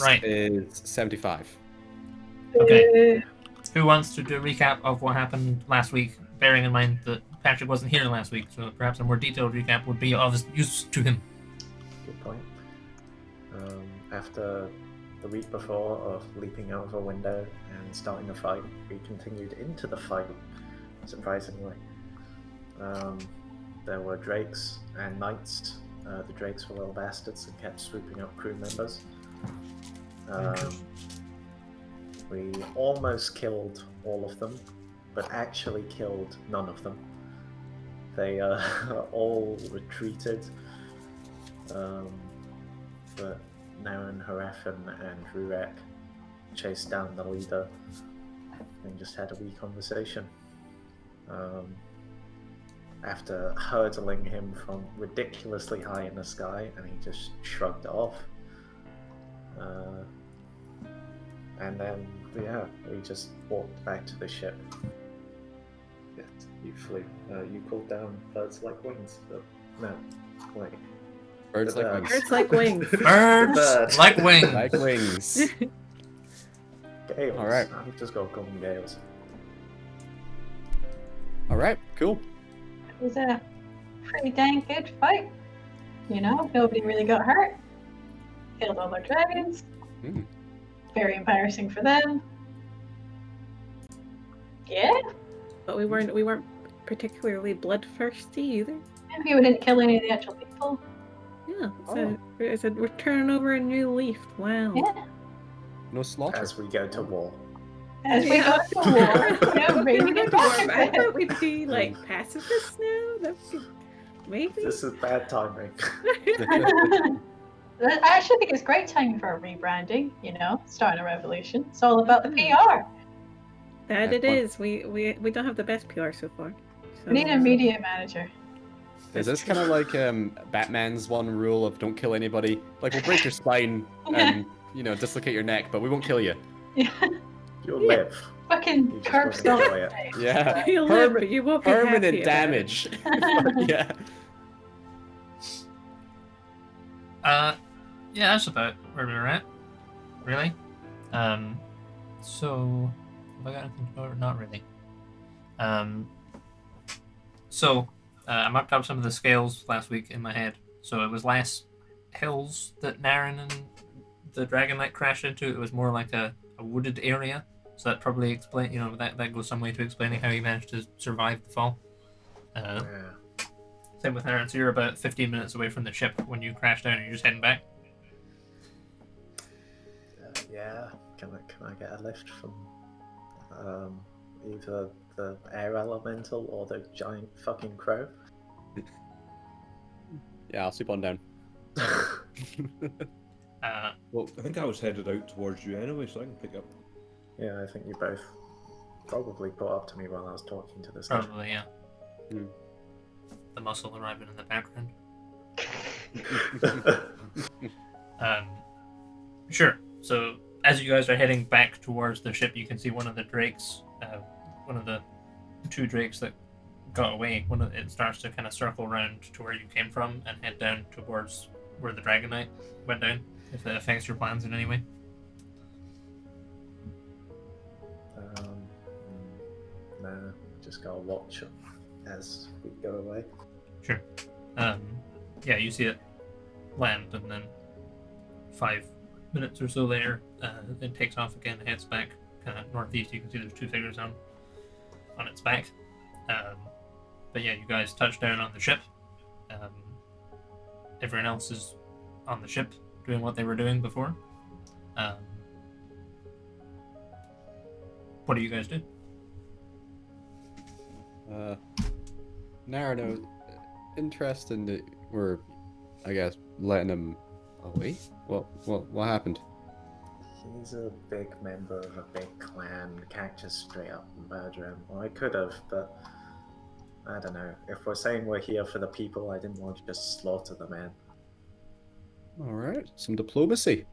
Right. is 75. Okay. Who wants to do a recap of what happened last week, bearing in mind that Patrick wasn't here last week, so perhaps a more detailed recap would be of use to him. Good point. After the week before of leaping out of a window and starting a fight, we continued into the fight, surprisingly. There were drakes and knights. The drakes were little bastards and kept swooping up crew members. We almost killed all of them, but actually killed none of them. They all retreated, but Naren, Harathan, and Rurek chased down the leader and just had a wee conversation. After hurdling him from ridiculously high in the sky, and he just shrugged it off. And then, yeah, we just walked back to the ship. Yes, you flew. You called down birds like wings, but no, wait. Birds like wings. Birds like wings. Birds like wings. Like wings. Gales. All right. I'm just gonna call them gales. All right, cool. It was a pretty dang good fight. You know, nobody really got hurt. Killed all their dragons. Very embarrassing for them. Yeah. But we weren't particularly bloodthirsty either. Maybe we didn't kill any of the actual people. Yeah. So we're turning over a new leaf. Wow. Yeah. No slaughter. As we go to war. As we go to war, no, bringing it back. I thought we'd be like pacifists now. That's maybe. This is bad timing. I actually think it's great timing for a rebranding, you know, starting a revolution. It's all about the PR. That it is. We don't have the best PR so far. So. We need a media manager. Is this kind of like Batman's one rule of don't kill anybody? Like, we'll break your spine and, dislocate your neck, but we won't kill you. Yeah. You'll live. Fucking curb stop. Yeah. You'll live, but you won't be permanent happy damage. Yeah. Yeah, that's about where we're at. Really? So have I got anything to cover? Not really. I marked up some of the scales last week in my head. So it was less hills that Naren and the Dragon Knight crashed into. It was more like a wooded area. So that probably explain, that goes some way to explaining how he managed to survive the fall. Same with Naren. So you're about 15 minutes away from the ship when you crash down and you're just heading back. Yeah. Can I get a lift from either the air elemental or the giant fucking crow? Yeah, I'll sleep on down. Well, I think I was headed out towards you anyway, so I can pick up. Yeah, I think you both probably caught up to me while I was talking to this. Probably, yeah. The muscle arriving in the background. Sure. So as you guys are heading back towards the ship, you can see one of the drakes, one of the two drakes that got away. It starts to kind of circle around to where you came from and head down towards where the Dragon Knight went down. If that affects your plans in any way. No, just gotta watch as we go away. Sure. Yeah, you see it land, and then 5 minutes or so later, it takes off again, heads back, kind of northeast. You can see there's two figures on its back. But yeah, you guys touch down on the ship. Everyone else is on the ship doing what they were doing before. What do you guys do? Narado, interesting that we're, I guess, letting him away? What happened? He's a big member of a big clan. Can't just straight up murder him. Well, I could have, but I don't know. If we're saying we're here for the people, I didn't want to just slaughter the man. All right, some diplomacy.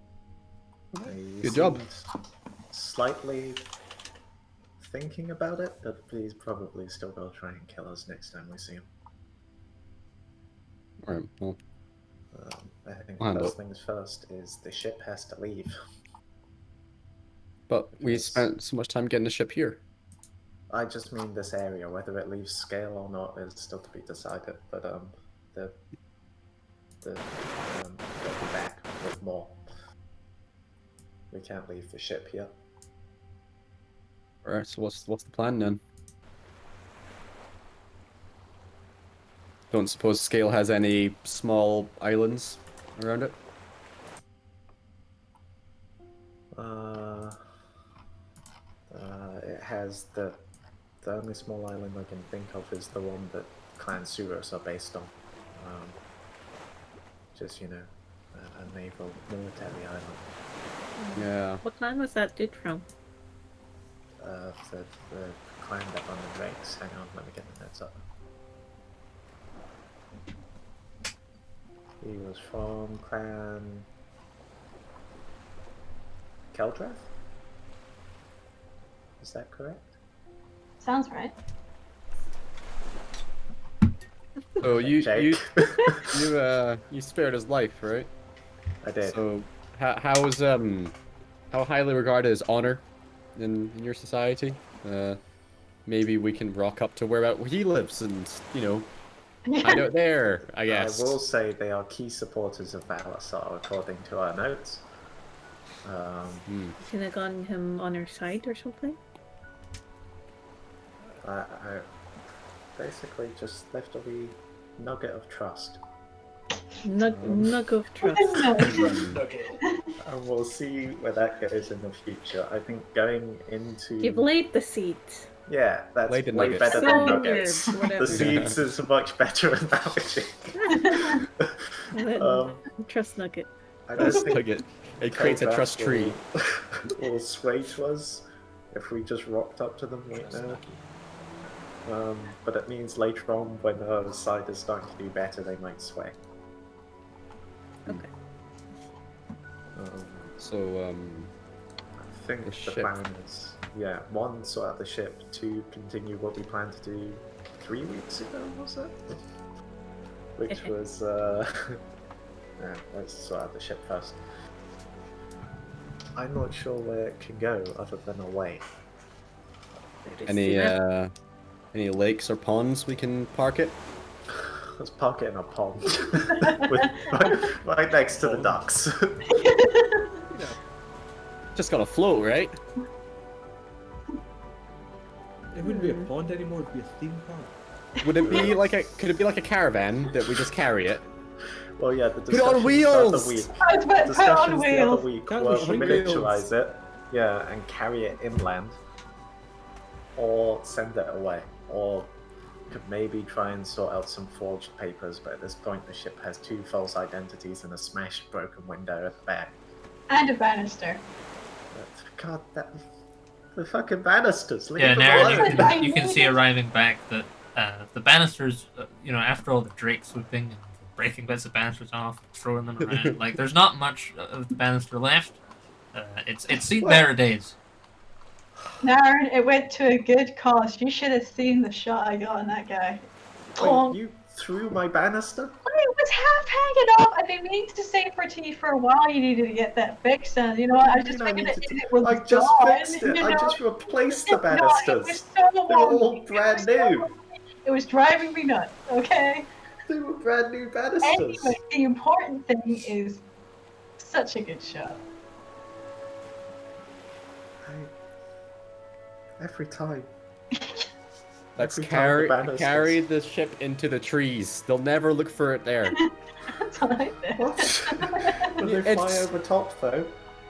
He Good job. seemed Slightly thinking about it, but he's probably still gonna try and kill us next time we see him. All right, well, I think Well, first things first is the ship has to leave. But we Because- spent so much time getting the ship here. I just mean this area. Whether it leaves scale or not is still to be decided. But they'll be back with more. We can't leave the ship here. Alright, so what's the plan then? Don't suppose Scale has any small islands around it? It has the only small island I can think of is the one that Clan Suros are based on. Just, you know, a naval military island. Yeah. What clan was that dude from? The clan that run the rakes. Hang on, let me get the notes up. He was from Clan Keldrath? Is that correct? Sounds right. So you Jake. you spared his life, right? I did. So how highly regarded is honor in your society? Maybe we can rock up to where he lives and, you know, hide out there, I guess. I will say they are key supporters of Balasar, according to our notes. Should have gotten him on our side or something? I basically just left a wee nugget of trust. Nug of trust. And we'll see where that goes in the future. I think going into... You've laid the seed. Yeah, that's Laid the way nuggets. better So than nuggets. good, whatever. The seeds is a much better analogy. Trust nugget. I don't think Nugget. It creates a trust tree. will sway to us if we just rocked up to them right now. But it means later on when our side is starting to do better, they might sway. Okay. So, I think The the ship. plan is, yeah, 1, sort out the ship, 2, continue what we planned to do 3 weeks ago, was it? Which was, yeah, let's sort out the ship first. I'm not sure where it can go other than away. any lakes or ponds we can park it? Let's park it in a pond. right next to the ducks. Just gotta float, right? It wouldn't be a pond anymore, it'd be a theme park. Would it be like could it be like a caravan that we just carry it? Well, yeah, the Put it on discussions wheels! the other week. I was about to put on Discussions the other wheels. week Can't were we to on miniaturize it, yeah, and carry it inland, or send it away, or could maybe try and sort out some forged papers. But at this point, the ship has 2 false identities and a smashed, broken window at the back. And a banister. God, the fucking banisters. Leave Yeah, them Naren, alone. you can see arriving back that the banisters, you know, after all the drake swooping and breaking bits of banisters off, throwing them around, like there's not much of the banister left. It's seen better days. Naren, it went to a good cause. You should have seen the shot I got on that guy. Wait, you threw my banister? It was half hanging off. I've been meaning to say to you for a while you needed to get that fixed, and you know what? I just figured it was I just gone, fixed it. you I know? just replaced the No, it banisters. was so They were all long. brand It was so new. long. It was driving me nuts, okay? They were brand new banisters. Anyway, the important thing is such a good shot. Every time. Let's Every time the banisters. carry the ship into the trees. They'll never look for it there. That's all right there. What? Will they fly It's- over top though?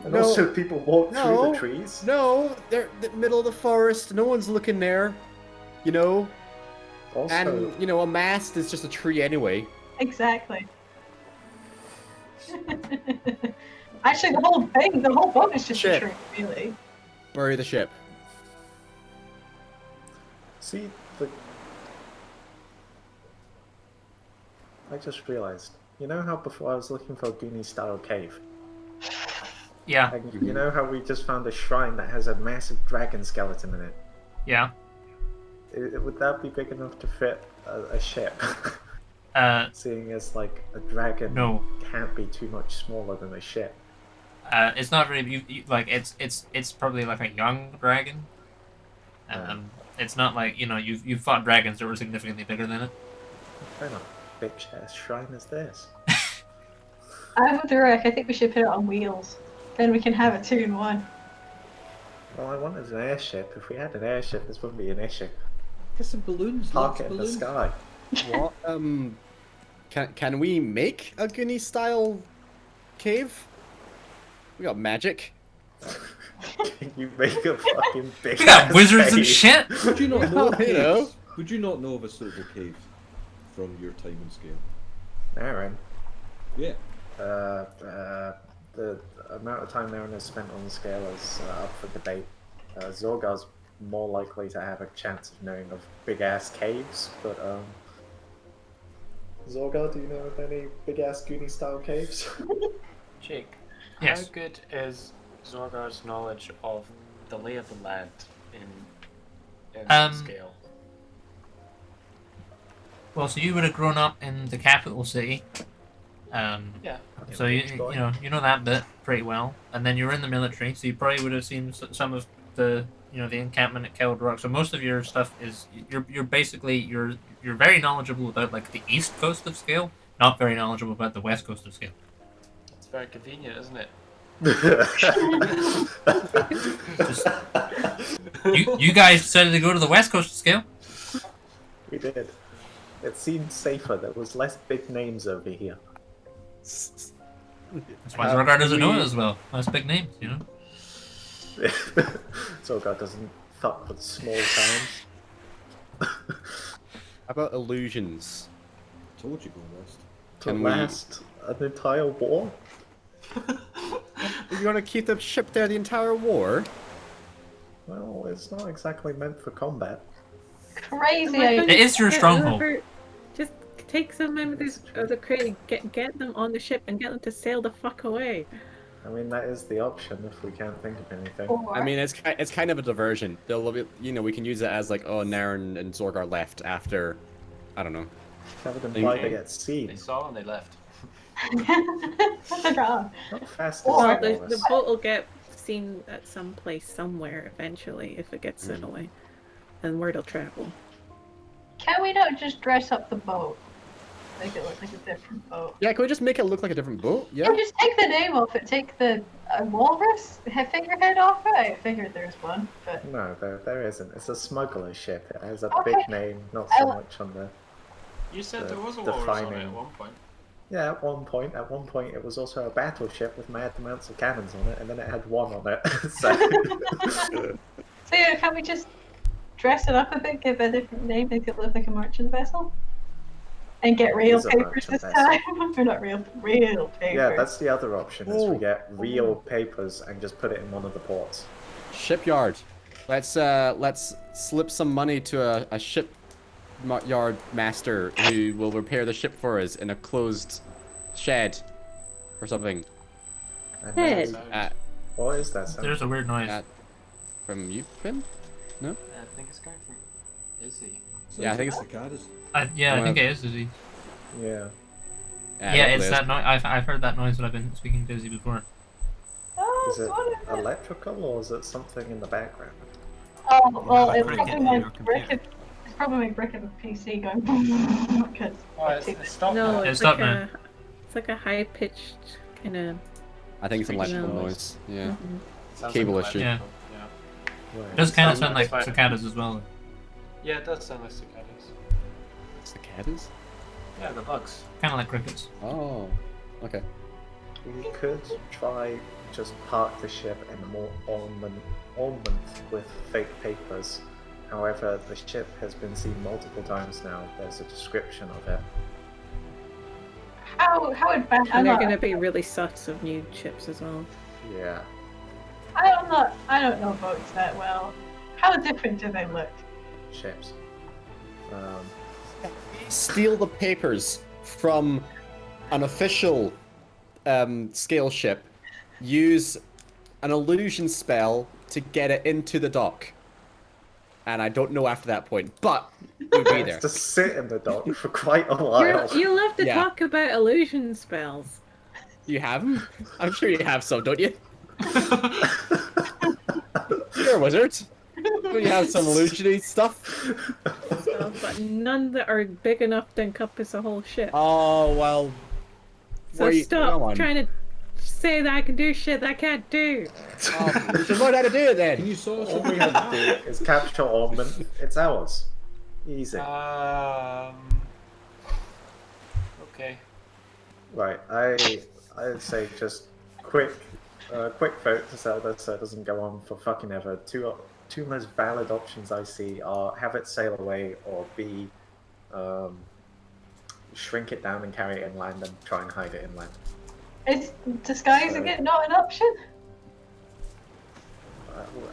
And No. also people walk through No. the trees? No, they're in the middle of the forest. No one's looking there. You know, Also, and you know, a mast is just a tree anyway. Exactly. Actually, the whole boat is just a Shit. tree, really. Bury the ship. see, I just realized. You know how before I was looking for a Goonie-style cave? Yeah, And you know how we just found a shrine that has a massive dragon skeleton in it? yeah. Would that be big enough to fit a ship? Seeing as like a dragon No. can't be too much smaller than a ship. It's not very like it's probably like a young dragon. It's not like you've fought dragons that were significantly bigger than it. What kind of bitch ass shrine is this? I'm with Rurik. I think we should put it on wheels. Then we can have a 2-in-1. Well, I wanted an airship. If we had an airship, this wouldn't be an issue. Get some balloons. Park Lots it of in the balloons. sky. What? Can we make a Goonie style cave? We got magic. Can you make a fucking big We got ass wizards and cave? shit. Would you not know? Of You know. caves? Would you not know of a suitable cave from your time and scale? Aaron, Yeah. the amount of time Aaron has spent on the scale is up for debate. Zorgar's more likely to have a chance of knowing of big ass caves, but Zorgar, do you know of any big ass Goonie style caves? Jake, Yes. how good is Zorgar's knowledge of the lay of the land in scale? Well, so you would have grown up in the capital city. Yeah. So you know that bit pretty well, and then you were in the military, so you probably would have seen some of the the encampment at Keld Rock. So most of your stuff is you're basically you're very knowledgeable about like the east coast of Scale, not very knowledgeable about the west coast of Scale. It's very convenient, isn't it? You guys decided to go to the west coast of Scale. We did. It seemed safer. There was less big names over here. That's why Zorgar doesn't know it as well. That's big names, Zorgar doesn't fuck with small towns. How about illusions? Told you go west. To Can we- last an entire war? You gonna keep the ship there the entire war? Well, it's not exactly meant for combat. Crazy Why idea. don't It is your you- stronghold. whoever- Just take some members of the crate, get them on the ship, and get them to sail the fuck away. I mean, that is the option if we can't think of anything. Or, I mean, it's kind of a diversion. They'll be, we can use it as like, oh, Naren and Zorgar left after, I don't know. That would imply Okay. they get seen. They saw and they left. What's wrong? How fast is Or Well, Wallace? the boat will get seen at some place somewhere eventually if it gets sent away, and word will travel. Can we not just dress up the boat? Make it look like a different boat. Yeah, can we just make it look like a different boat? Yeah. Yeah, just take the name off it. Take the walrus figurehead off it. I figured there's one, but No, there isn't. It's a smuggler ship. It has a Okay. big name, not so I- much on the... You said The there was a walrus on it defining- at one point. Yeah, at one point. At one point, it was also a battleship with mad amounts of cannons on it, and then it had one on it. So... so yeah, can we just dress it up a bit, give it a different name, make it look like a merchant vessel, and get real is a papers this merchant time? Or not real papers. yeah, that's the other option, is we Oh. get real papers and just put it in one of the ports. Shipyard. Let's slip some money to a shipyard master who will repair the ship for us in a closed shed or something. And Head. then- what is that sound? There's a weird noise. From you, Finn? I think it's coming from Izzy. Yeah, I think it's- cicadas. I think it is Izzy. Yeah. Yeah, it's that noise. I've heard that noise when I've been speaking to Izzy before. Oh, Is it what is it? electrical or is it something in the background? Oh, well, have a it's cricket probably in my your computer. brick. It's probably my brick of a PC going. Because Oh, it's stopped No, now. It's it's stopped like now. it's like a high pitched kind of. I think it's an electrical Noise. noise. Yeah. Sounds Cable like issue. electrical, Yeah. Right. It does kind of Sounds sound like like- cicadas as well. Yeah, it does sound like cicadas. Cicadas? Yeah, the bugs. Kind of like crickets. Oh. Okay. We could try just park the ship in a more ornament with fake papers. However, the ship has been seen multiple times now. There's a description of it. how advanced? And they're going to be really sus of new ships as well. Yeah. I don't know boats that well. How different do they look? Ships. Steal the papers from an official scale ship. Use an illusion spell to get it into the dock. and I don't know after that point, but we'll be there. Just sit in the dock for quite a while. You love to Yeah. talk about illusion spells. You have them? I'm sure you have some, don't you? You're a wizard. Don't you have some illusionary stuff? So, but none that are big enough to encompass a whole ship. Oh, well. So come stop on. trying to say that I can do shit that I can't do. Oh, you should learn how to do it Can then. you saw All we have to do is capture Ormond. It's ours. Easy. Okay. Right, I'd say just quick vote to sell this so it doesn't go on for fucking ever. Two most valid options I see are have it sail away, or B, shrink it down and carry it inland and try and hide it inland. Is disguising it not an option?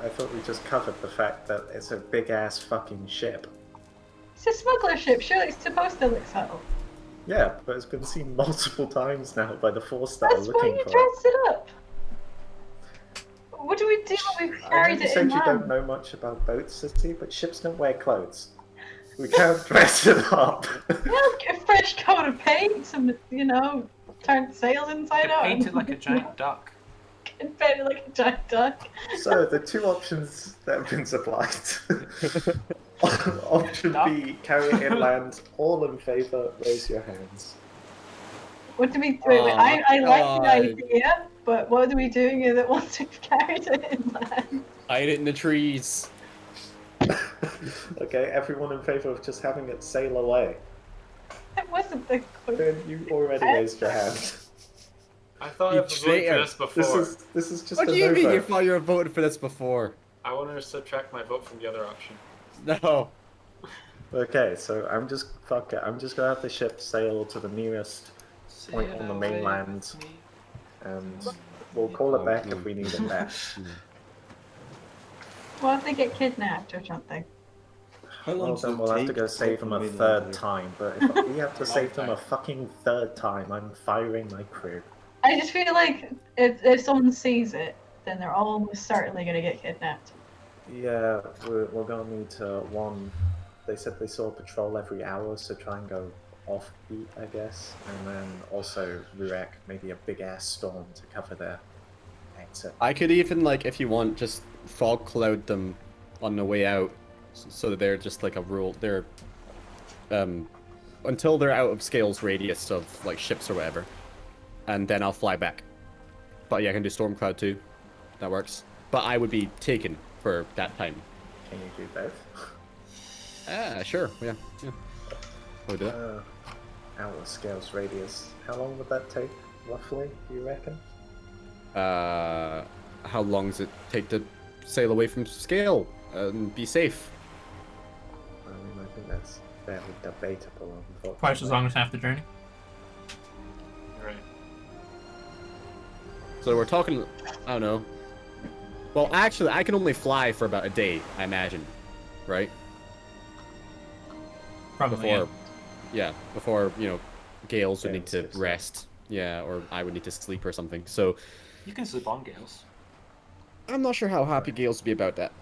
I thought we just covered the fact that it's a big ass fucking ship. It's a smuggler ship, surely it's supposed to look subtle. Yeah, but it's been seen multiple times now by the force that That's are why looking you for it. dressed it up. What do we do when we've I know carried you it said in you don't land? know much about boats, City, but ships don't wear clothes. We can't dress it up. Yeah, get a fresh coat of paint, some, turn sails inside Get out. painted like a giant duck. Get painted like a giant duck. So the two options that have been supplied. Option B, carry it inland. All in favour, raise your hands. What do we do? Wait, Oh, I like God. the idea, but what are we doing with it once we've carried it inland? Hide it in the trees. Okay, everyone in favour of just having it sail away. It wasn't the Then you already raised your hand. I thought You I was voting traitor. for this before. This is just What a do you mean no you vote. thought you were voting for this before? I want to subtract my vote from the other option. No. Okay, so I'm just gonna have the ship sail to the nearest point on the mainland, and we'll call it back if we need it back. What if they get kidnapped or something? How long Well, does then it we'll have to take go to save get them from a mainland third here? time. But if we have to save them a Long fucking third time, I'm firing my crew. I just feel like if someone sees it, then they're almost certainly going to get kidnapped. Yeah, we're gonna need to They said they saw a patrol every hour, so try and go offbeat, I guess, and then also react maybe a big ass storm to cover their exit. I could even, if you want, just fog cloud them on the way out, so that they're just like a rule. They're until they're out of Scale's radius of ships or whatever, and then I'll fly back. But yeah, I can do storm cloud too. That works. But I would be taken for that time. Can you do both? Sure. Yeah. We'll do that. Out of Scale's radius. How long would that take, roughly, do you reckon? How long does it take to sail away from Scale and be safe? I mean, I think that's fairly debatable, unfortunately. Twice as long as half the journey. Right. So we're talking, I don't know. Well, actually, I can only fly for about a day, I imagine. Right? Probably. Before, before, Gales would need Gales to gets rest. Yeah, or I would need to sleep or something. So, You can sleep on Gales. I'm not sure how happy Gales would be about that.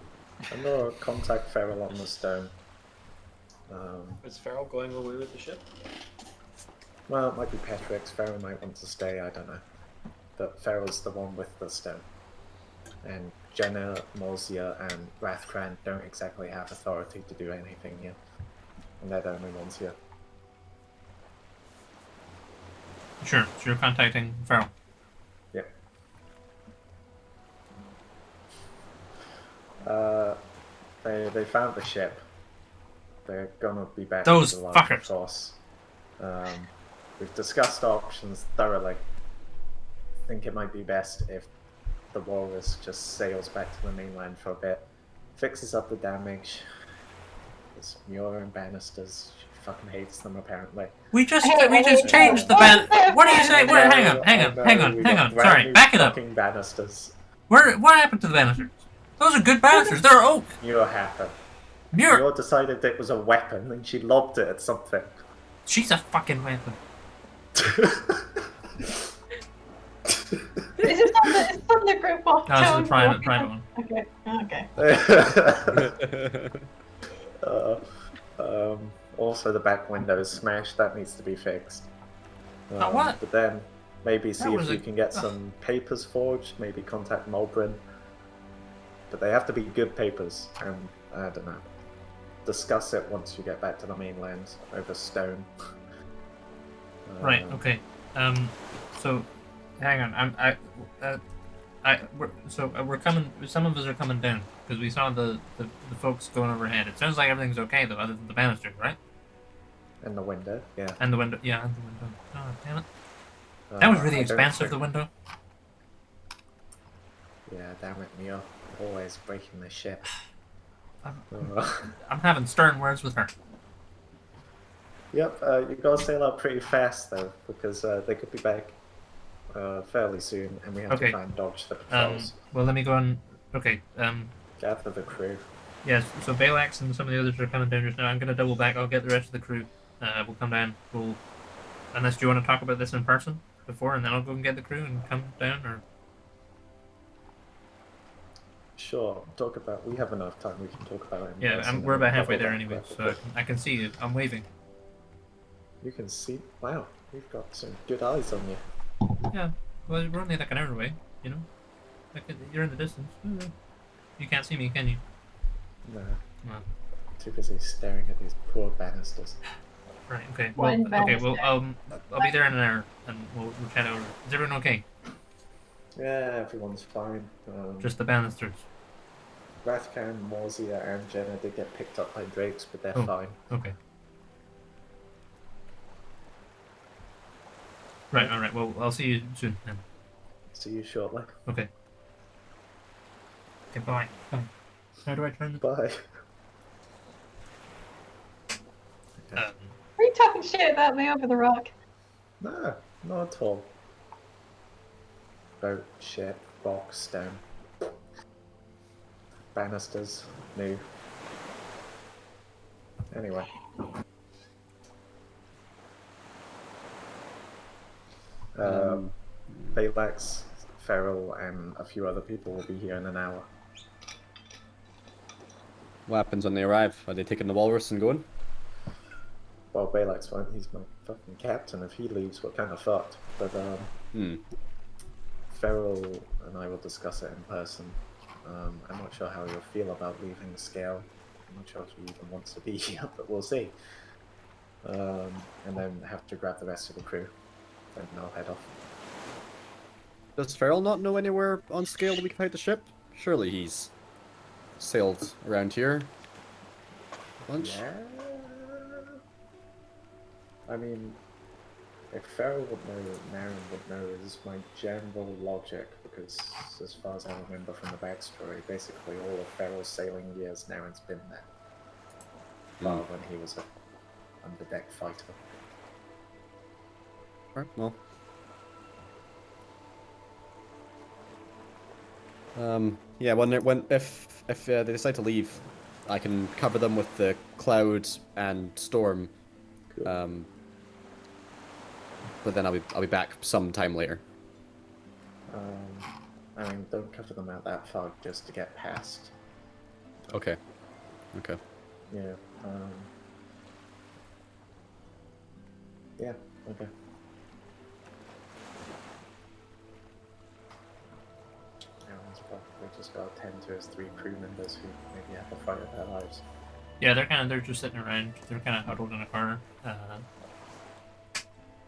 I'm gonna contact Feral on the stone. Is Farrell going away with the ship? Well, it might be Petrix. Feral might want to stay, I don't know. But Feral's the one with the stone. And Jenna, Morzia, and Rathcran don't exactly have authority to do anything yet. And they're the only ones here. Sure. So you're contacting Farrell. Yep. They found the ship. They're gonna be back Those with the larger fuckers. force. We've discussed options thoroughly. I think it might be best if the walrus just sails back to the mainland for a bit, fixes up the damage. There's Muir and Bannisters. She fucking hates them apparently. We just changed the ban. What are you saying? Where? Hang on. We got brand Sorry, new back it up. fucking Bannisters. What happened to the Bannisters? Those are good Bannisters. They're oak. Muir happened. Muir. Muir decided it was a weapon and she lobbed it at something. She's a fucking weapon. Is it on the group of No, this is tone? a private one. Okay. I also the back window is smashed. That needs to be fixed. What? But then maybe see if was you a- can get some papers forged. Maybe contact Mulbrin. But they have to be good papers, and I don't know. Discuss it once you get back to the mainland over stone. Right. Okay. So, hang on. We're coming. Some of us are coming down because we saw the folks going overhead. It sounds like everything's okay though, other than the banisters, right? In the window, yeah. And the window. Yeah, and the window. Oh, damn it. That was really I don't expensive. think- The window. Yeah, damn it, Neo. Always breaking the ship. I'm having stern words with her. Yep, you gotta sail out pretty fast though, because they could be back fairly soon, and we have Okay. to try and dodge the patrols. Well, let me go on. Okay. Gather the crew. Yes. So Balax and some of the others are coming down just now. I'm gonna double back. I'll get the rest of the crew. We'll come down. Unless you want to talk about this in person before, and then I'll go and get the crew and come down, or. Sure, we have enough time, we can talk about it in Yeah, person, we're and about halfway double there back anyway, rapidly. so I can see you. I'm waving. You can see, wow, you've got some good eyes on you. Yeah. Well, we're only like an hour away, you know. Like you're in the distance. You can't see me, can you? No, No. too busy staring at these poor banisters. Right. Okay. Well. One Okay. Well. banister. I'll be there in an hour, and we'll chat over. Is everyone okay? Yeah, everyone's fine. Just the banisters. Rathcan, Morzia, and Jenna did get picked up by drakes, but they're Oh. fine. Okay. Right. All right. Well, I'll see you soon then. See you shortly. Okay. Okay. Bye. Bye. How do I turn? Bye. Are you talking shit about me over the rock? No, not at all. Boat, ship, rock, stone. Banisters, new. Anyway. Balax, Feral, and a few other people will be here in an hour. What happens when they arrive? Are they taking the walrus and going? Well, Balax won't, he's my fucking captain. If he leaves, we're kind of fucked. But, Feral and I will discuss it in person. I'm not sure how you'll feel about leaving the scale. I'm not sure if he even wants to be here, but we'll see. And then have to grab the rest of the crew. Then I'll head off. Does Farrell not know anywhere on scale that we can hide the ship? Surely he's sailed around here a bunch. Yeah. I mean, if Feral would know, Naren would know, is my general logic, because as far as I remember from the backstory, basically all of Feral's sailing years, Naren's been there. Bar when he was a underdeck fighter. Right, well. Yeah, if they decide to leave, I can cover them with the cloud and storm. Cool. But then I'll be back sometime later. I mean, don't cover them out that far just to get past. Okay. Okay. Yeah. Yeah. Okay. Aaron's probably just got to tend to his 3 crew members who maybe have the fight of their lives. Yeah, they're just sitting around. They're kind of huddled in a corner.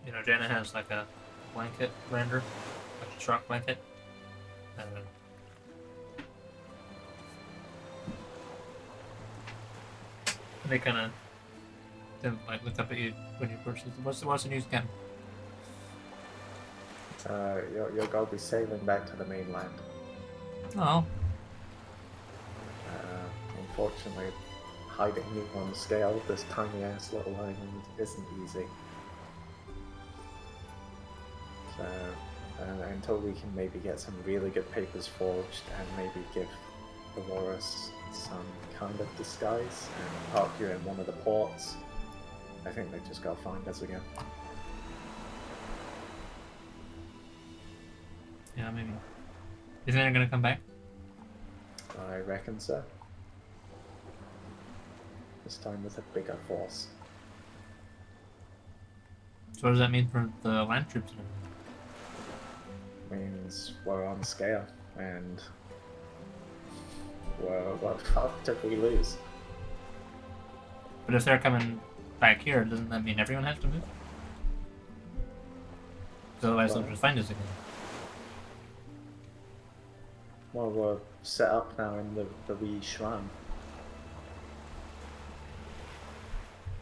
You know, Jenna has like a blanket render, like a shock blanket. They kind of then like look up at you when you first. What's the news, Captain? You're going to be sailing back to the mainland. Oh, Unfortunately, hiding you on scale, this tiny ass little island isn't easy. So, until we can maybe get some really good papers forged and maybe give Dolores some kind of disguise and park you in one of the ports, I think they just gotta find us again. yeah, maybe. You think they're gonna come back? I reckon so. This time with a bigger force. So what does that mean for the land troops? Means we're on scale, and we're fucked if we lose. But if they're coming back here, doesn't that mean everyone has to move? So otherwise they'll just find us again. Well, we're set up now in the wee shrine.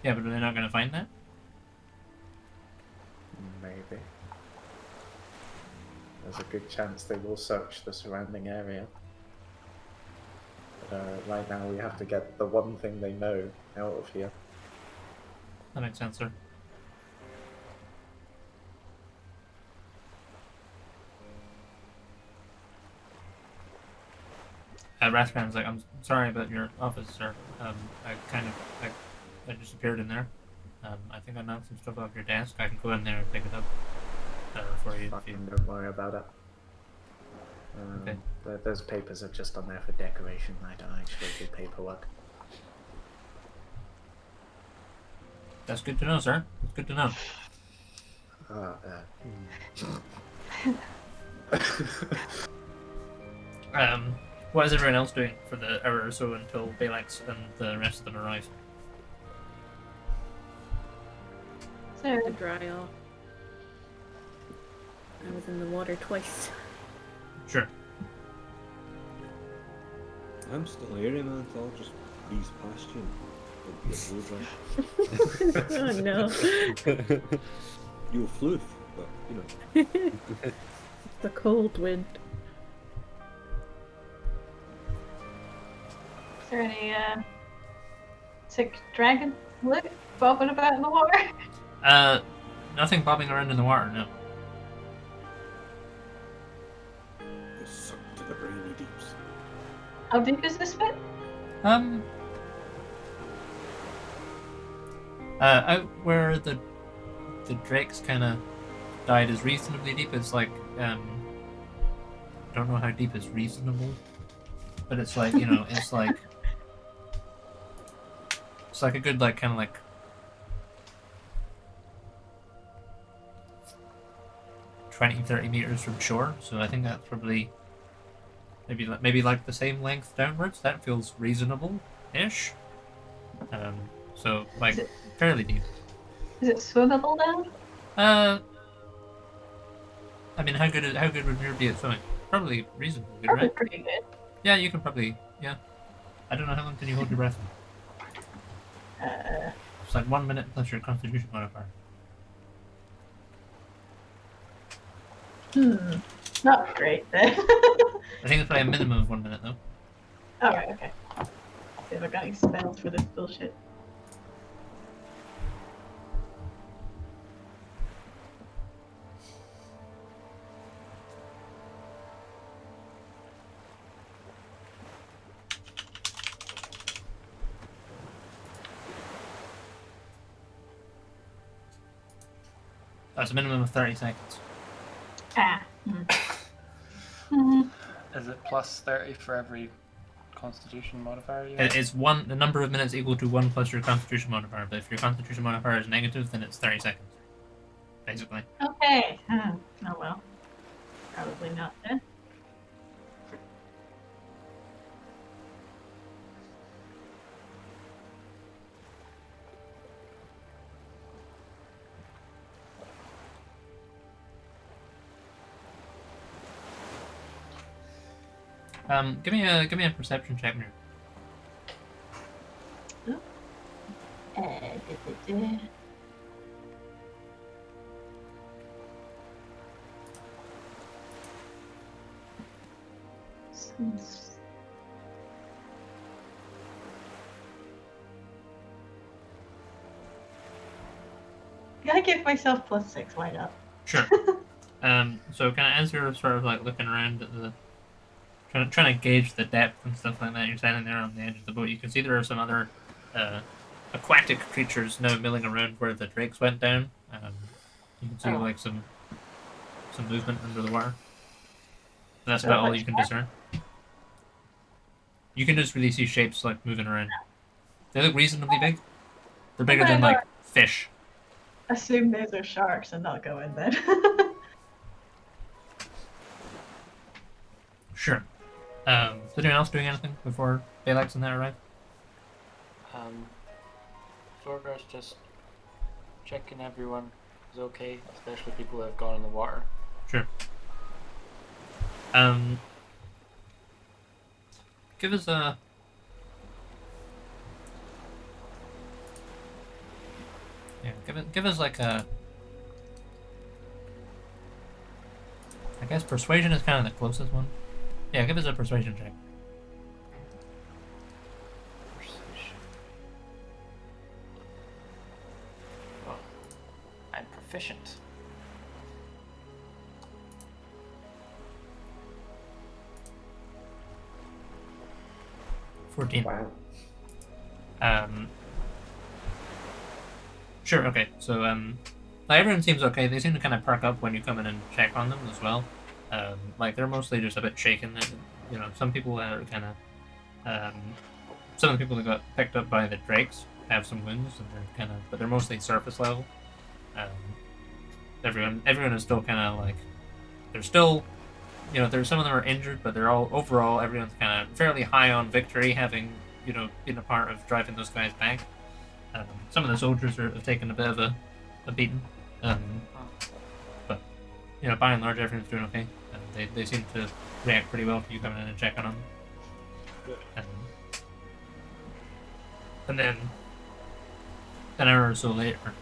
Yeah, but are they not going to find that? Maybe. There's a good chance they will search the surrounding area. But right now we have to get the one thing they know out of here. That makes sense, sir. Rathcran's like, I'm sorry about your office, sir. I just appeared in there. I think I knocked some stuff off your desk. I can go in there and pick it up for you. If you... Don't worry about it. Okay. Those papers are just on there for decoration. I don't actually do paperwork. That's good to know, sir. That's good to know. What is everyone else doing for the hour or so until Balex and the rest of them arrive? To dry off. I was in the water twice. Sure. I'm still airy, man, so I'll just breeze past you. It'll be a blow dry. Oh no. You'll floof, but you know. The cold wind. Is there any sick dragon look bobbing about in the water? Nothing bobbing around in the water, no. It's sucked to the brainy deeps. How deep is this bit? Out where the drakes kind of died is reasonably deep. It's like, I don't know how deep is reasonable, but it's like, you know, it's like a good, like, kind of like 20-30 meters from shore. So I think that's probably maybe like the same length downwards. That feels reasonable-ish. So like fairly deep. Is it swimmable now? I mean, how good would Mir be at swimming? Probably reasonably good, Probably right? pretty good. Yeah, you can probably, yeah. I don't know how long can you hold your breath. It's like 1 minute plus your constitution modifier. Not great then. I think it's probably a minimum of 1 minute though. Alright, okay. See if I got any spells for this bullshit. That's a minimum of 30 seconds. Is it plus 30 for every constitution modifier you have? It's the number of minutes equal to 1 plus your constitution modifier, but if your constitution modifier is negative, then it's 30 seconds. Basically. Okay. Oh well. Probably not then. Give me a perception check, Mir. Gotta give myself +6, why not? Sure. So kind of as you're sort of like looking around at the, trying to gauge the depth and stuff like that, you're standing there on the edge of the boat. You can see there are some other aquatic creatures now milling around where the drakes went down. You can see like some movement under the water. That's about all you can discern. You can just really see shapes like moving around. They look reasonably big. They're bigger than like fish. assume those are sharks and not go in then. Sure. Is anyone else doing anything before Balex and that arrive? Zorgar's just checking everyone is okay, especially people that have gone in the water. Sure. Give us a... Yeah, give us like a... I guess persuasion is kind of the closest one. Yeah, give us a persuasion check. Persuasion. Well, I'm proficient. Wow. Sure, okay. So, like everyone seems okay. They seem to kind of perk up when you come in and check on them as well. Like they're mostly just a bit shaken. You know, some people are kind of, some of the people that got picked up by the drakes have some wounds, and they're kind of, but they're mostly surface level. Everyone is still kind of like, they're still, you know, there's some of them are injured, but they're all overall everyone's kind of fairly high on victory, having been a part of driving those guys back. Some of the soldiers have taken a bit of a beating, but by and large everyone's doing okay. They seem to react pretty well to you coming in and checking on them. Good. And then an hour or so later,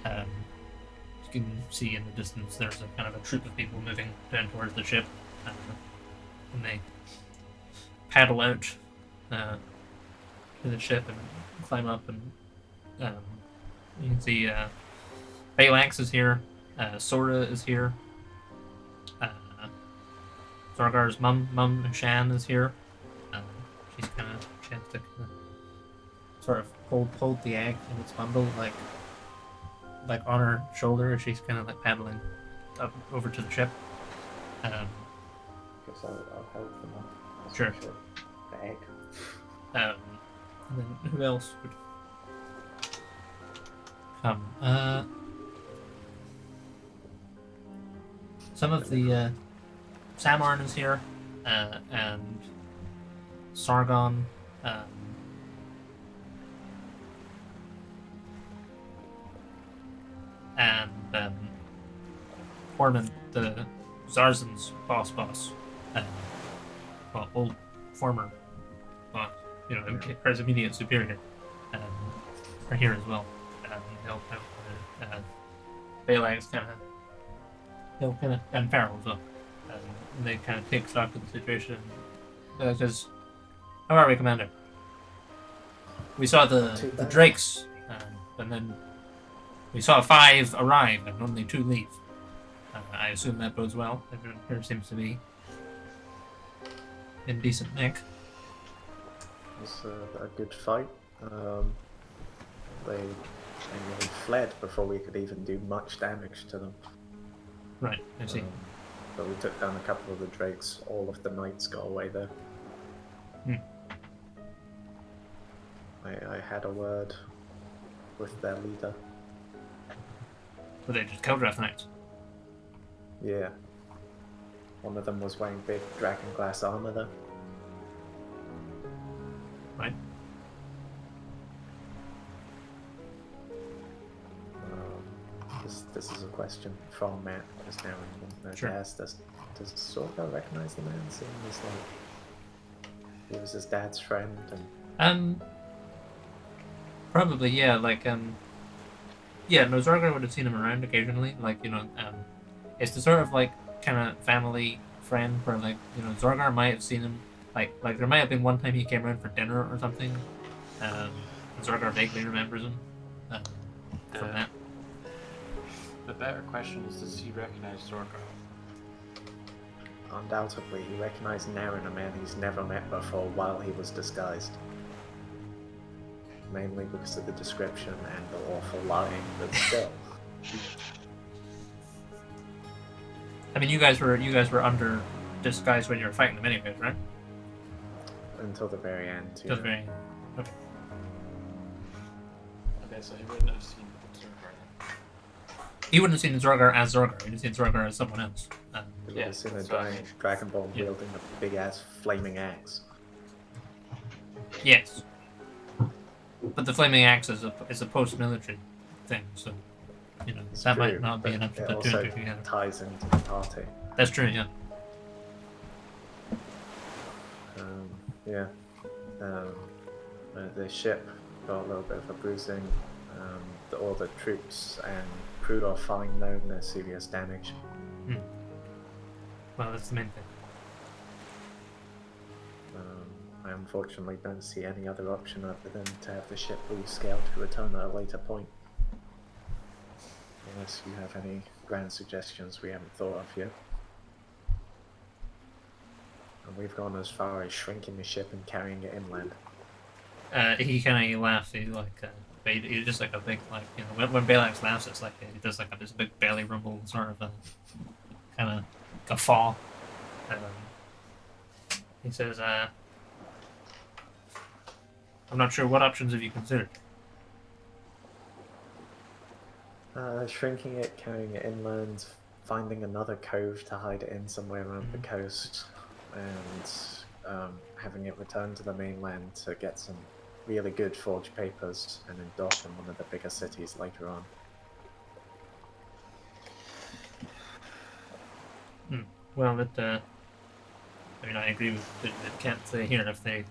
you can see in the distance there's a kind of a troop of people moving down towards the ship, and they paddle out to the ship and climb up, and you can see Balax is here, Sora is here, Zorgar's mum Shan is here. She has to sort of hold the egg in its bundle like on her shoulder as she's kind of like paddling up over to the ship. Guess I'll help them out. Sure. The egg. And then who else would come? Some of the Samarn is here, and Sargon. And Horman, the Zarzan's boss, well, old former boss, his immediate superior, are here as well. Balax and Farrell as well. They kind of take stock of the situation. Says, "How are we, Commander? We saw the drakes, and then we saw 5 arrive and only 2 leave. I assume that bodes well. Everyone here seems to be in decent nick." It was a good fight. They fled before we could even do much damage to them. Right, I see. But we took down a couple of the drakes. All of the knights got away there. I had a word with their leader. Were they just Keldrath knights? Yeah. One of them was wearing big dragon glass armor though. Right. This is a question from Matt just now and Sure. asked does Sorga recognize the man, seeing as like he was his dad's friend and Probably, yeah, yeah, no, Zorgar would have seen him around occasionally, it's the sort of, kind of family friend where, Zorgar might have seen him, like, there might have been one time he came around for dinner or something, and Zorgar vaguely remembers him, from that. The better question is, does he recognize Zorgar? undoubtedly he recognized Naren, a man he's never met before, while he was disguised. Mainly because of the description and the awful lying, but still. I mean, you guys were under disguise when you were fighting them anyways, right? Until the very end. Till the very end. Okay. Okay, so he wouldn't have seen Zorgar then. You wouldn't have seen Zorgar as Zorgar. You'd have seen Zorgar as someone else. You Yeah, would have seen a that's what I giant mean. Dragon Ball Yeah. wielding a big ass flaming axe. Yes. But the flaming axe is a post-military thing, so It's that true, might not be but enough to it put two and also two together. ties into the party. That's true, yeah. Yeah. The ship got a little bit of a bruising. All the troops and crew are fine though, no serious damage. Well, that's the main thing. I unfortunately don't see any other option other than to have the ship rescaled to return at a later point. Unless you have any grand suggestions we haven't thought of yet. And we've gone as far as shrinking the ship and carrying it inland. He kind of laughs. He's like, he's just like a big, like, when Balax laughs, it's like he does like this big belly rumble, sort of a kind of guffaw. He says, "I'm not sure. What options have you considered?" Shrinking it, carrying it inland, finding another cove to hide it in somewhere around the coast, and having it returned to the mainland to get some really good forged papers and then dock in one of the bigger cities later on. Well, I agree with it. It can't say here if they.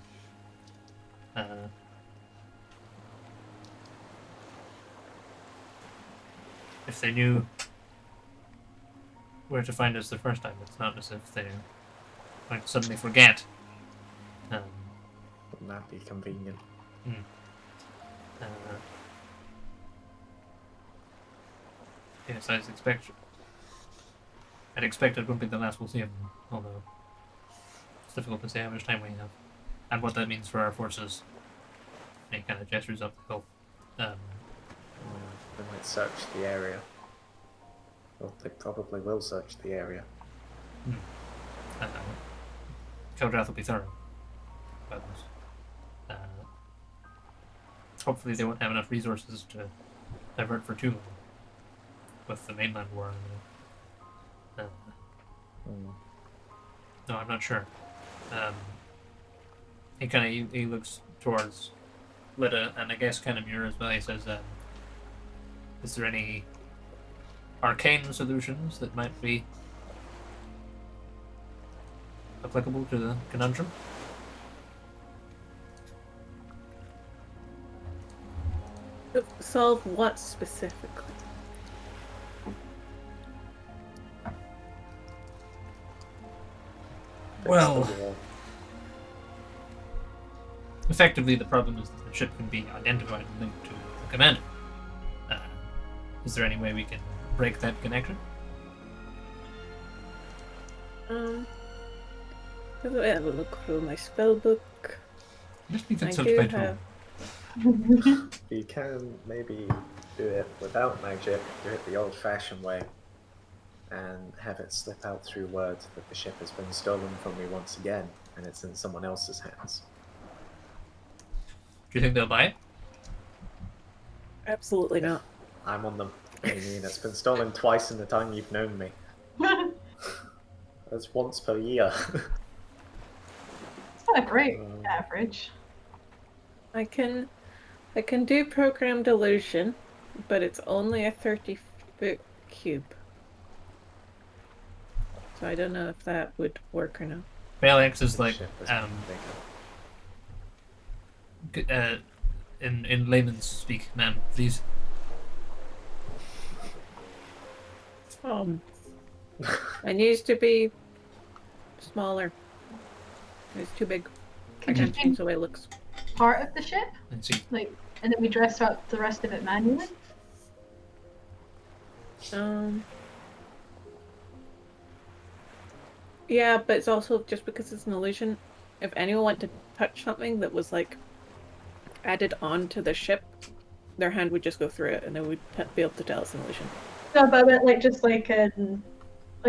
If they knew where to find us the first time, it's not as if they might suddenly forget. Wouldn't that be convenient? Yes, I'd expect it won't be the last we'll see of them, although it's difficult to say how much time we have and what that means for our forces. And he kind of gestures up the hill. They might search the area. Well, they probably will search the area. Keldrath will be thorough about this. Hopefully they won't have enough resources to divert for too long with the mainland war. No, I'm not sure. He looks towards Lita and I guess kind of Muir as well. He says, "Is there any arcane solutions that might be applicable to the conundrum?" Solve what specifically? Well, Fix the wall. effectively the problem is that the ship can be identified and linked to the commander. Is there any way we can break that connection? Have I have a look through my spell book? Must be I consult do by tool. have. You can maybe do it without magic, do it the old-fashioned way, and have it slip out through word that the ship has been stolen from me once again, and it's in someone else's hands. Do you think they'll buy it? Absolutely not. I'm on them. I mean, it's been stolen twice in the time you've known me. That's once per year. It's not a great average. I can do program delusion, but it's only a 30-foot cube. So I don't know if that would work or not. Balex is The like, ship has been bigger. in layman's speak, ma'am, please. It needs to be smaller. It's too big. I Could you can't change the way it looks. part of the ship, Let's see. and then we dress up the rest of it manually? Yeah, but it's also just because it's an illusion. If anyone wanted to touch something that was like added on to the ship, their hand would just go through it, and they would be able to tell it's an illusion. No, but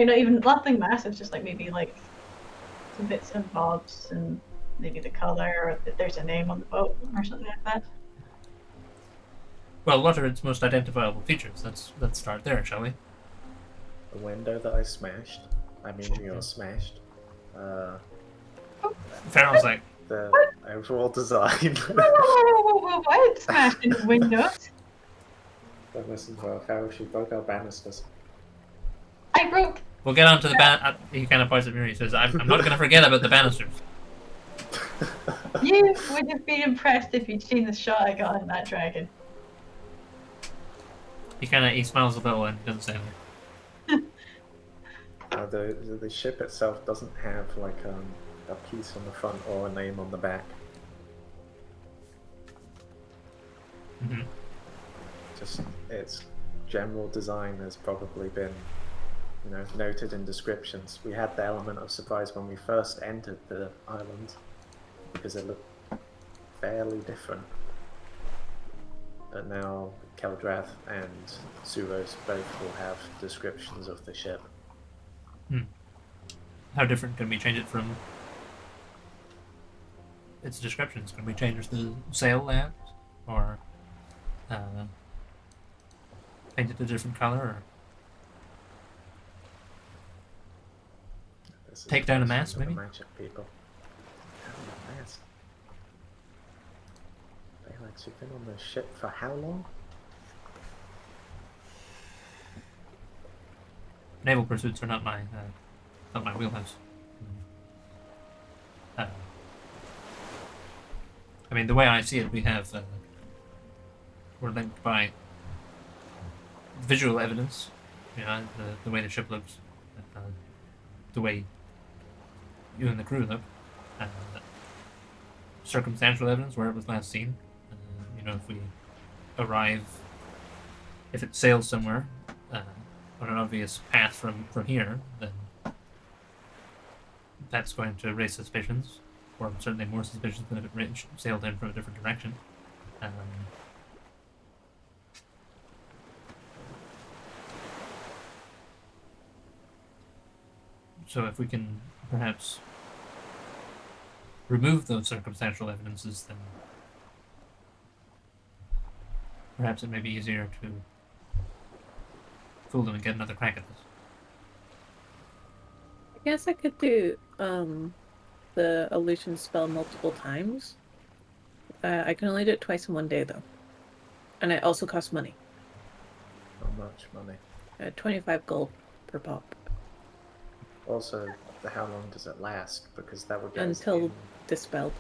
not even nothing massive, just like maybe like some bits and bobs and maybe the color or if there's a name on the boat or something like that. Well, what are its most identifiable features? Let's start there, shall we? The window that I smashed. I mean, you're smashed. Farrell's like, The overall design. What? Smashing the windows. Don't listen to her, Farrell. She broke our banisters. I broke. we'll get on to the he kind of points at me. He says, I'm not going to forget about the banisters. You would have been impressed if you'd seen the shot I got on that dragon. He smiles a little and doesn't say anything. The ship itself doesn't have like a piece on the front or a name on the back. Mm-hmm. Just its general design has probably been, noted in descriptions. We had the element of surprise when we first entered the island because it looked fairly different. But now Keldrath and Suros both will have descriptions of the ship. How different can we change it from its descriptions? Can we change the sail layout? Or paint it a different color? Or take down a mast, maybe? Magic people. Down a mast. Baylex, you've been on the ship for how long? Naval pursuits are not my wheelhouse. I mean, the way I see it, we're linked by visual evidence, the way the ship looks, the way you and the crew look, circumstantial evidence where it was last seen. If we arrive, if it sails somewhere on an obvious path from here, then that's going to raise suspicions, or certainly more suspicions than if it sailed in from a different direction. So if we can perhaps remove those circumstantial evidences, then perhaps it may be easier to fool them and get another crack at this. I guess I could do the illusion spell multiple times. I can only do it twice in one day though, and it also costs money. How much money? 25 gold per pop. Also, how long does it last? Because that would get us Until dispelled.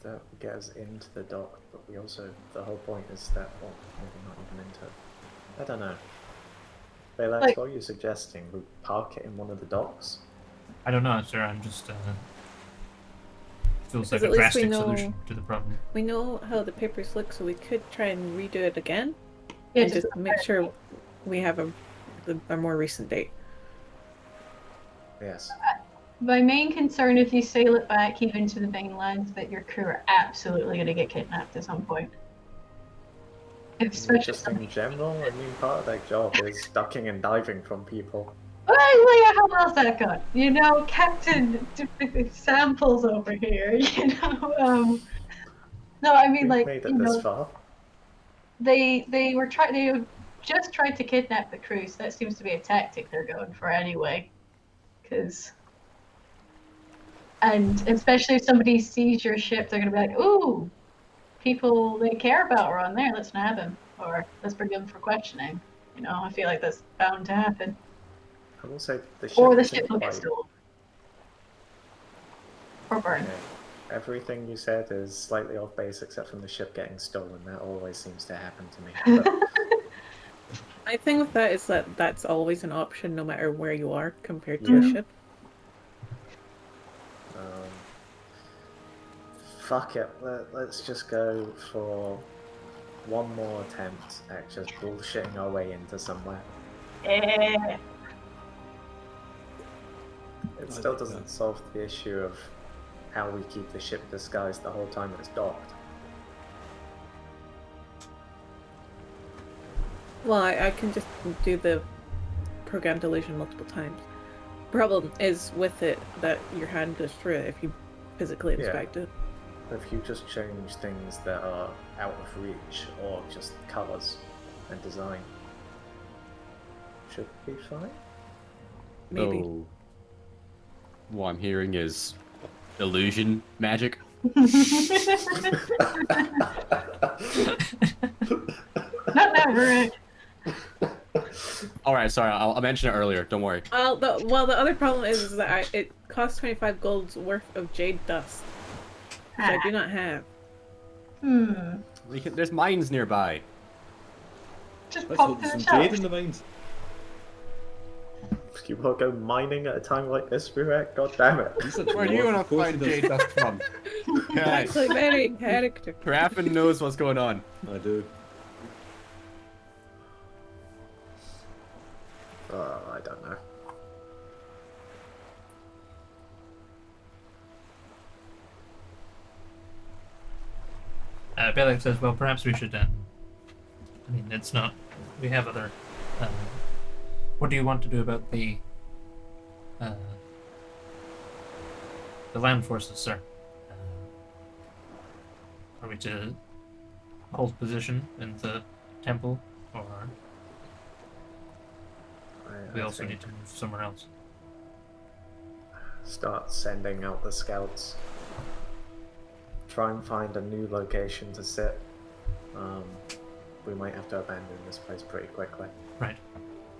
that would get us into the dock, but we also, the whole point is that, well, maybe not even into it. I don't know. Baylex, what are you suggesting? We park it in one of the docks? I don't know, sir. I'm just feels like Because a at least we drastic know- solution to the problem. We know how the papers look, so we could try and redo it again. Yeah, And just make sure we have a more recent date. Yes. My main concern if you sail it back even to the mainland that your crew are absolutely going to get kidnapped at some point. Especially Just in general, I mean, part of their job is ducking and diving from people. Well, yeah, how else that gone? Captain samples over here, No, I mean, We've made it this far. they have just tried to kidnap the crew, so that seems to be a tactic they're going for anyway. And especially if somebody sees your ship, they're gonna be like, ooh, people they care about are on there, let's nab him. Or let's bring him for questioning. I feel like that's bound to happen. I will say the ship Or the isn't ship will get quite- stolen. Or burned. Yeah. Everything you said is slightly off base except from the ship getting stolen. That always seems to happen to me. But My thing with that is that that's always an option no matter where you are compared to a ship. fuck it. Let's just go for one more attempt at just bullshitting our way into somewhere. Yeah. It still doesn't solve the issue of how we keep the ship disguised the whole time it's docked. Well, I can just do the programmed illusion multiple times. Problem is with it that your hand goes through it if you physically inspect it. If you just change things that are out of reach, or just colors and design, should be fine. Maybe. Oh. What I'm hearing is illusion magic. Not that rude. All right, sorry, I'll mention it earlier. Don't worry. The other problem is that it costs 25 gold's worth of jade dust, which I do not have. There's mines nearby. Just Let's pop hope to there's the some jade shop. in the mines. You want to go mining at a time like this, Burek? God damn it. He's a Where do dwarf, you want of to course find he does. jade dust from? Okay. Actually, very in character. Raffin knows what's going on. I do. I don't know. Baelun says, well, perhaps we should, I mean, it's not, we have other, what do you want to do about the land forces, sir? Are we to hold position in the temple, or we I also think need to move somewhere else? Start sending out the scouts. Try and find a new location to sit. We might have to abandon this place pretty quickly. Right.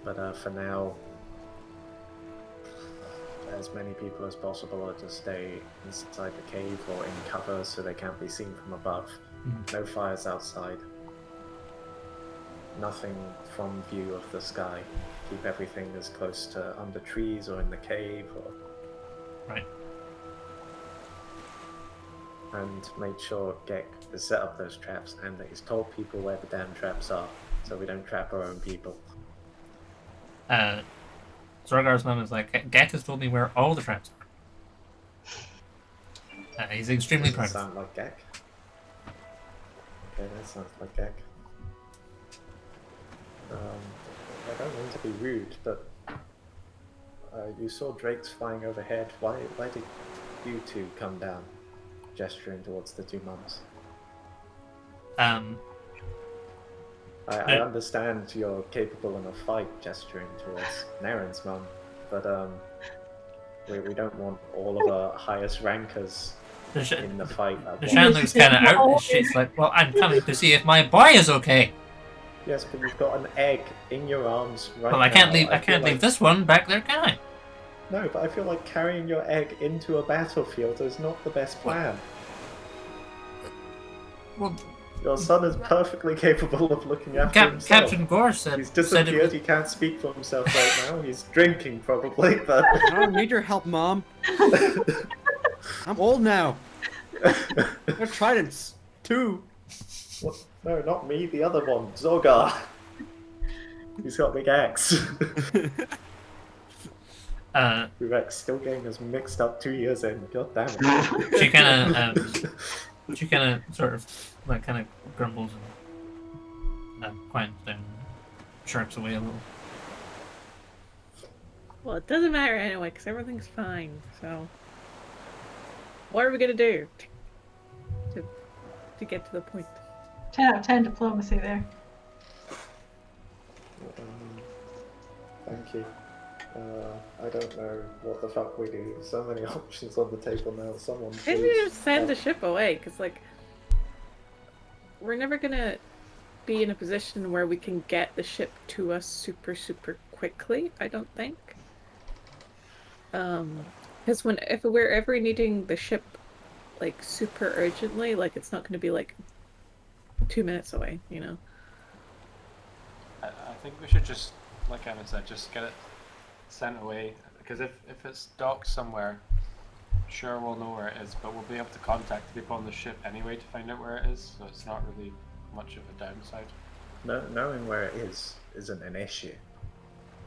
But for now, as many people as possible are to stay inside the cave or in cover so they can't be seen from above. No fires outside. Nothing from view of the sky. Keep everything as close to under trees or in the cave, or... Right. And make sure Gek has set up those traps and that he's told people where the damn traps are, so we don't trap our own people. Zorgar's mom is like, Gek has told me where all the traps are. He's extremely proud Doesn't of it. sound like Gek. Okay, that sounds like Gek. I don't mean to be rude, but you saw drakes flying overhead. Why did you two come down, gesturing towards the two mums? I understand you're capable in a fight, gesturing towards Naren's mum, but we don't want all of our highest rankers in the fight. The Shan looks kind of out. She's like, well, I'm coming to see if my boy is okay. Yes, but you've got an egg in your arms right now. Well, I can't leave. I feel can't like... leave this one back there, can I? No, but I feel like carrying your egg into a battlefield is not the best plan. Well, Your son is perfectly capable of looking after himself. Captain Gore said. He's said disappeared. it was, He can't speak for himself right now. He's drinking probably, but I don't need your help, Mom. I'm old now. I've tried it too. What? No, not me. The other one, Zorgar. He's got a big axe. Rurek's still getting us mixed up 2 years in. God damn it. she kind of sort of like kind of grumbles and quiets down, sharks away a little. Well, it doesn't matter anyway, because everything's fine, so... What are we gonna do? To get to the point. 10 out of 10 diplomacy there. Thank you. I don't know what the fuck we do. So many options on the table now. Someone Maybe we please just send the help. ship away, because, like... We're never gonna be in a position where we can get the ship to us super quickly, I don't think. Because if we're ever needing the ship, like, super urgently, like, it's not gonna be, like, 2 minutes away, you know? I think we should just, like Emma said, just get it sent away. Because if it's docked somewhere, sure we'll know where it is, but we'll be able to contact the people on the ship anyway to find out where it is, so it's not really much of a downside. Knowing where it is isn't an issue.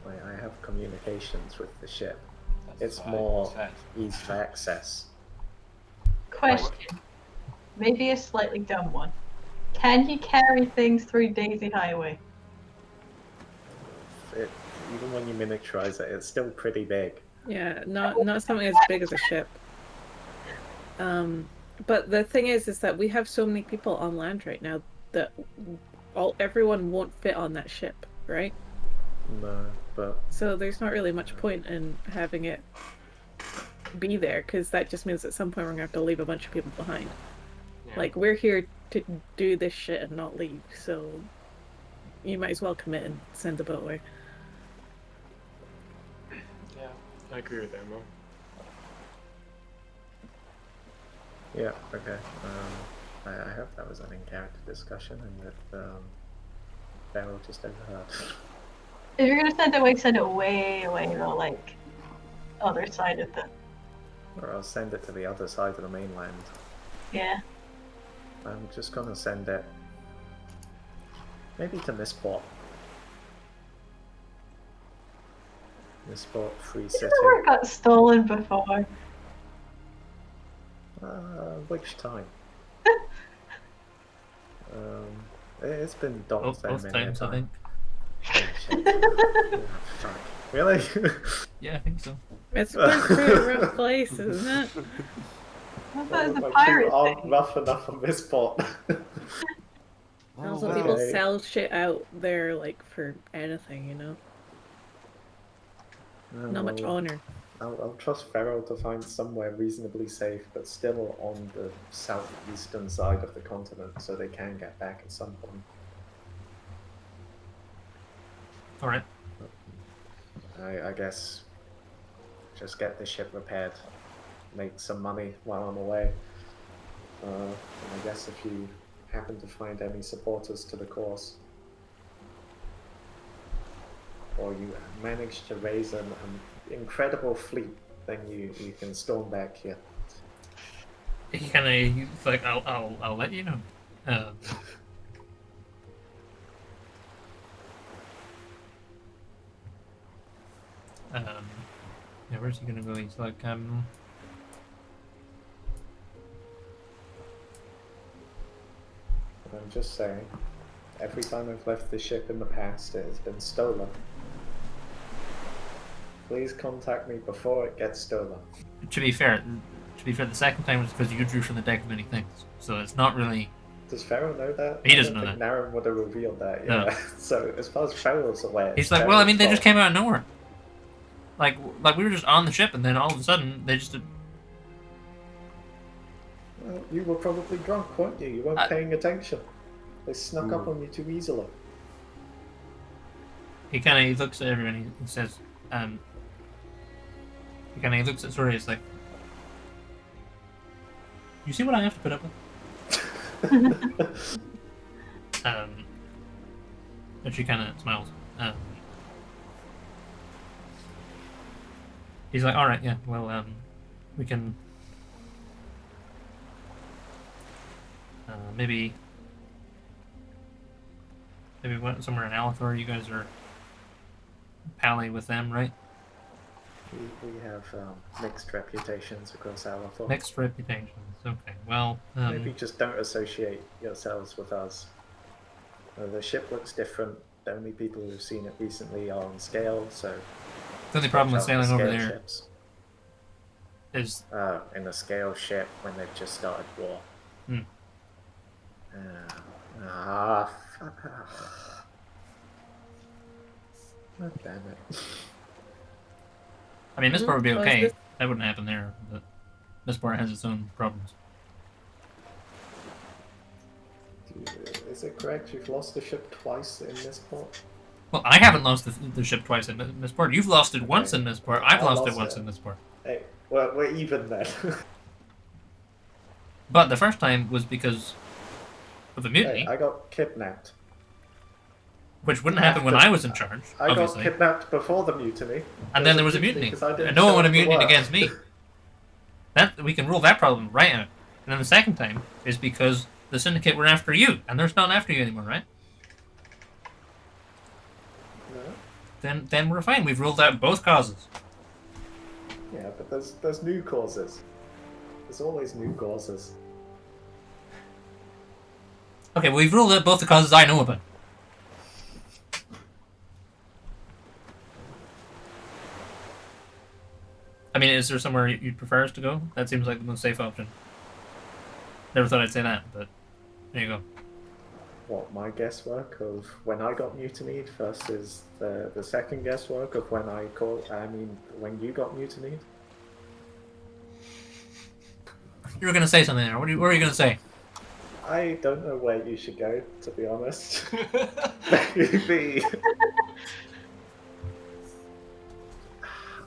Like, I have communications with the ship. That's It's what I more said. easy to access. Question. Maybe a slightly dumb one. Can you carry things through Daisy Highway? Even when you miniaturize it, it's still pretty big. Yeah, not something as big as a ship. But the thing is that we have so many people on land right now that everyone won't fit on that ship, right? No, but So there's not really much point in having it be there, because that just means at some point we're gonna have to leave a bunch of people behind. Yeah. Like, we're here to do this shit and not leave, so you might as well commit and send the boat away. Yeah, I agree with Emma. yeah, okay. I hope that was an in-character discussion and that Beryl just overheard. If you're gonna send it way away though, like other side of the. Or I'll send it to the other side of the mainland. Yeah. I'm just gonna send it maybe to Missport. Missport, Free City. This word got stolen before. Which time? It's been docked there Both many a times, I time. think. Oh, shit. Oh, fuck. Really? Yeah, I think so. It's been pretty rough place, isn't it? I thought it was My a crew pirate aren't thing. rough enough for Missport. Also, wow. people Okay. sell shit out there, like, for anything, you know? Oh, Not much well, honor. I'll trust Ferrell to find somewhere reasonably safe, but still on the southeastern side of the continent, so they can get back at some point. Alright. I guess just get the ship repaired, make some money while I'm away. And I guess if you happen to find any supporters to the cause, or you manage to raise an incredible fleet, then you can storm back here. He kind of, he's like, I'll let you know. Yeah, where's he gonna go? He's like, But I'm just saying, every time I've left the ship in the past, it has been stolen. Please contact me before it gets stolen. to be fair, the second time was because you drew from the deck of many things, so it's not really. Does Pharaoh know that? He doesn't know I don't think Naren would have revealed that. No. Yeah. So as far as Pharaoh's aware, He's it's like, well, I mean, they Pharaoh's just came out of nowhere. Like we were just on the ship, and then all of a sudden they just. fault. Well, you were probably drunk, weren't you? You weren't paying attention. They snuck up on you too easily. He kind of looks at everyone. He says, he kind of looks at Sori. He's like, you see what I have to put up with? And she kind of smiles. He's like, all right, yeah, well, we can maybe we went somewhere in Alethor. You guys are pally with them, right? We have mixed reputations across Alethor. Mixed reputations. Okay, well, Maybe just don't associate yourselves with us. The ship looks different. The only people who've seen it recently are on scale, so the only problem with watch out sailing for over scale there ships. is In a scale ship when they've just started war. Hmm. Fuck. Oh, damn it. I mean, Missport would be Well, is okay. this- That wouldn't happen there, but Missport has its own problems. Is it correct you've lost a ship twice in this port? Well, I haven't lost the ship twice in Missport. You've lost it once in Missport. I've I lost it lost once it. in Missport. Hey, well, we're even then. But the first time was because of a mutiny, Hey, I got kidnapped. which wouldn't happen when I was in charge, I obviously. got kidnapped before the mutiny. And then there was a mutiny, 'cause I didn't and no one show would up have to mutinied work. against me. That we can rule that problem right out. And then the second time is because the syndicate were after you, and they're not after you anymore, right? No? Then we're fine. We've ruled out both causes. Yeah, but there's new causes. There's always new causes. Okay, well, we've ruled out both the causes I know about. I mean, is there somewhere you'd prefer us to go? That seems like the most safe option. Never thought I'd say that, but there you go. What, my guesswork of when I got mutinied versus the second guesswork of when when you got mutinied? You were gonna say something there. What were you gonna say? I don't know where you should go, to be honest. Maybe.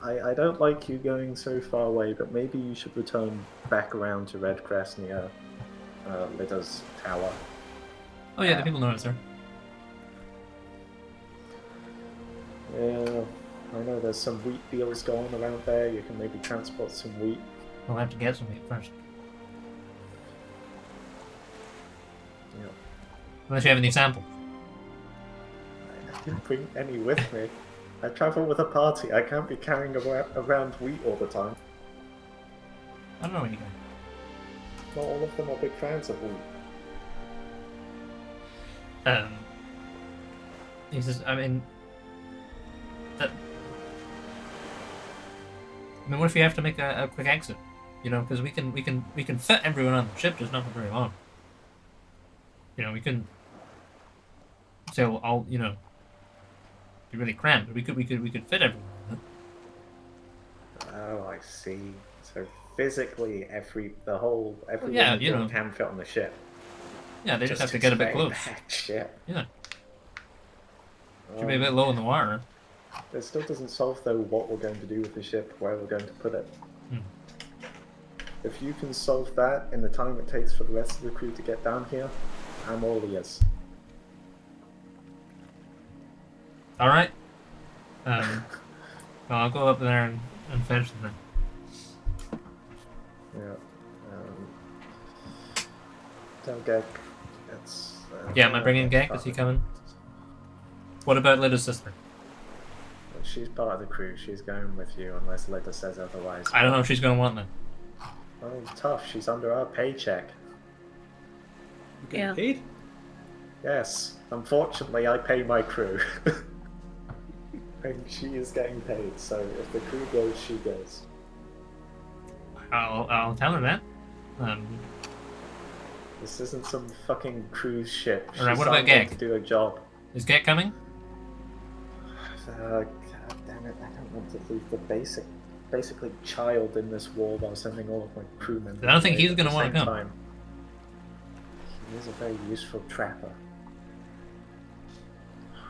I don't like you going so far away, but maybe you should return back around to Redcrest near Lidda's tower. Oh yeah, the people know it's there. Yeah, I know there's some wheat deals going around there. You can maybe transport some wheat. We'll have to get some meat first. Yeah. Unless you have any samples. I didn't bring any with me. I travel with a party. I can't be carrying around wheat all the time. I don't know where you go. Not all of them are big fans of wheat. He says, I mean, what if you have to make a quick exit? You know, because we can fit everyone on the ship, just not for very long. You know, we can say, well, I'll, you know, be really cramped, but we could fit everyone. Oh, I see. So physically, everyone you know. can fit on the ship. Yeah, they just have to get a bit close. Ship. Yeah. Should be a bit low in the water. It still doesn't solve though what we're going to do with the ship, where we're going to put it. If you can solve that in the time it takes for the rest of the crew to get down here, I'm all ears. All right. Well, I'll go up there and fetch them then. Yeah. Tell Gek it's. Yeah, am I bringing Gek? Is he coming? What about Lidda's sister? She's part of the crew. She's going with you unless Lidda says otherwise. I don't know if she's going to want them. Oh, tough. She's under our paycheck. You get Yeah. paid? Yes. Unfortunately, I pay my crew. And she is getting paid, so if the crew goes, she goes. I'll tell her that. This isn't some fucking cruise ship. Alright, She's what about signed on Gek? to do a job. Is Gek coming? God damn it, I don't want to leave the basically child in this war while sending all of my crew members. I don't think away he's at gonna the wanna same come. time. He is a very useful trapper.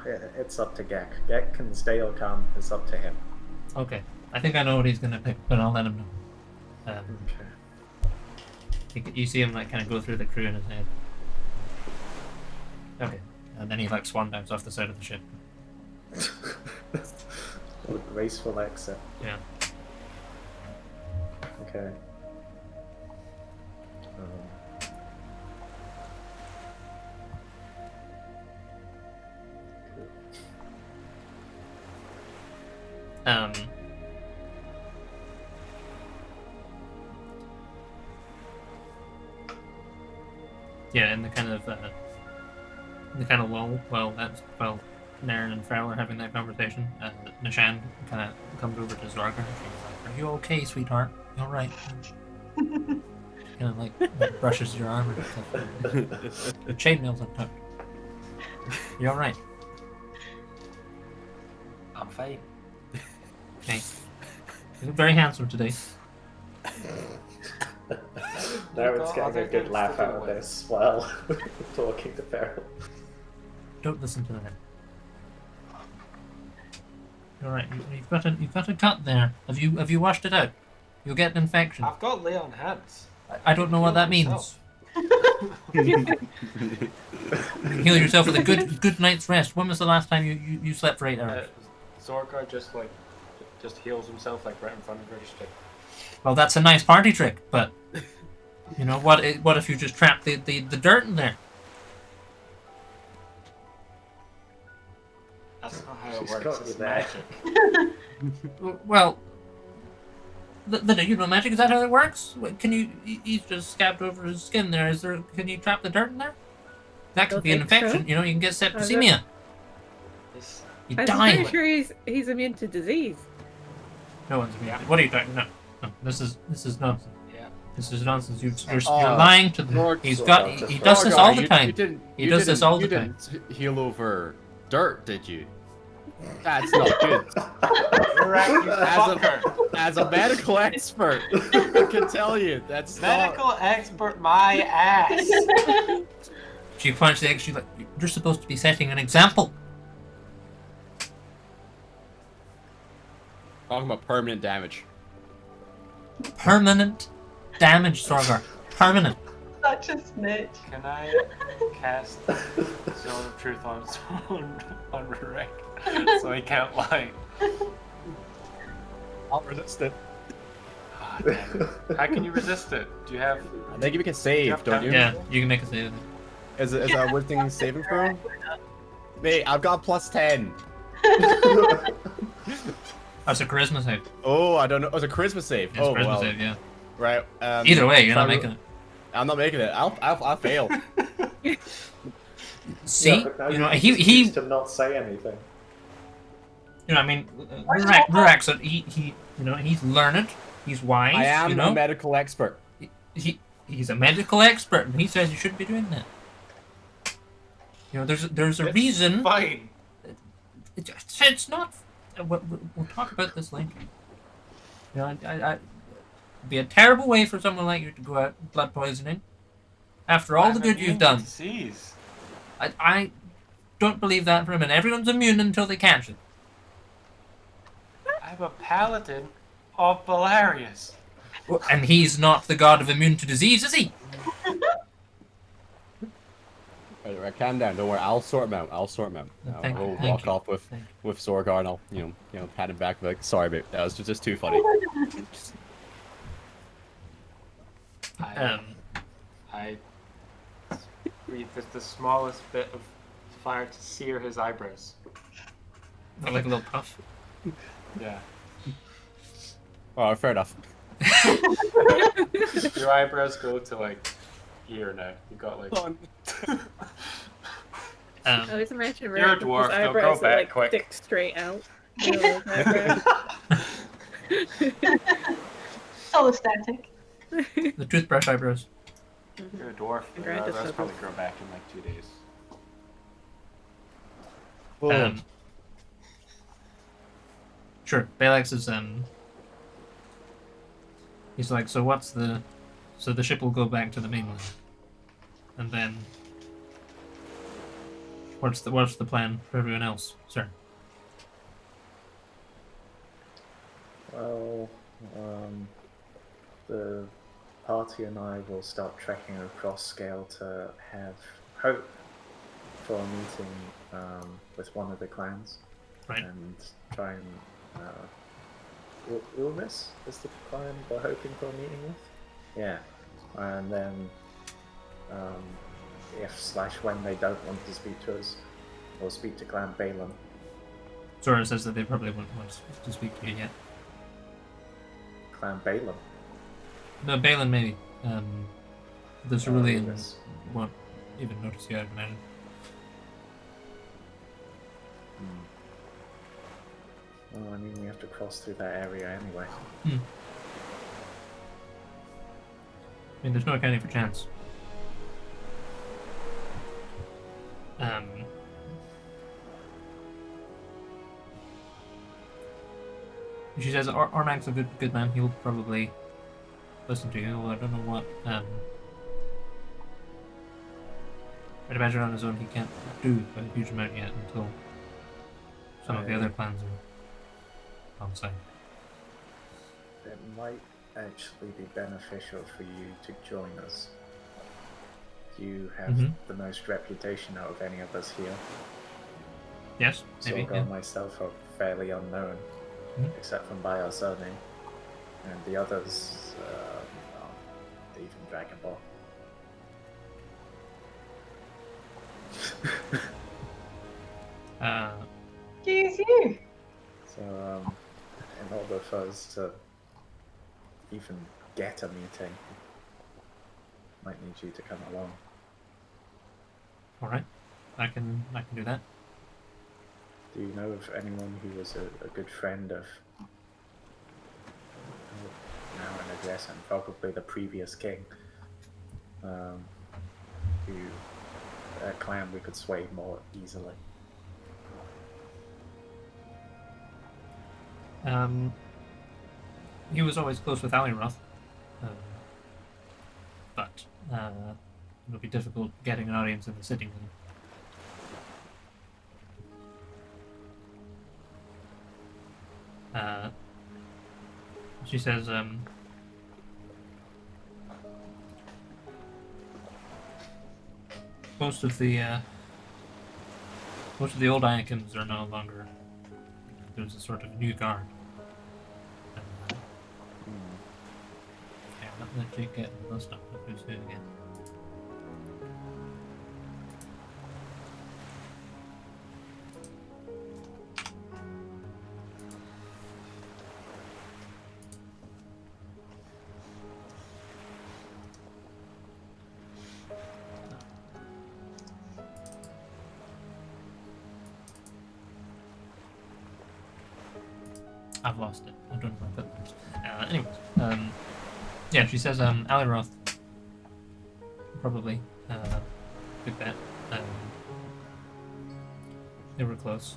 Yeah, it's up to Gek. Gek can stay or come, it's up to him. Okay. I think I know what he's going to pick, but I'll let him know. Okay. You see him like kind of go through the crew in his head. Okay. And then he like swan dives off the side of the ship. What a graceful exit. Yeah. Okay. Yeah, in the kind of lull while Naren and Farrell are having that conversation, Nishan kind of comes over to Zorga and she's like, "Are you okay, sweetheart? You all right?" Kind of like brushes your arm and stuff. The chainmail's untucked. You all right? I'm fine. Okay. You look very handsome today. Now it's got getting a other good things laugh to out deal of with. this while talking to Farrell. Don't listen to that. You're right. You've got a cut there. Have you washed it out? You'll get an infection. I've got lay on hands. I don't know what that means. Myself. You heal yourself with a good night's rest. When was the last time you slept for 8 hours? Zorka just heals himself like right in front of her. Just like, Well, that's a nice party trick, but you know what if you just trap the dirt in there? that's not how it She's works. got It's you there. magic. Well, you know magic. Is that how it works? Can you? He's just scabbed over his skin there. Can you trap the dirt in there? That could Don't be an think so. infection. You know, you can get septicemia. It's- You I'm die. pretty sure he's immune to disease. No one's immune. What are you talking? No. This is nonsense. yeah. This is nonsense. You're Oh, lying to them. Lord, He Sorgar, does this all the You time. didn't, He you does this didn't- all the you time. didn't heal over dirt, did you? That's not good. Right, you fucker. As a medical expert, I can tell you that's Medical expert, my ass. She points the egg. She's like, "You're supposed to be setting an example." talking about permanent damage. Permanent damage, Sorgar. Permanent. Such a snitch. Can I cast Sword of Truth on Rick so he can't lie? I'll resist it. Ah, damn it. How can you resist it? Do you have? I think you can You save, have don't you? Yeah, you can make a save. Is a wisdom saving throw? Mate, I've got plus 10. That's a charisma save. Oh, I don't know. Oh, it's a charisma save. It's Oh, charisma well. save, yeah. Right. Either way, you're not try- making it. I'm not making it. I'll fail. See, Yeah, but now you know, can he choose to not say anything. you know, I mean, Rurak's he, you know, he's learned, he's wise. I am you know? a medical expert. He's a medical expert, and he says you shouldn't be doing that. You know, there's a reason. Fine. It's not. We'll talk about this later. You know, it'd be a terrible way for someone like you to go out with blood poisoning. After all the good you've done, Disease. I don't believe that for a minute. Everyone's immune until they catch it. I'm a paladin of Belarius. And he's not the god of immune to disease, is he? Right, calm down. Don't worry. I'll sort them out. I'll Thank I'll you, walk thank you. off Thank you. with Sorgar and I'll pat him back. Like, sorry, mate. That was just too funny. I breathe just the smallest bit of fire to sear his eyebrows. Like a little puff. Yeah. Oh, fair enough. Your eyebrows go to like here now. You got like. I always imagine You're a Rick with dwarf, his they'll grow eyebrows that back like quick. stick straight out. You know, those eyebrows. So static. The toothbrush eyebrows. You're a dwarf. And Your Grant is eyebrows so probably grow back in like 2 days. Sure. Balex is he's like, so the ship will go back to the mainland, and then what's the plan for everyone else, sir? Well, the party and I will start trekking across Scale to have hope for a meeting with one of the clans. Right. And try and Earnest is the clan we're hoping for a meeting with. Yeah, and then if/when they don't want to speak to us, we'll speak to Clan Baelun. Zora says that they probably won't want to speak to you yet. Clan Baelun. No, Balin maybe. The Cerulean Earnest. won't even notice you, I'd imagine. Well, I mean, we have to cross through that area anyway. I mean, there's no accounting for chance. She says Ormag's a good man. He'll probably listen to you. Although I don't know what. I'd imagine on his own he can't do a huge amount yet until some of the other clans are on site. It might actually be beneficial for you to join us. You have the most reputation out of any of us here. Yes, maybe. Sorgar and myself are fairly unknown, except from by our surname. And the others, even Dragon Ball. Excuse you. So, in order for us to even get a meeting, might need you to come along. All right, I can do that. Do you know of anyone who was a good friend of now and a progress, and probably the previous king, who a clan we could sway more easily. He was always close with Aliroth, but it'll be difficult getting an audience in the city. She says, most of the old Anakims are no longer. There's a sort of new guard. Yeah, not let Jake get in the stuff. Who's who again? I've lost it. I don't know where I put it. Anyways, yeah, she says Aliroth probably good bet. They were close.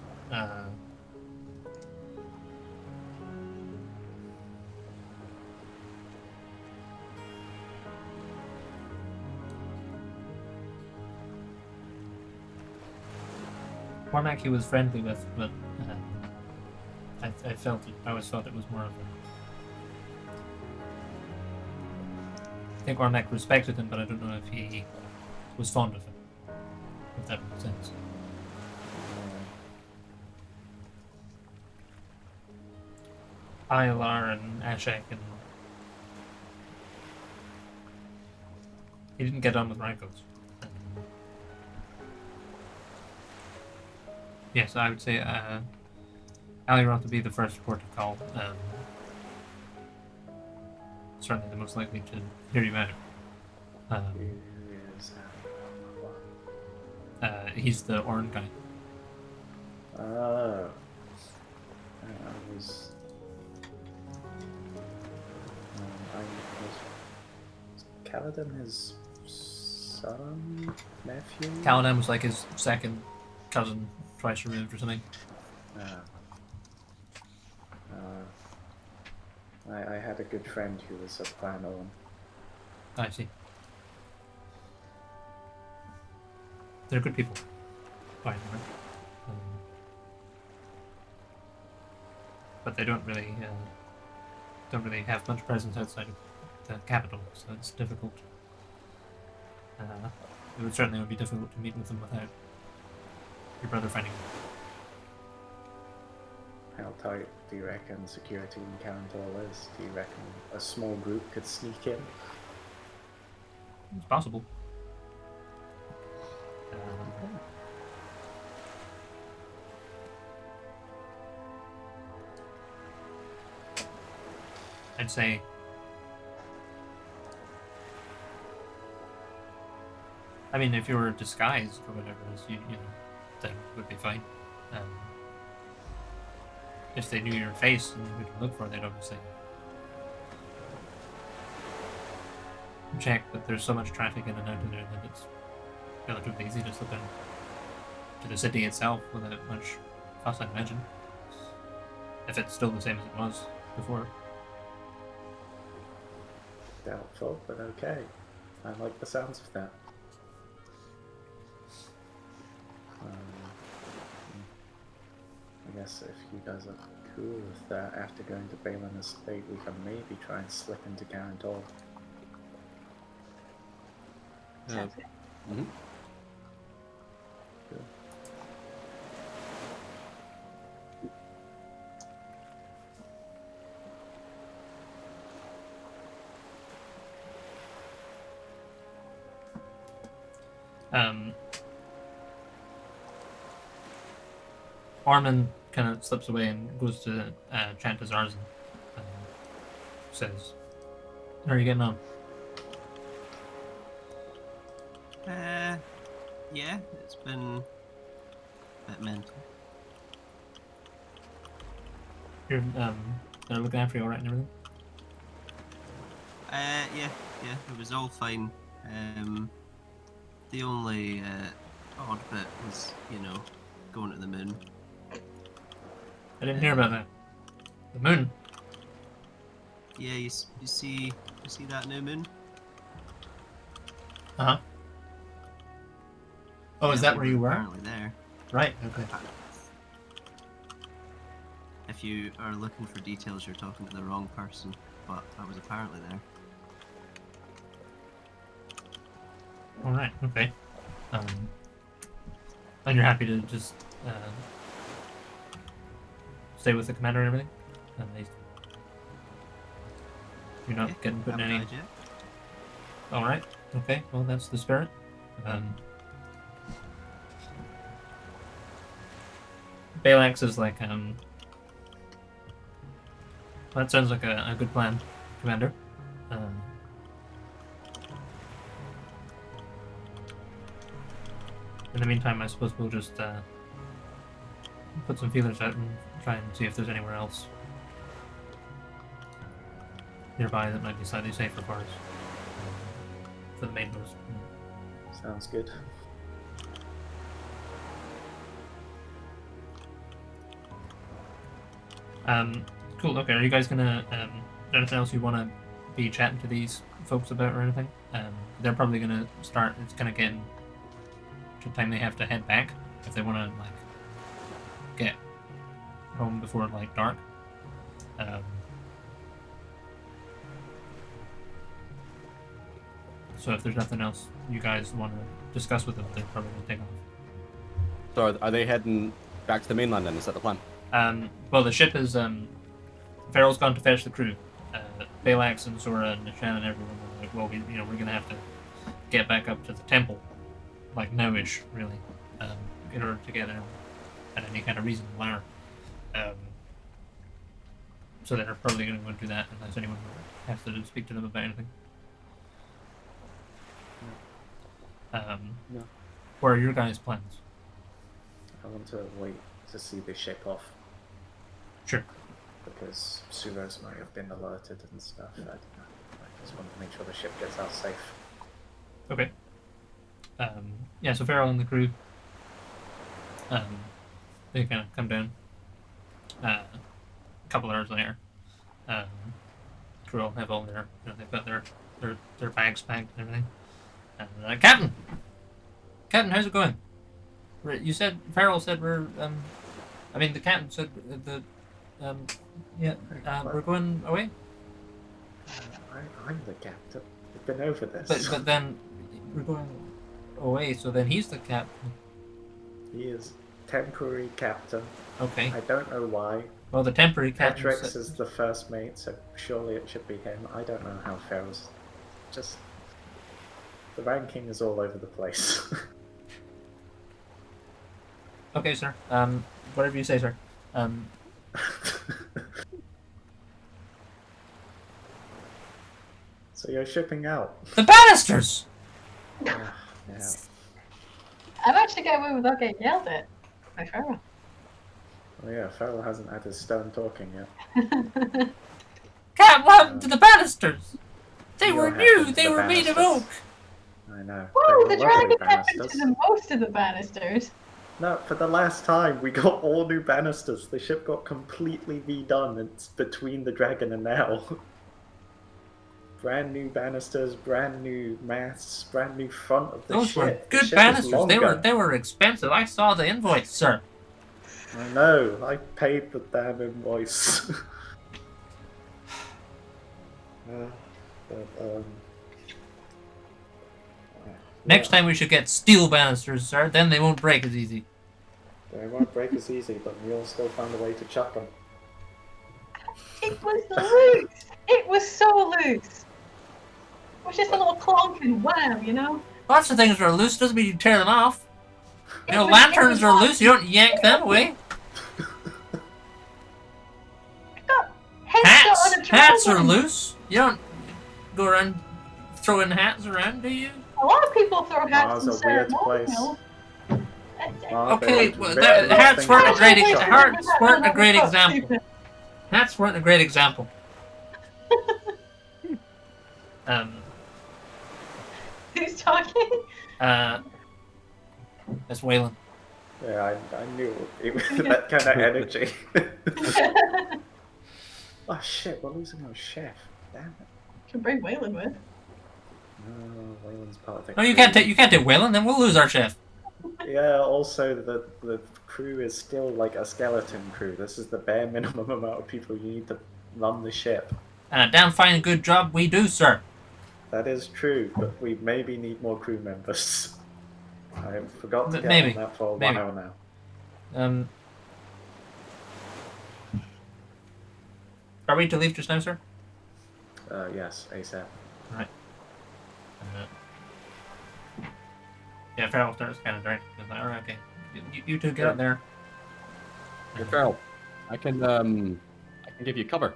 Cormac he was friendly with, but I felt it. I always felt it was more of a. I think Ormac respected him, but I don't know if he was fond of him. If that makes sense. Ilar and Ashek and he didn't get on with Rykos. Yes, I would say Aliroth would be the first port of call. Certainly the most likely to hear you out. He's the Orn guy. Oh. I was. Kaladin his son, nephew? Kaladin was like his second cousin, twice removed or something. I had a good friend who was a Clan Baelun. I see. They're good people. By and large. But they don't really have much presence outside of the capital, so it's difficult. It certainly would be difficult to meet with them without your brother finding them. How tight do you reckon security in Carantol is? Do you reckon a small group could sneak in? It's possible. I'd say I mean, if you were disguised or whatever, you know, then it would be fine. If they knew your face and who to look for, they'd obviously check, but there's so much traffic in and out of there that it's relatively easy to slip in to the city itself without much fuss, I'd imagine. If it's still the same as it was before. Doubtful, but okay. I like the sounds of that. I guess if you guys are cool with that, after going to Baelun Estate, we can maybe try and slip into Carantol. Sounds good. Mm-hmm. Cool. Armin kind of slips away and goes to chat to Zarzan. Says, "How are you getting on?" Yeah, it's been a bit mental. You're they're looking after you all right and everything. Yeah, it was all fine. The only odd bit was, going to the moon. I didn't hear about that. The moon. Yeah, you see that new moon? Uh-huh. Oh, is Yeah, that where you were? Apparently there. Right, okay. If you are looking for details, you're talking to the wrong person, but I was apparently there. Alright, okay. And you're happy to just stay with the commander and everything? You're not getting put in any... Alright, okay, well that's the spirit. Balax is like, that sounds like a good plan, Commander. In the meantime, I suppose we'll just put some feelers out and try and see if there's anywhere else nearby that might be slightly safer for us. For the main doors. Sounds good. Cool, okay, are you guys gonna, anything else you want to be chatting to these folks about or anything? They're probably gonna start, it's kind of getting to the time they have to head back, if they want to, like, get home before, like, dark. So if there's nothing else you guys want to discuss with them, they're probably going to take off. So are they heading back to the mainland then? Is that the plan? Well, the ship is, Farrell's gone to fetch the crew. Balax and Sora and Nishan and everyone are like, well, we're going to have to get back up to the temple, like now-ish, really, in order to get at any kind of reasonable hour. So they're probably going to go and do that unless anyone has to speak to them about anything. No. What are your guys' plans? I want to wait to see the ship off. Sure. Because Suros might have been alerted and stuff. I don't know. I just want to make sure the ship gets out safe. Okay. Yeah, so Farrell and the crew, they kind of come down. A couple hours later, crew all have all their, they've got their bags packed and everything. And Captain, how's it going? You said Farrell said we're, the captain said we're going away. I'm the captain. We've been over this. But then we're going away. So then he's the captain. He is temporary captain. Okay. I don't know why. Well, the temporary captain. Petrix is the first mate, so surely it should be him. I don't know how Farrell's. Just the ranking is all over the place. Okay, sir. Whatever you say, sir. So you're shipping out? The banisters! Yeah. I've actually got away without getting yelled at by Farrell. Oh yeah, Farrell hasn't had his stone talking yet. Cap, what happened to the banisters? They You were know what new! happened to They the were made of banisters. oak! I know. Whoa, They the were lovely dragon happened to banisters. the most of the banisters. No, for the last time, we got all new banisters. The ship got completely redone. It's between the dragon and now. Brand new banisters, brand new masts, brand new front of the Those ship. were The good ship is banisters. longer. They were expensive. I saw the invoice, sir. I know. I paid the damn invoice. Next time we should get steel banisters, sir. Then they won't break as easy. They won't break as easy, but we'll still find a way to chuck them. It was loose. It was so loose. It was just a little clonk and wham, you know? Lots of things are loose. Doesn't mean you tear them off. It You know, was- lanterns it are was loose. You don't yank them away. Hats are loose. You don't go around throwing hats around, do you? A lot of people throw hats Mars in a weird place. ceremonial. Okay, well, hats weren't a great example. Hats weren't a great example. Who's talking? That's Waylon. Yeah, I knew it was that kind of energy. Oh shit, we're losing our chef. Damn it. Can bring Waylon with. No, Waylon's part of the No, you crew. can't take Waylon. Then we'll lose our chef. Yeah, also the crew is still like a skeleton crew. This is the bare minimum amount of people you need to run the ship. And a damn fine good job we do, sir. That is true, but we maybe need more crew members. I forgot to get Maybe, on that for a maybe. while now. Are we to leave just now, sir? Yes, ASAP. Right. Yeah, Farrell starts kind of directing. All right, okay. You two get up there. Hey, Farrell, I can give you cover.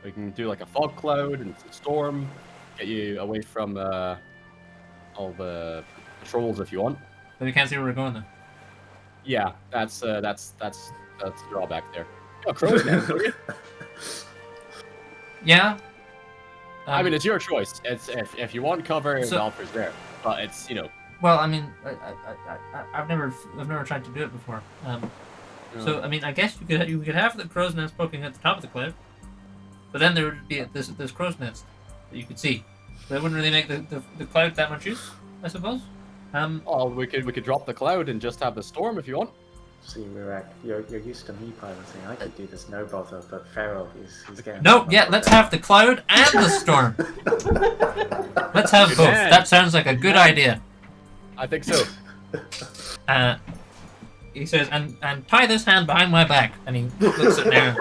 We can do like a fog cloud and a storm, get you away from all the patrols if you want. But we can't see where we're going, though. Yeah, that's the drawback there. Oh, crow's nest, don't you? Yeah. I mean, it's your choice. It's if you want cover, So- the offer's there. But it's Well, I mean, I've never tried to do it before. So I mean, I guess you could have the crow's nest poking at the top of the cliff, but then there would be this crow's nest that you could see. So that wouldn't really make the cloud that much use, I suppose. Oh, we could drop the cloud and just have the storm if you want. See, Mirak, you're used to me piloting. I could do this no bother, but Farrell, he's getting... No, yeah, let's have the cloud and the storm. Let's have both. man. That sounds like a good idea. I think so. He says, and tie this hand behind my back, and he looks at Naren.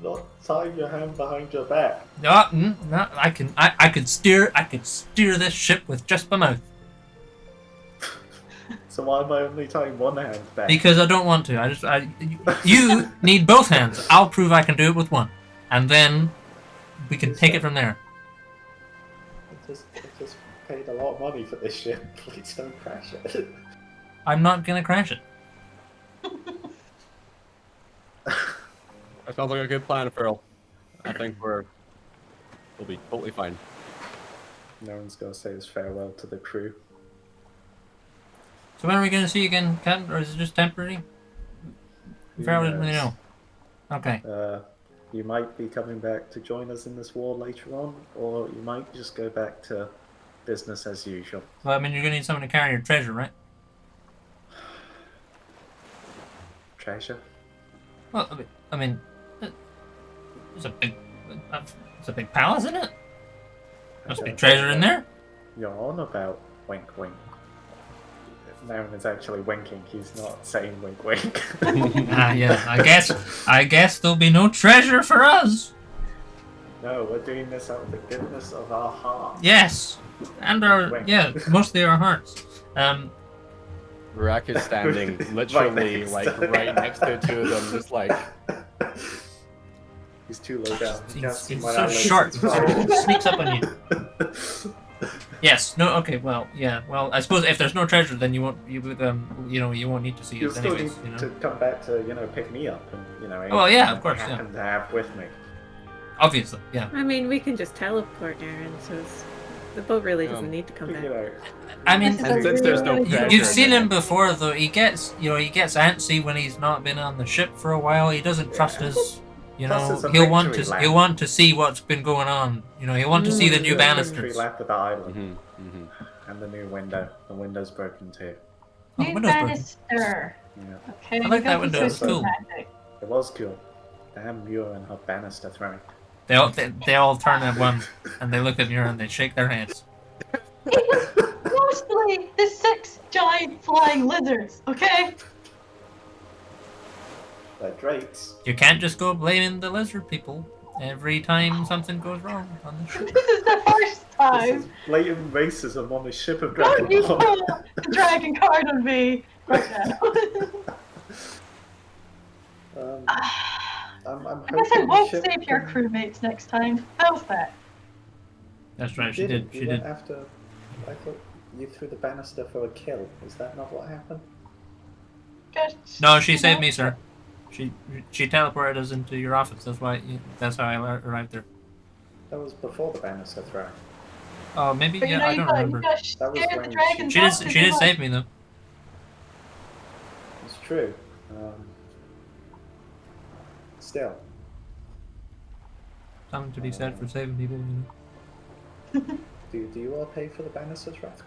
Not tying your hand behind your back. No, no, I could steer this ship with just my mouth. So why am I only tying one hand back? Because I don't want to. You need both hands. I'll prove I can do it with one, and then we can take it from there. I just paid a lot of money for this ship. Please don't crash it. I'm not gonna crash it. That sounds like a good plan, Farrell. I think we'll be totally fine. No one's gonna say his farewell to the crew. So when are we gonna see you again, Captain, or is it just temporary? Farrell didn't really know. Okay. You might be coming back to join us in this war later on, or you might just go back to business as usual. Well, I mean, you're gonna need someone to carry your treasure, right? Treasure? Well, I mean, it's a big palace, isn't it? Must be treasure in there. You're on about wink wink. Naren is actually winking, he's not saying wink wink. Yeah. I guess there'll be no treasure for us. No, we're doing this out of the goodness of our heart. Yes, and mostly our hearts. Rack is standing literally right next to the two of them, just like. He's too low down. He can't see He's my so eyelids. short. It's fine. He sneaks up on you. Yes. No. Okay. Well. Yeah. Well, I suppose if there's no treasure, then you won't. You won't need to see You'll it still anyways. need to come back to, pick me up and, Well, yeah, of course, yeah. happen to have with me. Obviously. Yeah. I mean, we can just teleport, Aaron, so the boat really doesn't need to come back. I mean, And since there's no treasure, you've seen him before, though. He gets antsy when he's not been on the ship for a while. He doesn't trust us. Plus, it's a He'll want victory lap. he'll want to see what's been going on. He'll want to see the new Victory banisters. lap of the island. Mm-hmm. And the new window. The window's broken too. Oh, New window's broken. banister. Yeah. Okay, I we like got that the window, it's system cool. magic. It was cool. Damn Muir and her banister throwing. They all turn at one, and they look at Muir and they shake their hands. Mostly the 6 giant flying lizards, okay? They're drakes. You can't just go blaming the lizard people every time something goes wrong on the ship. This is the first This time. is blatant racism on the ship of Don't you Dragon pull Ball. the dragon card on me right now. I'm I guess I hoping won't the ship save your can- crewmates next time. How's that? That's right. She You did. didn't. She You did. went after. I thought you threw the banister for a kill. Is that not what happened? Just, No, she you saved know, me, sir. She teleported us into your office. That's how I arrived there. That was before the banister throw. Oh, maybe, But you yeah, know, I you don't got, remember. you got That was scared when the dragons She off did, too she did much. save me, though. It's true. Still. Something to be said for saving people, you know. Do you all pay for the banister's wrath?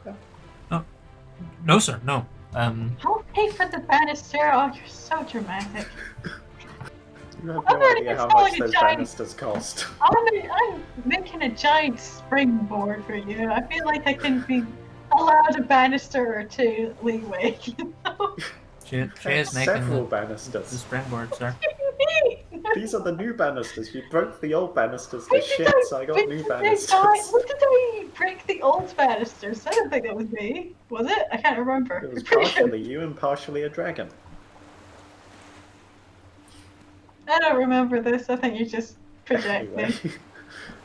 No, sir, no. Don't pay for the banister. Oh, you're so dramatic. You have I'm no already idea how installing much a those giant- banisters cost. I'm making a giant springboard for you. I feel like I can be allowed a banister or two leeway. You know? She is making Several the banisters. springboard, sir. These are the new banisters. You broke the old banisters to shit, so I got new banisters. What did I break the old banisters? I don't think that was me. Was it? I can't remember. It was Pretty sure- partially you and partially a dragon. I don't remember this. I think you're just projecting. Anyway,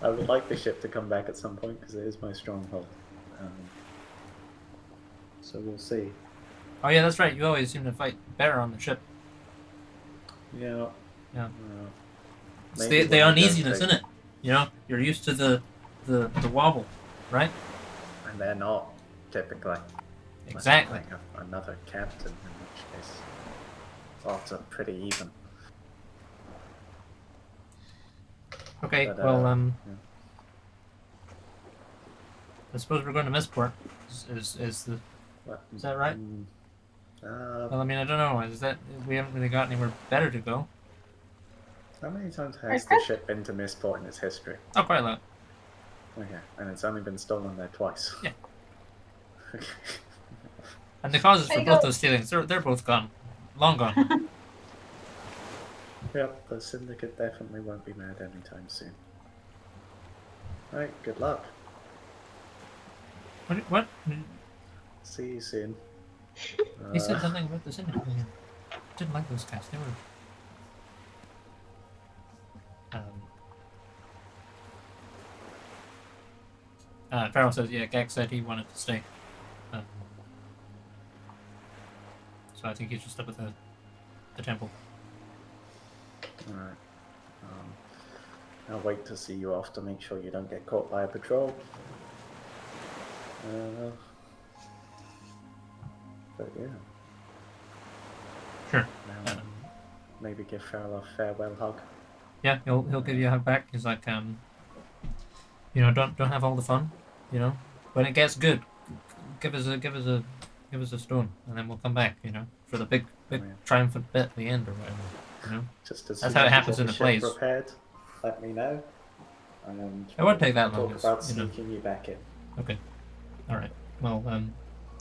I would like the ship to come back at some point because it is my stronghold. So we'll see. Oh, yeah, that's right. You always seem to fight better on the ship. Yeah. Yeah. It's Maybe the when I go uneasiness, take- isn't it? You know, you're used to the wobble, right? And they're not, typically. Exactly. Like another captain, in which case odds are pretty even. Okay, But, well, yeah. I suppose we're going to Missport. Is that right? Well, I mean, I don't know. Is that we haven't really got anywhere better to go? How many times has the ship been to Missport in its history? Oh, quite a lot. Okay, and it's only been stolen there twice. Yeah. Okay. And the causes There for you both go. those stealings, they're both gone, long gone. Yep, the Syndicate definitely won't be mad anytime soon. Right, good luck. What? See you soon. He said something about the Syndicate. Didn't like those guys. They were. Farrell says, yeah, Gag said he wanted to stay. So I think he's just up at the temple. Alright. I'll wait to see you off to make sure you don't get caught by a patrol. But yeah. Sure. Now, maybe give Farrell a farewell hug. Yeah, he'll give you a hug back. He's like, you know, don't have all the fun, you know. When it gets good, give us a stone, and then we'll come back, you know, for the big triumphant bit at the end or whatever, you know. Just as That's soon how it as you happens get in the the ship plays. Prepared, let me know. And It won't take that we'll long. talk It's, about you know. sneaking you back in. Okay. All right. Well,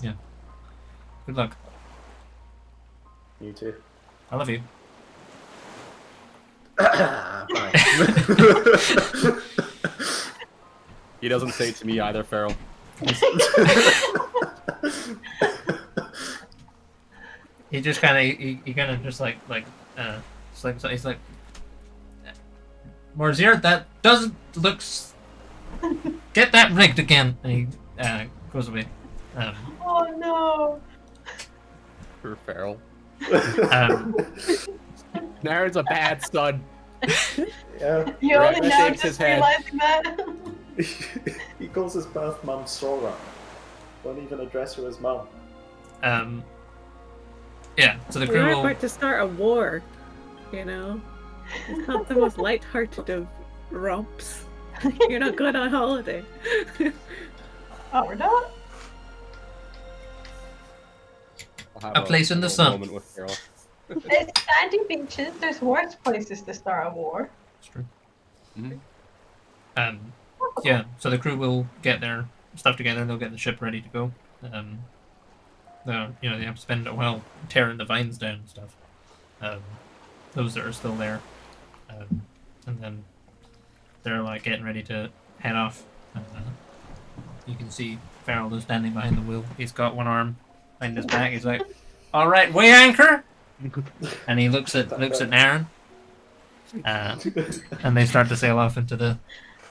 yeah. Good luck. You too. I love you. Bye. He doesn't say it to me either, Farrell. He just kind of he kind of just like it's like so he's like Morzir, that doesn't look get that rigged again, and he goes away. Oh no! For Farrell. Um, Naren's a bad son. Yeah. You only Right, now shakes his just head. realizing that. He calls his birth mum Sora. Won't even address her as mum. yeah. So the We crew aren't will. about to start a war, you know? It's not the most light-hearted of romps. You're not going on holiday. Oh, we're not? I'll have A place in the little sun. moment with Farrell. It's sandy beaches. There's worse places to start a war. It's true. Mhm. Yeah. So the crew will get their stuff together. They'll get the ship ready to go. You know, they have to spend a while tearing the vines down and stuff. Those that are still there, and then they're like getting ready to head off. You can see Farrell is standing behind the wheel. He's got one arm behind his back. He's like, "All right, weigh anchor," and he looks at Naren, and they start to sail off into the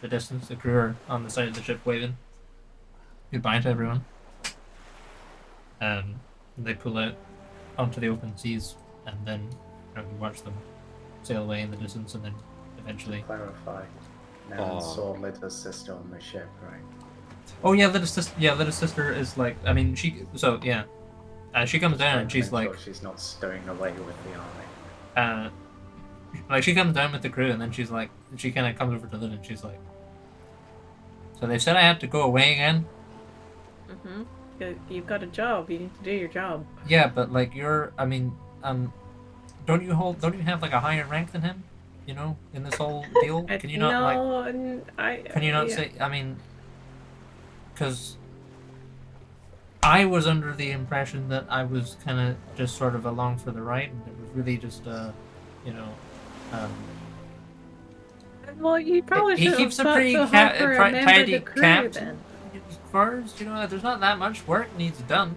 distance. The crew are on the side of the ship waving goodbye to everyone. They pull out onto the open seas, and then you watch them sail away in the distance, and then eventually. Clarify. And Aw. saw little sister on the ship, right? Oh yeah, little sister. Yeah, little sister is like. I mean, she. So yeah, she comes down and Trying to she's make like, sure she's not stowing away with the army. like she comes down with the crew and then she's like, she kind of comes over to Lynn and she's like, so they said I have to go away again. Mm-hmm. You've got a job. You need to do your job. Yeah, but like you're. I mean, don't you have like a higher rank than him? You know, in this whole deal, can you not like? Can you not say? I mean, because I was under the impression that I was kind of just sort of along for the ride, and it was really just, you know, Well, you probably he should keeps a have pretty thought so hard for a member of tidy the crew cap. then. As far as you know, there's not that much work needs done.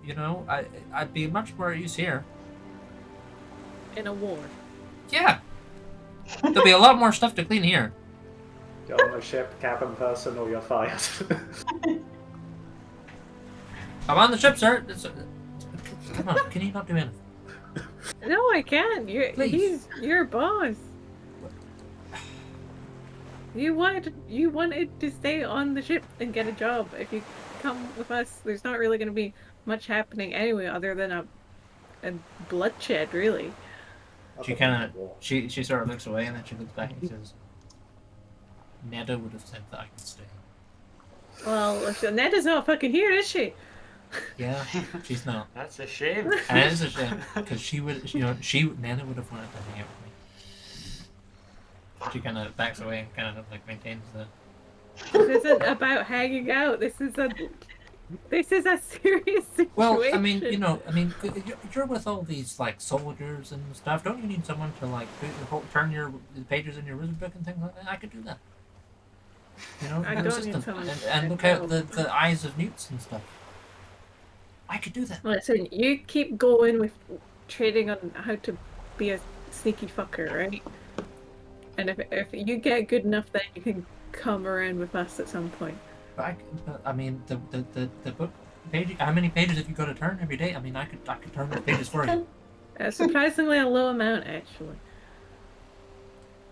You know, I'd be much more at use here. In a war. Yeah, there'll be a lot more stuff to clean here. Get on the ship, cabin person, or you're fired. I'm on the ship, sir. Come on, can you not do anything? No, I can't. Please. He's your boss. You wanted to stay on the ship and get a job. If you come with us, there's not really going to be much happening anyway, other than a bloodshed, really. She kind of she sort of looks away and then she looks back and says, "Neda would have said that I could stay." Well, Neda's not fucking here, is she? Yeah, she's not. That's a shame. And it is a shame because she would, you know, Neda would have wanted to hang out with me. She kind of backs away and kind of like maintains the. This isn't about hanging out. This is a serious situation. Well, I mean, you know, you're with all these like soldiers and stuff. Don't you need someone to like turn your pages in your wizard book and things like that? I could do that. You know, I and don't need someone and look out the eyes of newts and stuff. I could do that. Listen, you keep going with trading on how to be a sneaky fucker, right? And if you get good enough, then you can come around with us at some point. But I mean, the book page. How many pages have you got to turn every day? I mean, I could turn those pages for you. Surprisingly, a low amount actually.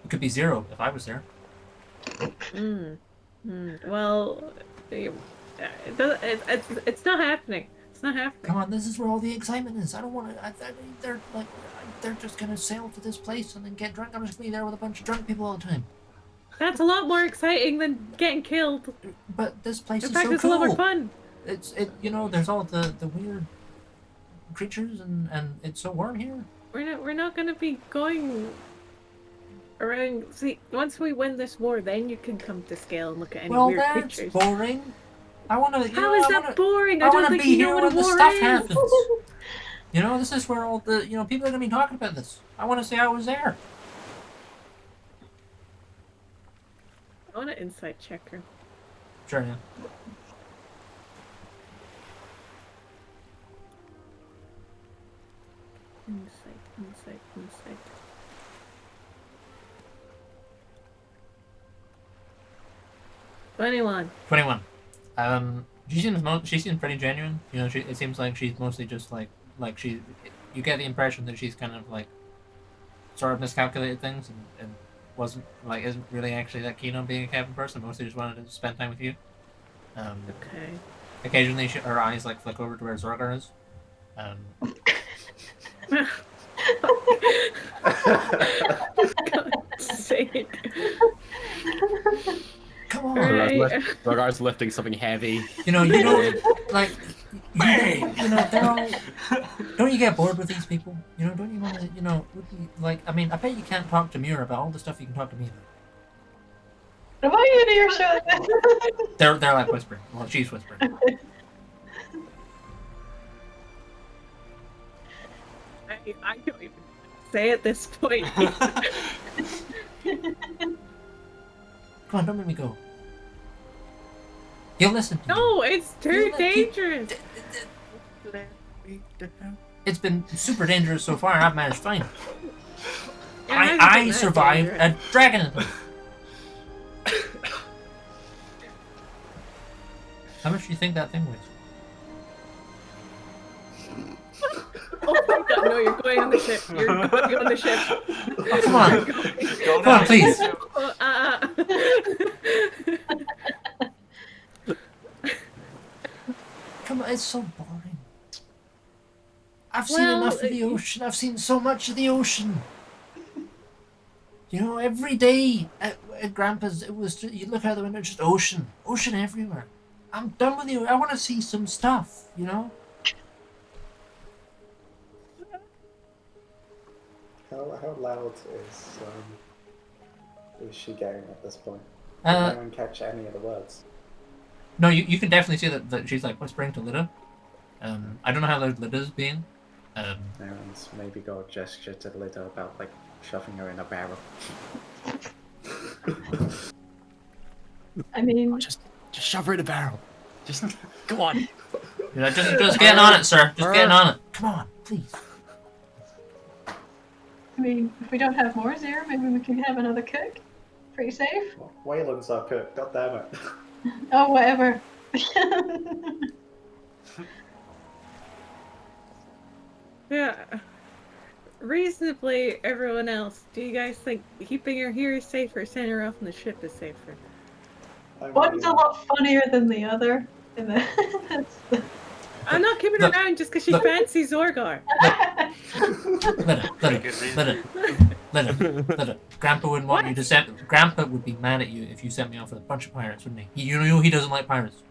It could be 0 if I was there. Well, it's not happening. It's not happening. Come on, this is where all the excitement is. I don't want to. They're just gonna sail to this place and then get drunk. I'm just gonna be there with a bunch of drunk people all the time. That's a lot more exciting than getting killed. But this place In is fact, so it's cool. a lot more fun. You know, there's all the weird creatures and it's so warm here. We're not gonna be going around. See, once we win this war, then you can come to scale and look at any Well, weird that's creatures. boring. I want to. How is that boring? I I don't want to think be you know here what when a the war stuff is. happens. You know, this is where all the people are gonna be talking about this. I want to say I was there. I want an insight checker. Sure, yeah. Insight. 21. 21. She seems pretty genuine. You know, it seems like she's mostly just like you get the impression that she's kind of like sort of miscalculated things and isn't really actually that keen on being a cabin person. Mostly just wanted to spend time with you. Okay. Occasionally, her eyes like flick over to where Zorgar is. God's sake. Come on. Right. Zorgar's lifting something heavy. You know, like, you know, they're all. Don't you get bored with these people? You know, don't you want to, like, I mean, I bet you can't talk to Muir about all the stuff you can talk to me about. What about you to your show? They're like whispering. Well, she's whispering. I don't even say at this point. Come on, don't make me go. He'll listen to you. No, it's too dangerous. It's been super dangerous so far, and I've managed fine. It hasn't been I that survived dangerous. a dragon attack. How much do you think that thing weighs? Oh my god, no, you're going on the ship. You're going on the ship. Oh, come on. Go Come on, down. please. Come on, it's so boring. I've seen Well, enough of the ocean. I've seen so much of the ocean. You know, every day at Grandpa's, it was just, you look out the window, just ocean, ocean everywhere. I'm done with you. I want to see some stuff. You know. How loud is she getting at this point? Uh, Did no one catch any of the words? No, you can definitely see that she's like whispering to Lida. I don't know how loud Lida's being. Aaron's maybe got a gesture to Lida about like shoving her in a barrel. I mean, Just shove her in a barrel. Just come on. You know, just getting on it, sir. Just getting on it. Come on, please. I mean, if we don't have more Zero, maybe we can have another cook. Pretty safe. Wayland's our cook, god damn it. Oh, whatever. Yeah. Reasonably, everyone else, do you guys think keeping her here is safer, sending her off on the ship is safer? One's a lot funnier than the other. I'm not keeping her around just because she fancies Zorgar. Lida. Grandpa wouldn't want you to send. Grandpa would be mad at you if you sent me off with a bunch of pirates, wouldn't he? You know he doesn't like pirates.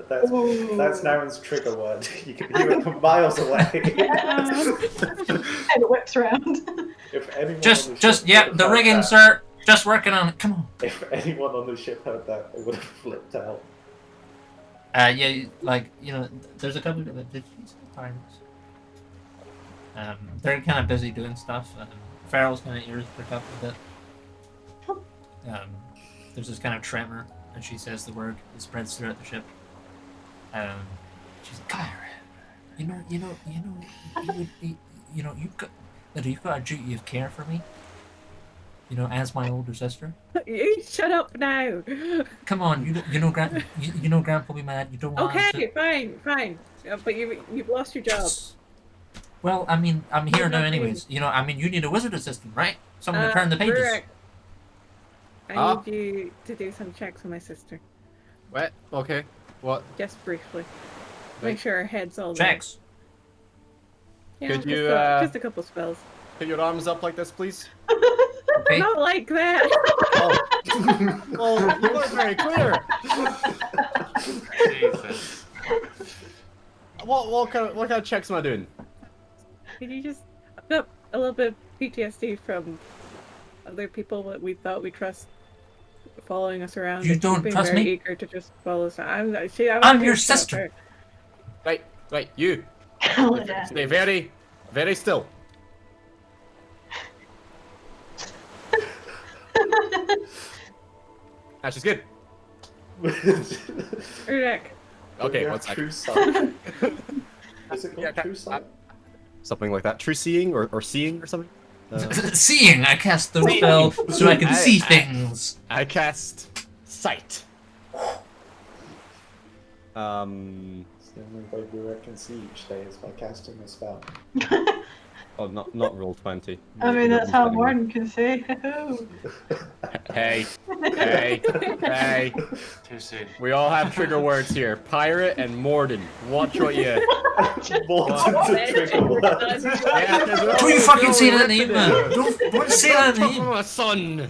That's Naren's trigger word. You can hear it from miles away. And it whips around. If anyone The rigging, sir. Just working on it. Come on. If anyone on the ship heard that, it would have flipped out. Yeah, like, you know, there's a couple of did you say pirates? They're kind of busy doing stuff. Farrell's kind of ears prick up a bit. There's this kind of tremor, and she says the word. It spreads throughout the ship. She's like, Kyra, you would be, you've got a duty of care for me. You know, as my older sister. You shut up now. Come on, you know Grandpa will be mad. You don't want Okay, fine. But you've lost your job. Well, I mean, I'm here now anyways. You know, I mean, you need a wizard assistant, right? Someone to turn the pages. Rurik, I need you to do some checks on my sister. What? Okay. What? Just briefly. Right. Make sure her head's all there. Checks. Yeah, Could you, just a couple spells. Put your arms up like this, please. Okay. Not like that. Oh. Well, you weren't very clear. Jesus. What kind of checks am I doing? Could you just... I've got a little bit of PTSD from other people that we thought we trust following us around. You and don't being trust very me? eager to just follow us. I'm I'm your sister. Right, you. Lida. Stay very, very still. That's just good. Rurik. Okay, one second. True sight. Is it called Yeah, true sight? Something like that. True seeing or seeing or something? Seeing, I cast the spell so I can see things. I cast sight. It's the only way we can see each day is by casting a spell. Oh, not roll 20. I mean, that's how Morton can say. Hey. Too soon. We all have trigger words here. Pirate and Morden. Watch what you... Morton's a trigger word. Don't you fucking say that name, man. Don't say that name. Talk about son.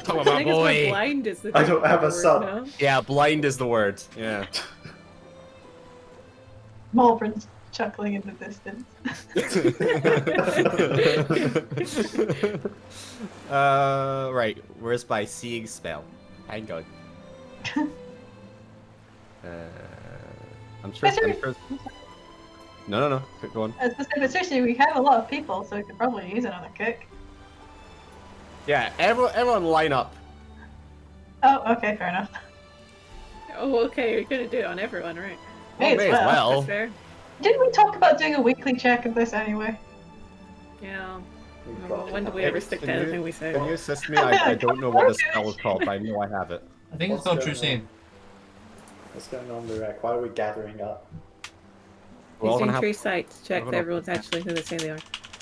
Talk I about think it's boy. blind is the I don't have a word son. now. Yeah, blind is the word. Yeah. Malvern's chuckling in the distance. Right. Where's my seeing spell? Hang on. I'm sure. No. Go on. But seriously, we have a lot of people, so we could probably use another cook. Yeah, everyone line up. Oh, okay, fair enough. Oh, okay, you're gonna do it on everyone, right? May as well. That's fair. Didn't we talk about doing a weekly check of this anyway? Yeah. Well, when did we ever stick to anything we say? Can you assist me? I don't know what the spell is called, but I know I have it. I think it's called True Seeing. What's going on, Lurek? Why are we gathering up? We're all Using gonna have- true sight to check we're that gonna- everyone's actually who they say they are.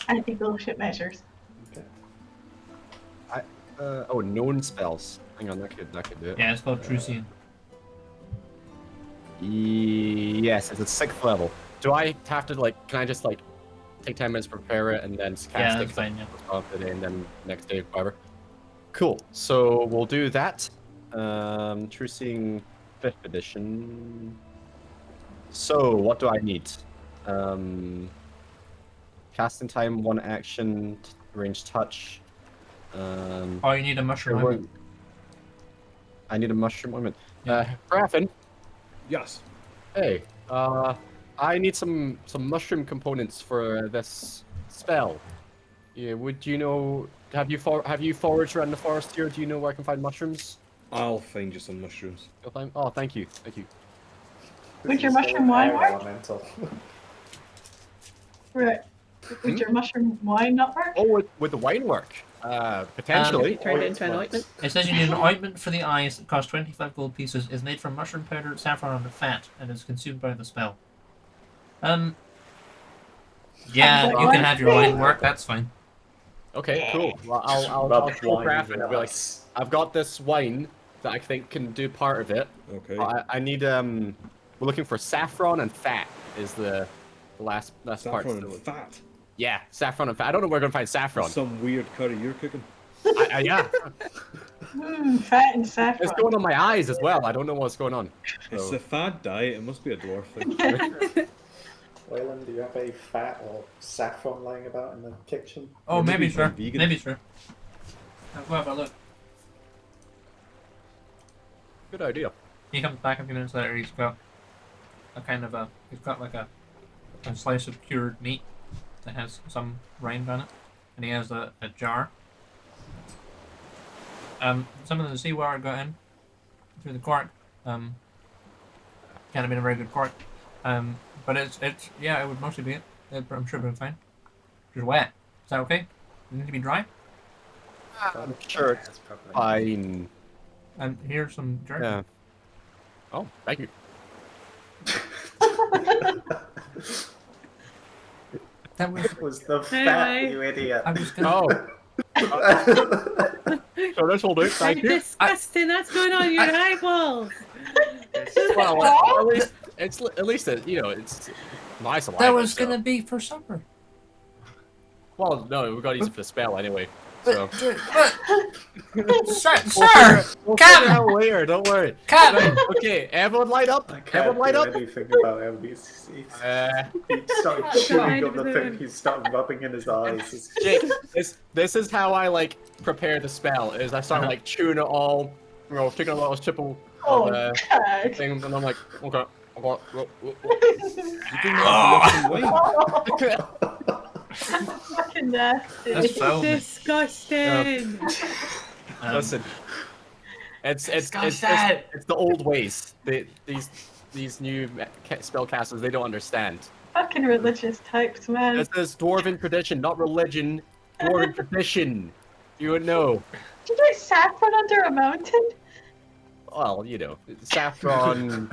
Anti-bullshit measures. Okay. Oh, known spells. Hang on, that could do it. Yeah, it's called True Seeing. Yes, it's a 6th level. Do I have to like? Can I just like take 10 minutes to prepare it and then cast Yeah, it that's fine. Yeah. off today and then next day, whatever. Cool. So we'll do that. True Seeing 5th edition. So what do I need? Casting time, 1 action, range touch. Oh, you need a mushroom. Ointment. I need a mushroom ointment. Yeah. Graffin, Yes. hey, I need some mushroom components for this spell. Yeah, would you know? Have you foraged around the forest here? Do you know where I can find mushrooms? I'll find you some mushrooms. You'll find. Oh, thank you, thank you. Would your This is mushroom still wine air work? elemental. Right. Would your mushroom wine not work? Oh, with the wine work? Potentially. Turned into an ointment. It says you need an ointment for the eyes that costs 25 gold pieces, is made from mushroom powder, saffron, and fat, and is consumed by the spell. Yeah, you can have your wine work, that's fine. Okay, cool. Well, I'll Rub show wine Graffin. I'll be like, glass. I've got this wine that I think can do part of it. Okay. I need we're looking for saffron and fat is the last part. Saffron and fat. Yeah, saffron and fat. I don't know where we're gonna find saffron. Some weird curry you're cooking. Yeah, Fat and saffron. it's going on my eyes as well. I don't know what's going on. It's So- a fad diet. It must be a dwarf thing. Waylon, do you have a fat or saffron lying about in the kitchen? Oh, Or maybe maybe it's rare. some vegan. Maybe it's rare. I'll go have a look. Good idea. He comes back a few minutes later, he's got a kind of a, he's got like a slice of cured meat that has some rind on it, and he has a jar. Some of the seawater got in through the cork. Can't have been a very good cork. But it's yeah, it would mostly be it. I'm sure it'll be fine. Just wet. Is that okay? Does it need to be dry? I'm sure it's That's probably fine. And here's some jerky. Yeah. Oh, thank you. That was. It was the Anyway. fat, you idiot. I was gonna. Oh, so this will do. Thank you. Disgusting. That's going on your eyeballs. Well, at least you know it's nice. That was gonna be for supper. Well, no, we gotta use it for the spell anyway. So. Sir, We'll Captain! figure out later. Don't worry. Captain! Okay, everyone light up. I can't Everyone light do up. anything about Elvis. He started What chewing on are the you thing, doing? he started rubbing in his eyes. Jake, this is how I like prepare the spell. Is I start like chewing it all, you know, taking a little chipple Oh, of God. things, and I'm like, okay. You didn't have to some wine. Fucking nasty. That's foul. Disgusting. Listen, it's Disgusting. it's the old ways. These new spellcasters, they don't understand. Fucking religious types, man. This is dwarven tradition, not religion. Dwarven tradition. You would know. Did you get saffron under a mountain? Well, you know, saffron,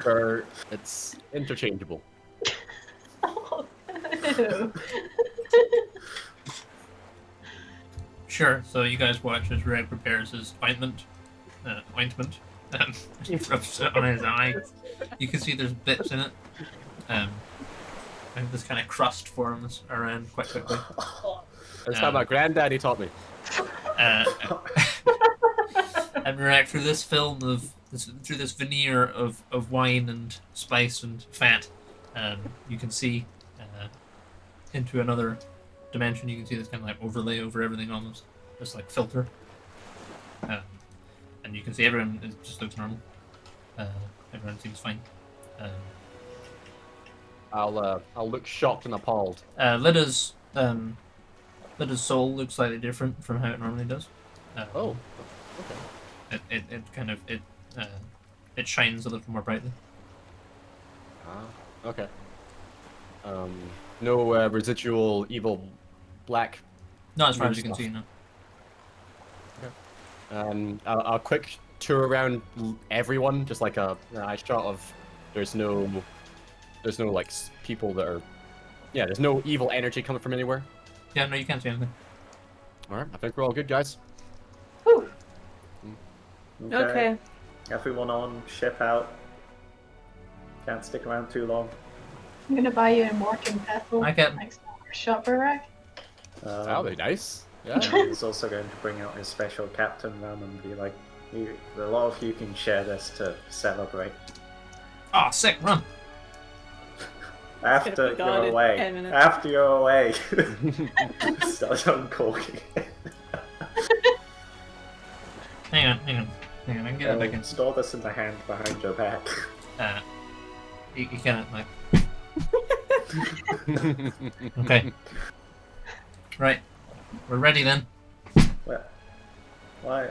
or it's interchangeable. Oh, ew. Sure. So you guys watch as Ray prepares his ointment. He rubs it on his eye. You can see there's bits in it. And this kind of crust forms around quite quickly. That's how my granddaddy taught me. Uh, and we're through this film of through this veneer of wine and spice and fat, you can see into another dimension. You can see this kind of like overlay over everything, almost just like filter, and you can see everyone just looks normal. Everyone seems fine. I'll look shocked and appalled. Lyda's soul looks slightly different from how it normally does. Oh, okay. It shines a little more brightly. Okay. No residual evil black. Not as far as you Stuff. can see, no. A quick tour around everyone, just like an eye shot of. There's no like people that are. Yeah, there's no evil energy coming from anywhere. Yeah, no, you can't see anything. All right, I think we're all good, guys. Okay. Everyone on, ship out. Can't stick around too long. I'm gonna buy you a mortar pestle I can. next to our shopper rack. That'll be nice. And Yeah. he's also going to bring out his special captain rum and be like, a lot of you can share this to celebrate. Oh, sick, run. After be gone you're in away. 10 minutes. After you're away. Start uncorking it. Hang on. I can get it back in. Store this in the hand behind your back. You cannot, like. Okay. Right. We're ready then. Why?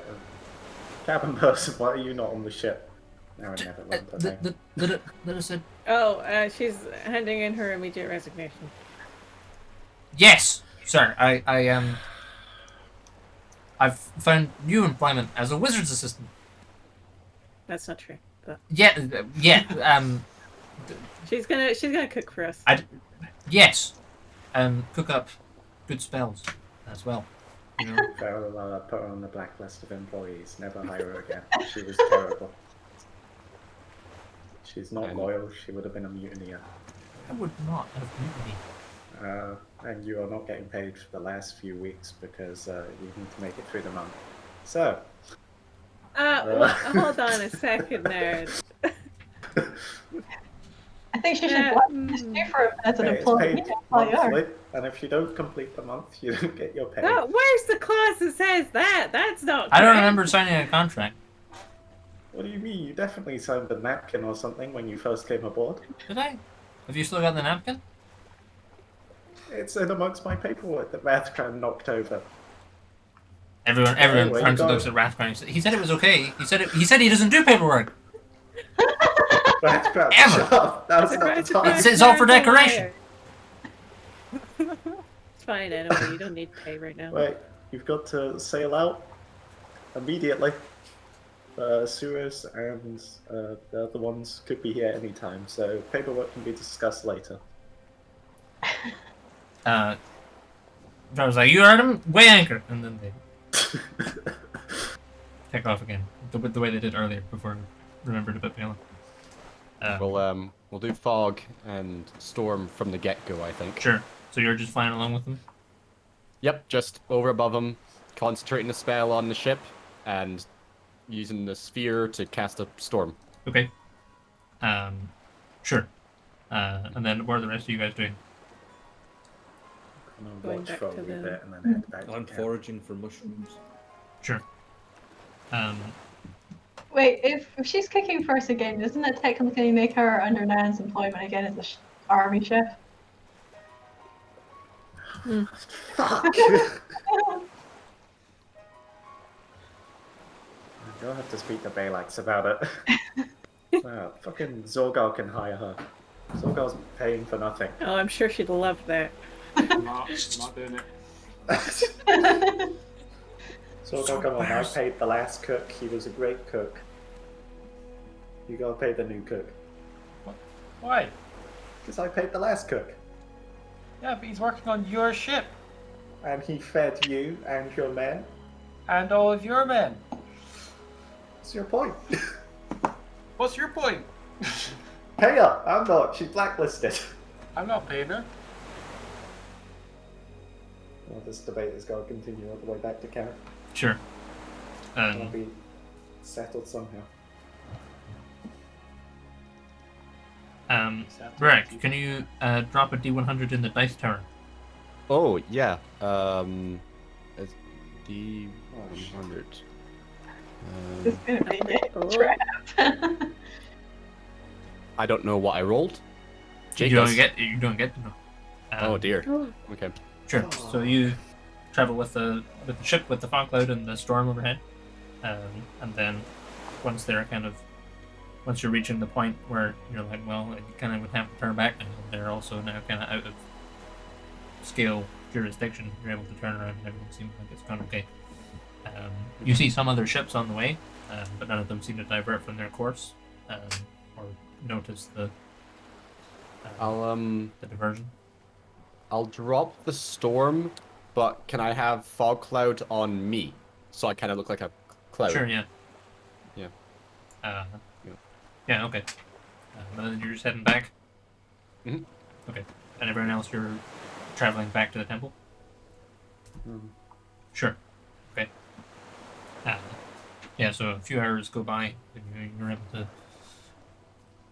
Cabin person, why are you not on the ship? Now I never run the thing. Let us said. Oh, she's handing in her immediate resignation. Yes, sir. I've found new employment as a wizard's assistant. That's not true. But Yeah. she's gonna cook for us. Yes. Cook up good spells as well. You know. Farrell put her on the blacklist of employees. Never hire her again. She was terrible. She's not loyal. She would have been a mutineer. I would not have mutiny. And you are not getting paid for the last few weeks because you need to make it through the month. So. Hold on a second there. I think she should Yeah, blacklist you for it as an It's employee. paid employer. monthly, and if you don't complete the month, you don't get your pay. No, where's the clause that says that? That's not I don't correct. remember signing a contract. What do you mean? You definitely signed a napkin or something when you first came aboard. Did I? Have you still got the napkin? It's in amongst my paperwork that Rathcran knocked over. Everyone Anyway, turns you and looks got- at Rathcon. He said it was okay. He said he doesn't do paperwork. Rathcran, Ever. shut up! That was not the time. It's all for decoration. It's fine, anyway. You don't need pay right now. Wait, you've got to sail out immediately. Sewers and the other ones could be here anytime, so paperwork can be discussed later. I was like, "You heard him? Weigh anchor," and then they take off again, the way they did earlier before I remembered about Baelun. We'll do fog and storm from the get-go, I think. Sure. So you're just flying along with them? Yep, just over above them, concentrating the spell on the ship, and using the sphere to cast a storm. Okay. Sure. And then what are the rest of you guys doing? I'm gonna Going watch back for a to wee the- bit and then head back to I'm camp. foraging for mushrooms. Sure. Wait, if she's cooking for us again, doesn't it technically make her under Nan's employment again as a army chef? Fuck! You'll have to speak to Balax about it. Wow, fucking Zorgal can hire her. Zorgal's paying for nothing. Oh, I'm sure she'd love that. I'm not doing it. Zorgal, come on, I paid the last cook. He was a great cook. You gotta pay the new cook. Why? Because I paid the last cook. Yeah, but he's working on your ship And he fed you and your men. and all of your men. What's your point? What's your point? Pay her! I'm not. She's blacklisted. I'm not paying her. Well, this debate is going to continue all the way back to camp. Sure. It'll be settled somehow. Rick, can you drop a D100 in the dice tower? Oh, yeah. It's D100. It's gonna be a trap. I don't know what I rolled. Jake You don't does. get to know. Oh dear. Okay. Sure. So you travel with the ship with the fog cloud and the storm overhead, and then once you're reaching the point where you're like, well, you kind of would have to turn back, and they're also now kind of out of scale jurisdiction. You're able to turn around, and everything seems like it's gone okay. You see some other ships on the way, but none of them seem to divert from their course or notice the diversion. I'll drop the storm, but can I have fog cloud on me so I kind of look like a cloud? Sure, yeah. Uh, Yeah. yeah, okay. And then you're just heading back? Mhm. Okay. And everyone else, you're traveling back to the temple? Sure. Okay. Yeah, so a few hours go by, and you're able to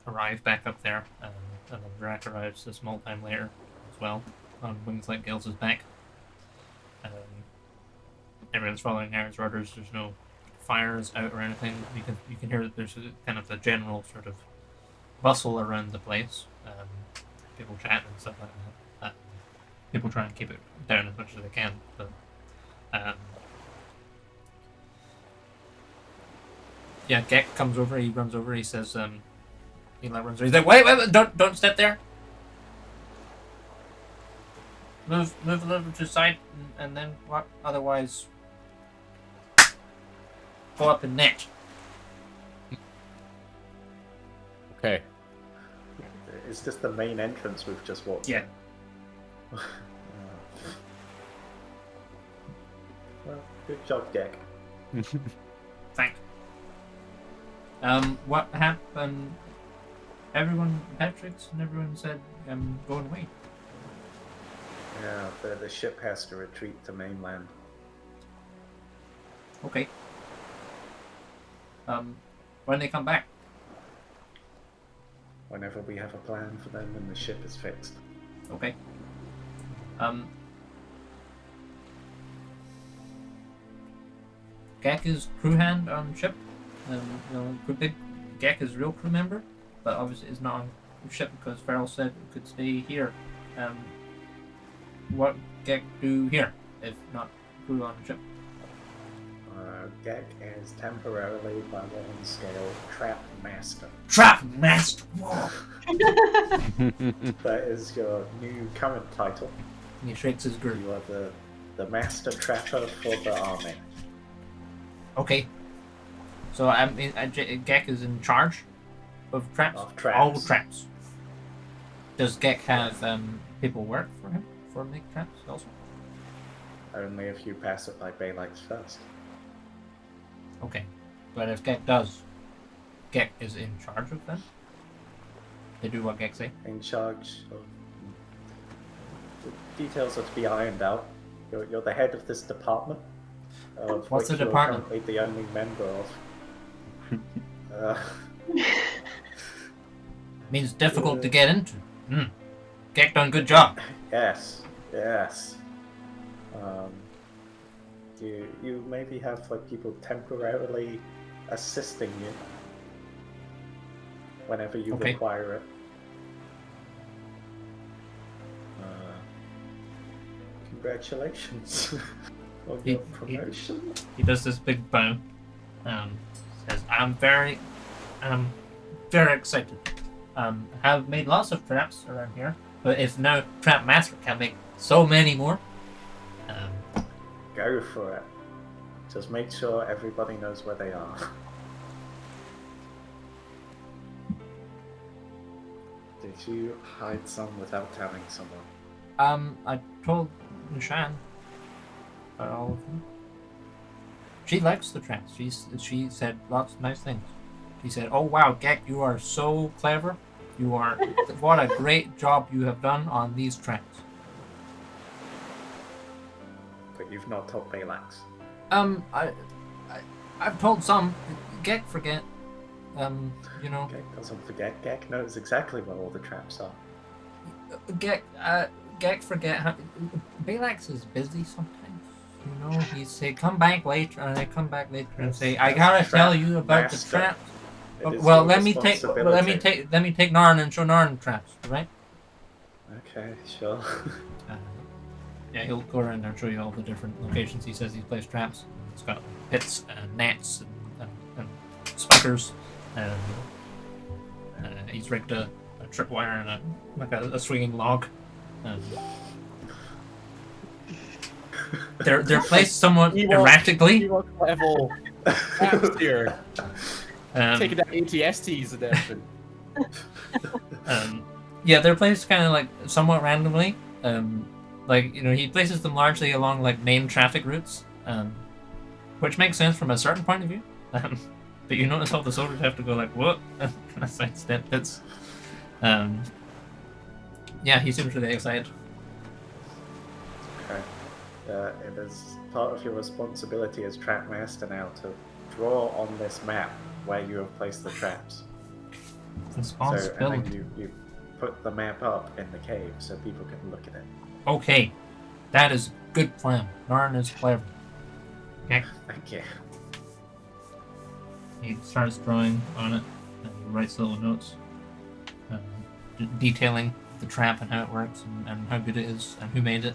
arrive back up there, and then Drac arrives a small time later as well, on Wings Like Gills' back. Everyone's following Aaron's orders. There's no fires out or anything. You can hear that there's kind of a general sort of bustle around the place. People chatting and stuff like that. People try and keep it down as much as they can, but yeah, Gek comes over. He runs over. He says, he runs over. He's like, wait, don't step there. Move a little to the side, and then what? Otherwise, go up in net. Okay. Is this the main entrance we've just walked? Yeah. in? Well, good job, Gek. Thanks. What happened? Patrick's and everyone said, going away. Yeah, the ship has to retreat to mainland. Okay. When they come back? Whenever we have a plan for them and the ship is fixed. Okay. Gek is crew hand on ship. Gek is real crew member, but obviously is not on ship because Farrell said it could stay here. What Gek do here if not crew on ship? Gek is temporarily, by one scale, Trap Master. Trap Master! Whoa! That is your new current title. And he shakes his girdle. You are the Master Trapper for the army. Okay. So Gek is in charge of traps? Of traps. All traps. Does Gek have people work for him for make traps also? Only if you pass it by Baelun first. Okay. But if Gek does, Gek is in charge of them? They do what Gek say? In charge of... The details are to be ironed out. You're the head of this department. Of What's which the you're department? currently the only member of. Means difficult to get into. Gek done a good job. Yes. You maybe have like people temporarily assisting you whenever you Okay. require it. Congratulations on He- your promotion. He does this big bow. Says, I'm very excited. Have made lots of traps around here, but if no Trap Master can make so many more. Go for it. Just make sure everybody knows where they are. Did you hide some without telling someone? I told Nishan about all of them. She likes the traps. She said lots of nice things. She said, "Oh wow, Gek, you are so clever. You are what a great job you have done on these traps." But you've not told Balax. I've told some. Gek forget. You know. Gek doesn't forget. Gek knows exactly where all the traps are. Gek forget. Balax is busy sometimes. You know, he'd say, "Come back later," and I come back later and say, "I gotta tell you about the Master. traps." It is Well, your let me take Narn and show Narn traps, right? Okay, sure. Yeah, he'll go around there and show you all the different locations. He says he's placed traps. It's got pits and nets and spikers. And he's rigged a tripwire and a swinging log. They're placed somewhat erratically. Level traps here. Taking Um, down ATSTs and everything. yeah, they're placed kind of like somewhat randomly. Like, you know, he places them largely along like main traffic routes, which makes sense from a certain point of view. but you notice all the soldiers have to go like, what? Kind of sidestep bits. Yeah, he seems really excited. Okay. It is part of your responsibility as trap master now to draw on this map where you have placed the traps. So, and Responsibility. then you put the map up in the cave so people can look at it. Okay, that is a good plan. Narn is clever. Okay. Thank you. He starts drawing on it, and he writes little notes, detailing the trap and how it works, and how good it is, and who made it.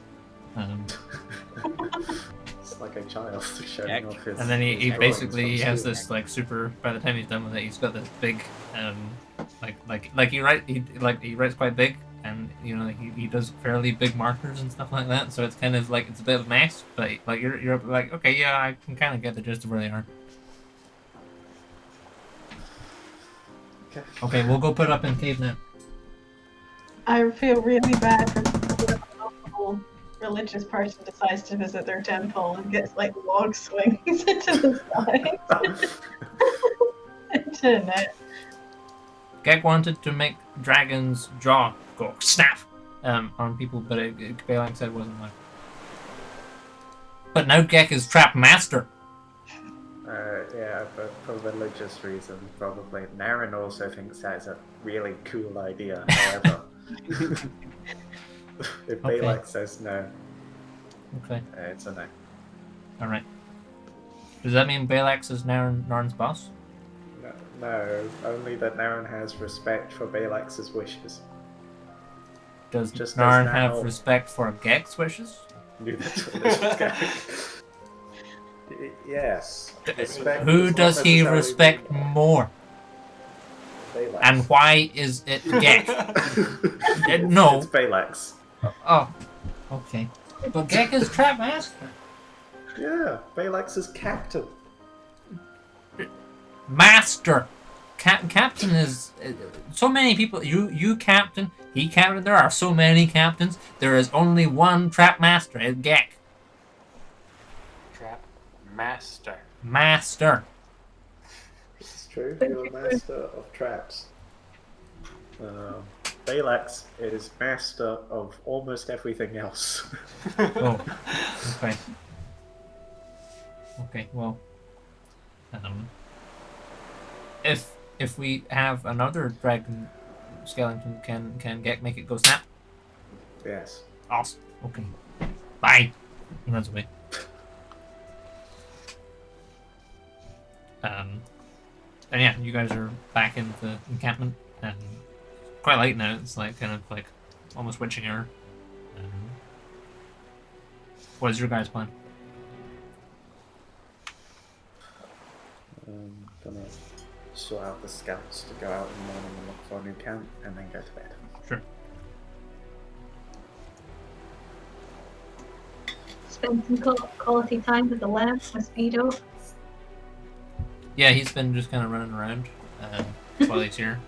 It's like a child showing off his. And then he his basically drawings he from has school. this like super. By the time he's done with it, he's got this big, he writes quite big, and you know he does fairly big markers and stuff like that. So it's kind of like it's a bit of a mess, but like you're like, okay, yeah, I can kind of get the gist of where they are. Okay, we'll go put up in cave now. I feel really bad for when a local religious person decides to visit their temple and gets like log swings into the side. Into it. Gek wanted to make Dragon's jaw go snap on people, but Baelun said wasn't like. But now Gek is trap master. Yeah, but for religious reasons, probably. Naren also thinks that's a really cool idea, however. If Okay. Balak says no, Okay, it's a no. all right. Does that mean Balax is Narn's boss? No, only that Naren has respect for Balax's wishes. Does Just as Narn now- have respect for Gek's wishes? Knew that's where this was going. Yes. Respect Who does does not he necessarily respect mean more? Balax. And why is it Gek? No. It's Balax. Oh, okay. But Gek is trap master. Yeah, Balax is captain. Master. Captain is so many people. You captain. He captain. There are so many captains. There is only one trap master. It's Gek. Trap master. Master. It's true, you're a master of traps. Balax is master of almost everything else. Oh, okay. Okay, well, if we have another dragon skeleton, can Gek make it go snap? Yes. Awesome. Okay. Bye. He runs away. And yeah, you guys are back in the encampment, and quite late now. It's like kind of like almost witching hour. What is your guys' plan? Gonna sort out the scouts to go out in the morning and look for a new camp, and then go to bed. Sure. Spend some quality time with the lamp, mosquito. Yeah, he's been just kind of running around while he's here.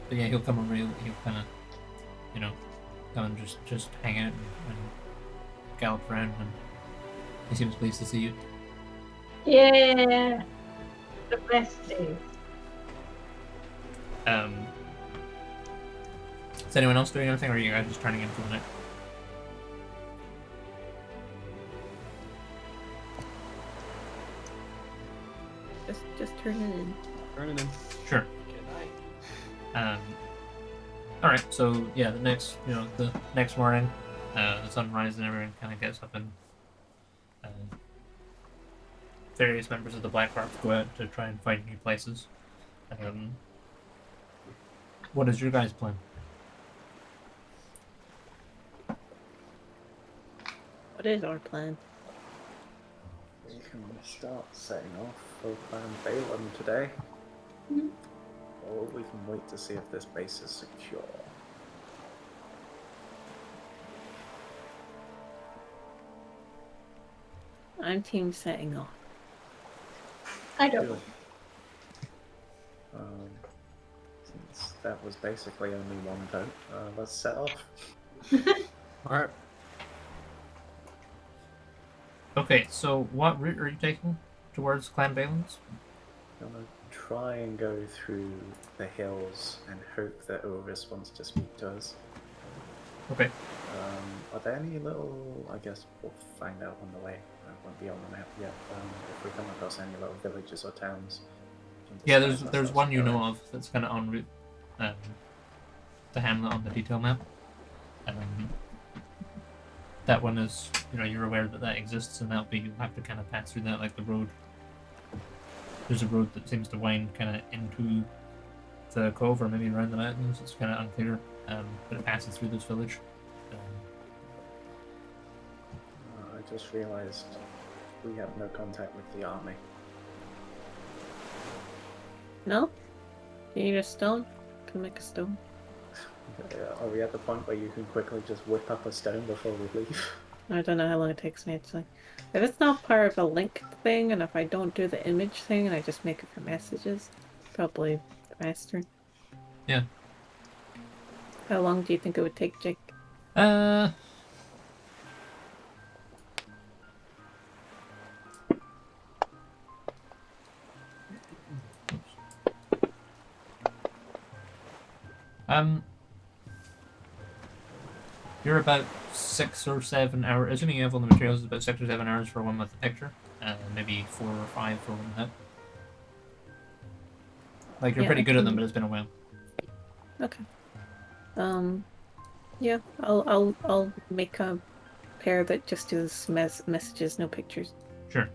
But yeah, he'll come over. He'll kind of, come and just hang out and gallop around, and he seems pleased to see you. Yeah, the best days. Is anyone else doing anything, or are you guys just turning in for the night? Just turn it in. Turning in. Sure. Good night. All right. So yeah, the next morning, the sunrise and everyone kind of gets up, and various members of the Black Harp go out to try and find new places. What is your guys' plan? What is our plan? We can start setting off for Clan Baelun today. Mhm. Or we can wait to see if this base is secure. I'm team setting off. I don't. Good. Since that was basically only one vote, let's set off. Alright. Okay, so what route are you taking towards Clan Baelun's? I'm gonna try and go through the hills and hope that Oris wants to speak to us. Okay. Are there any little? I guess we'll find out on the way. It won't be on the map yet. If we come across any little villages or towns. we can Yeah, disguise there's ourselves one you and go know in. of that's kind of en route. The hamlet on the detail map. That one is, you're aware that that exists, and that'll be, you'll have to kind of pass through that, like the road. There's a road that seems to wind kind of into the cove, or maybe around the mountains. It's kind of unclear, but it passes through this village. I just realized we have no contact with the army. No? You need a stone? Can make a stone. Are we at the point where you can quickly just whip up a stone before we leave? I don't know how long it takes me actually. If it's not part of a link thing, and if I don't do the image thing and I just make it for messages, probably faster. Yeah. How long do you think it would take, Jake? You're about 6 or 7 hours, assuming you have all the materials, it's about 6 or 7 hours for one with the picture, maybe 4 or 5 for one without. Like, you're Yeah, pretty I good at them, can- but it's been a while. Okay. Yeah, I'll make a pair that just does messages, no pictures. Sure.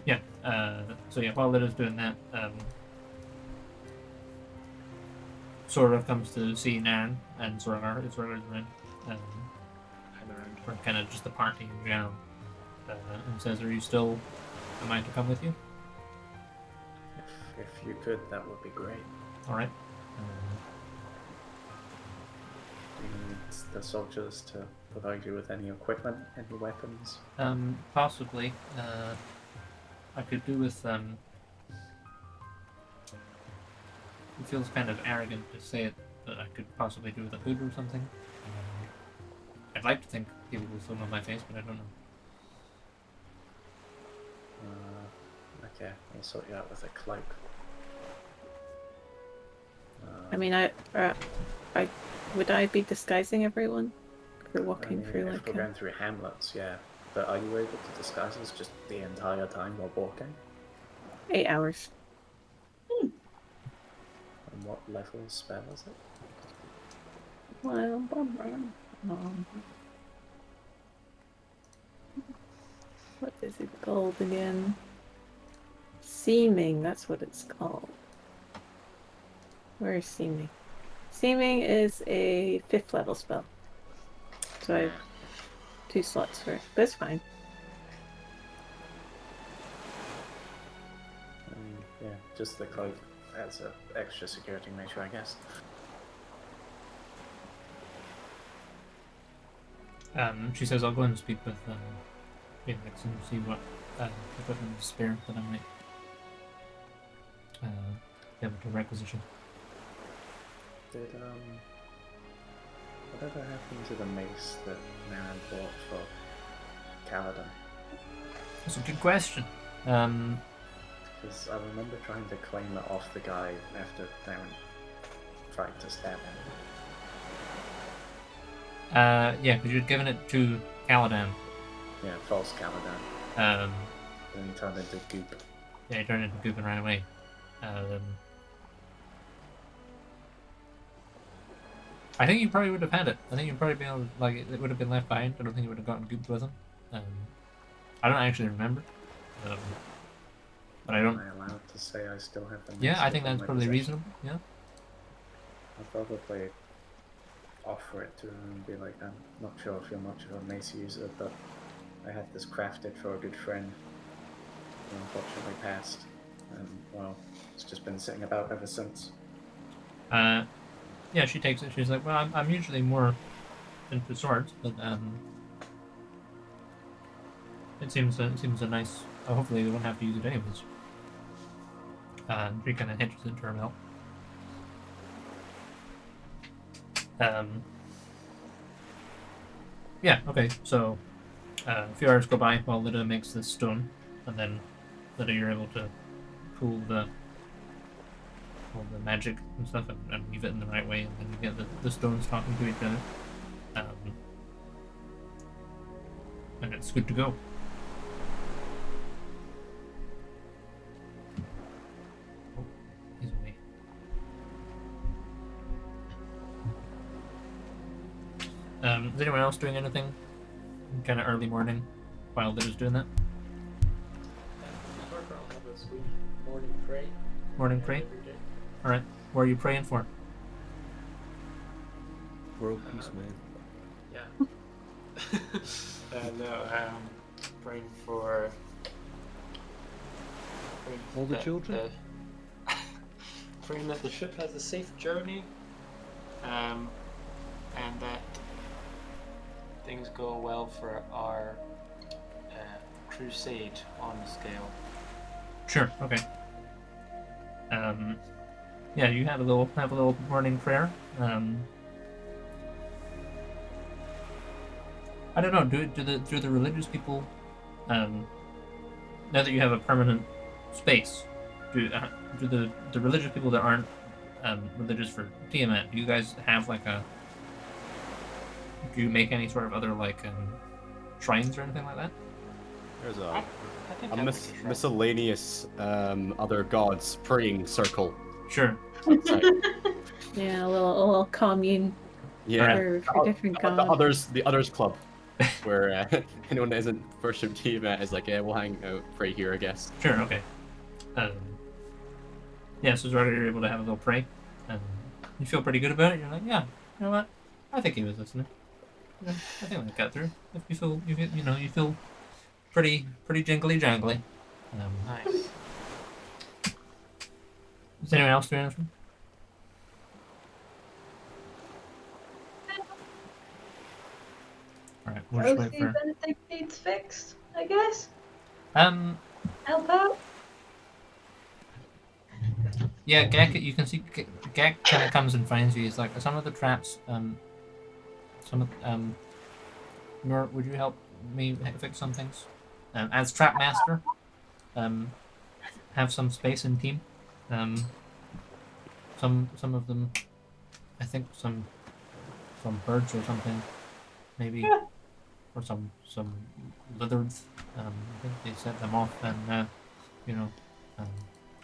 Yeah, so yeah, while it is doing that, Sora comes to see Nan, and Sora is around, or kind of just the party in general, and says, "Are you still mind to come with you?" If you could, that would be great. All right. Do you need the soldiers to provide you with any equipment, any weapons? Possibly. I could do with It feels kind of arrogant to say it, but I could possibly do with a hood or something. I'd like to think people will film on my face, but I don't know. Okay, I'll sort you out with a cloak. I mean, would I be disguising everyone? If we're walking through if like we're going through hamlets, yeah. But are you able to disguise us just the entire time while walking? 8 hours. And what level spell is it? Well, what is it called again? Seeming, that's what it's called. Where is Seeming? Seeming is a 5th level spell. So I have 2 slots for it, but it's fine. Yeah, just the cloak as an extra security measure, I guess. She says, "I'll go and speak with Felix and see what equipment is spare that I might be able to requisition." Did whatever happened to the mace that Marin bought for Kaladin? That's a good question. Because I remember trying to claim it off the guy after Marin tried to stab him. Yeah, because you'd given it to Caladan. Yeah, false Kaladin. Then he turned into goop. Yeah, he turned into goop and ran away. I think you probably would have had it. I think you'd probably be able, like, it would have been left behind. I don't think you would have gotten gooped with him. I don't actually remember. But I don't. Am I allowed to say I still have the mace? Yeah, I think within that's my probably possession? reasonable. Yeah. I'll probably offer it to him and be like, I'm not sure if you're much of a mace user, but I had this crafted for a good friend who unfortunately passed. And, well, it's just been sitting about ever since. Yeah, she takes it. She's like, "Well, I'm usually more into swords, but it seems a nice. Hopefully, we won't have to use it anyways." She kind of hinges into her belt. Yeah. Okay. So a few hours go by while Lyda makes this stone, and then Lyda, you're able to pull the magic and stuff and weave it in the right way, and then you get the stones talking to each other. And it's good to go. Oh, he's away. Is anyone else doing anything kind of early morning while Lyda's doing that? I'll have a sweet morning pray. Morning pray? Every day. Alright. What are you praying for? World peace, man. Yeah. Praying for All the children? Praying that the ship has a safe journey, and that things go well for our crusade on scale. Sure. Okay. Yeah, you have a little morning prayer. I don't know. Do the religious people, now that you have a permanent space, do the religious people that aren't religious for Tiamat, do you guys have like a? Do you make any sort of other like shrines or anything like that? There's I think a I would try. miscellaneous other gods praying circle. Sure. Outside. Yeah, a little commune Yeah. for different gods. The others club, where anyone that isn't worship Tiamat is like, yeah, we'll hang out, pray here, I guess. Sure. Okay. Yeah. So Zarda, you're able to have a little pray, and you feel pretty good about it. You're like, yeah, you know what? I think he was listening. Yeah, I think that got through. If you feel pretty jingly jangly. Nice. Does anyone else do anything? All right, we'll just I'll wait see for. if anything needs fixed, I guess. Help out. Yeah, Gek, you can see Gek kind of comes and finds you. He's like, some of the traps, Nor, would you help me fix some things? As trap master, have some space in team. Some of them, I think some birds or something, maybe, or some lizards. I think they set them off, and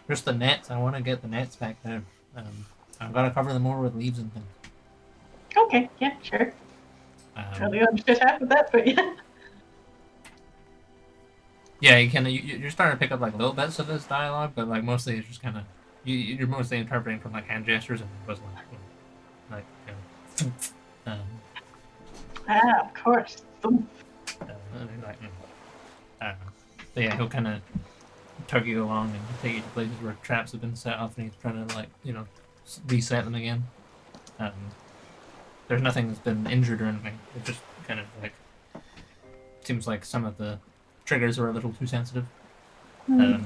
just the nets. I want to get the nets back down. I've got to cover them more with leaves and things. Okay, yeah, sure. Really understood half of that, but yeah. Yeah, you're starting to pick up like little bits of this dialogue, but like mostly it's just kind of you're mostly interpreting from like hand gestures and it wasn't like Of course. Boom. So yeah, he'll kind of tug you along and take you to places where traps have been set off, and he's trying to reset them again. There's nothing that's been injured or anything. It just kind of seems like some of the triggers are a little too sensitive. And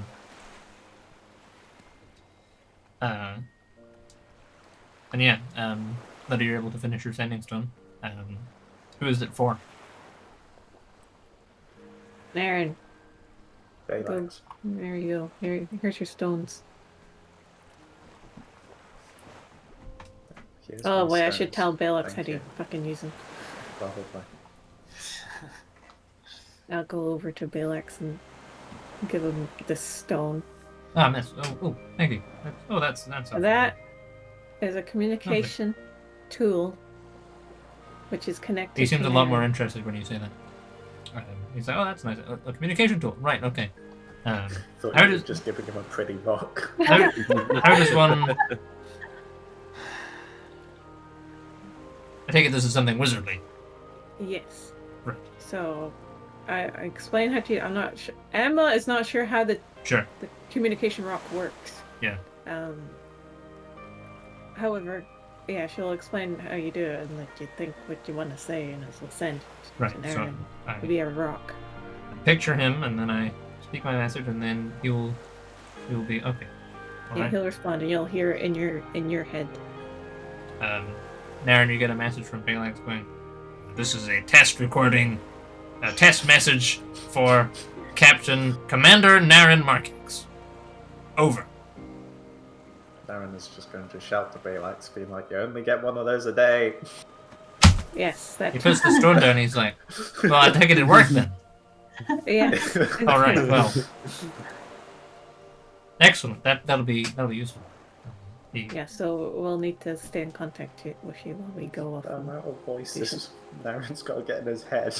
yeah, that you're able to finish your sending stone. Who is it for? Aaron, Baylex. there you go. Here's your stones. Here's Oh my wait, I should stones. tell Baelux how Thank to you. fucking use them. Probably. I'll go over to Baelux and give him this stone. Ah, miss. Oh, thank you. That's That is a communication tool, which is connected. He seems to a lot Aaron. more interested when you say that. He's like, oh, that's nice. A communication tool. Right, okay. Thought How you were does- just giving him a pretty rock. How does one... I take it this is something wizardly. Yes. Right. So, I explain how to. I'm not sure. Emma is not sure how the Sure. communication rock works. Yeah. However, yeah, she'll explain how you do it and let you think what you want to say, and it'll send Right, to so Aaron I via rock. picture him, and then I speak my message, and then he'll be okay. All Yeah, right. he'll respond, and you'll hear it in your head. Naren, you get a message from Baylex going, This is a test recording, a test message for Captain Commander Naren Markings. Over. Darren is just going to shout to Balax, being like, "You only get one of those a day." Yes, that. He puts the stone down. He's like, "Well, I take it worked then." Yes. All right. Well, excellent. That'll be useful. Yeah, so we'll need to stay in contact with you while we go off. The amount of voices Darren's got to get in his head.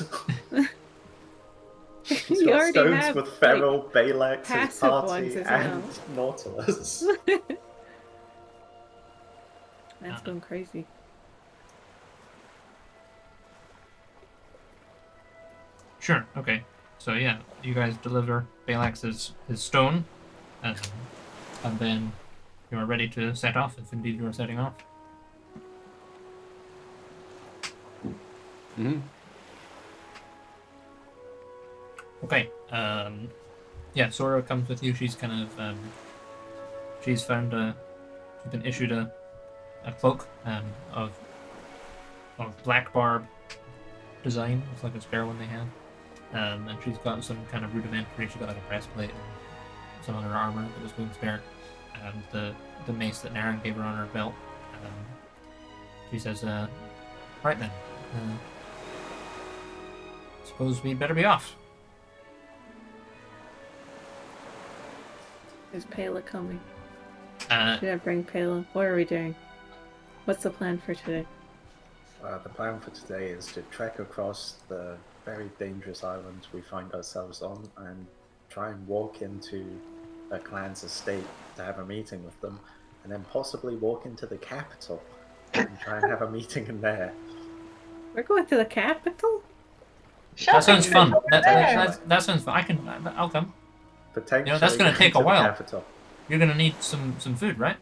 He's You got already stones have, with Feral, Balax, his passive ones party, as and well. Nautilus. That's going crazy. Sure. Okay. So yeah, you guys deliver Balax's his stone, and then you are ready to set off. If indeed you are setting off. Mm-hmm. Okay. Yeah, Sora comes with you. She's kind of she's found she's been issued a cloak of black barb design. It's like a spare one they had. And she's got some kind of rudimentary. She got like a breastplate and some other armor that was going spare, and the mace that Naren gave her on her belt. She says, "Right then, suppose we'd better be off." Is Pela coming? Uh, Should I bring Pela? What are we doing? What's the plan for today? The plan for today is to trek across the very dangerous island we find ourselves on and try and walk into a clan's estate to have a meeting with them, and then possibly walk into the capital and try and have a meeting in there. We're going to the capital? that sounds fun. over there. That sounds fun. I'll come. Potentially, that's gonna take a to the while. capital. You're gonna need some food, right?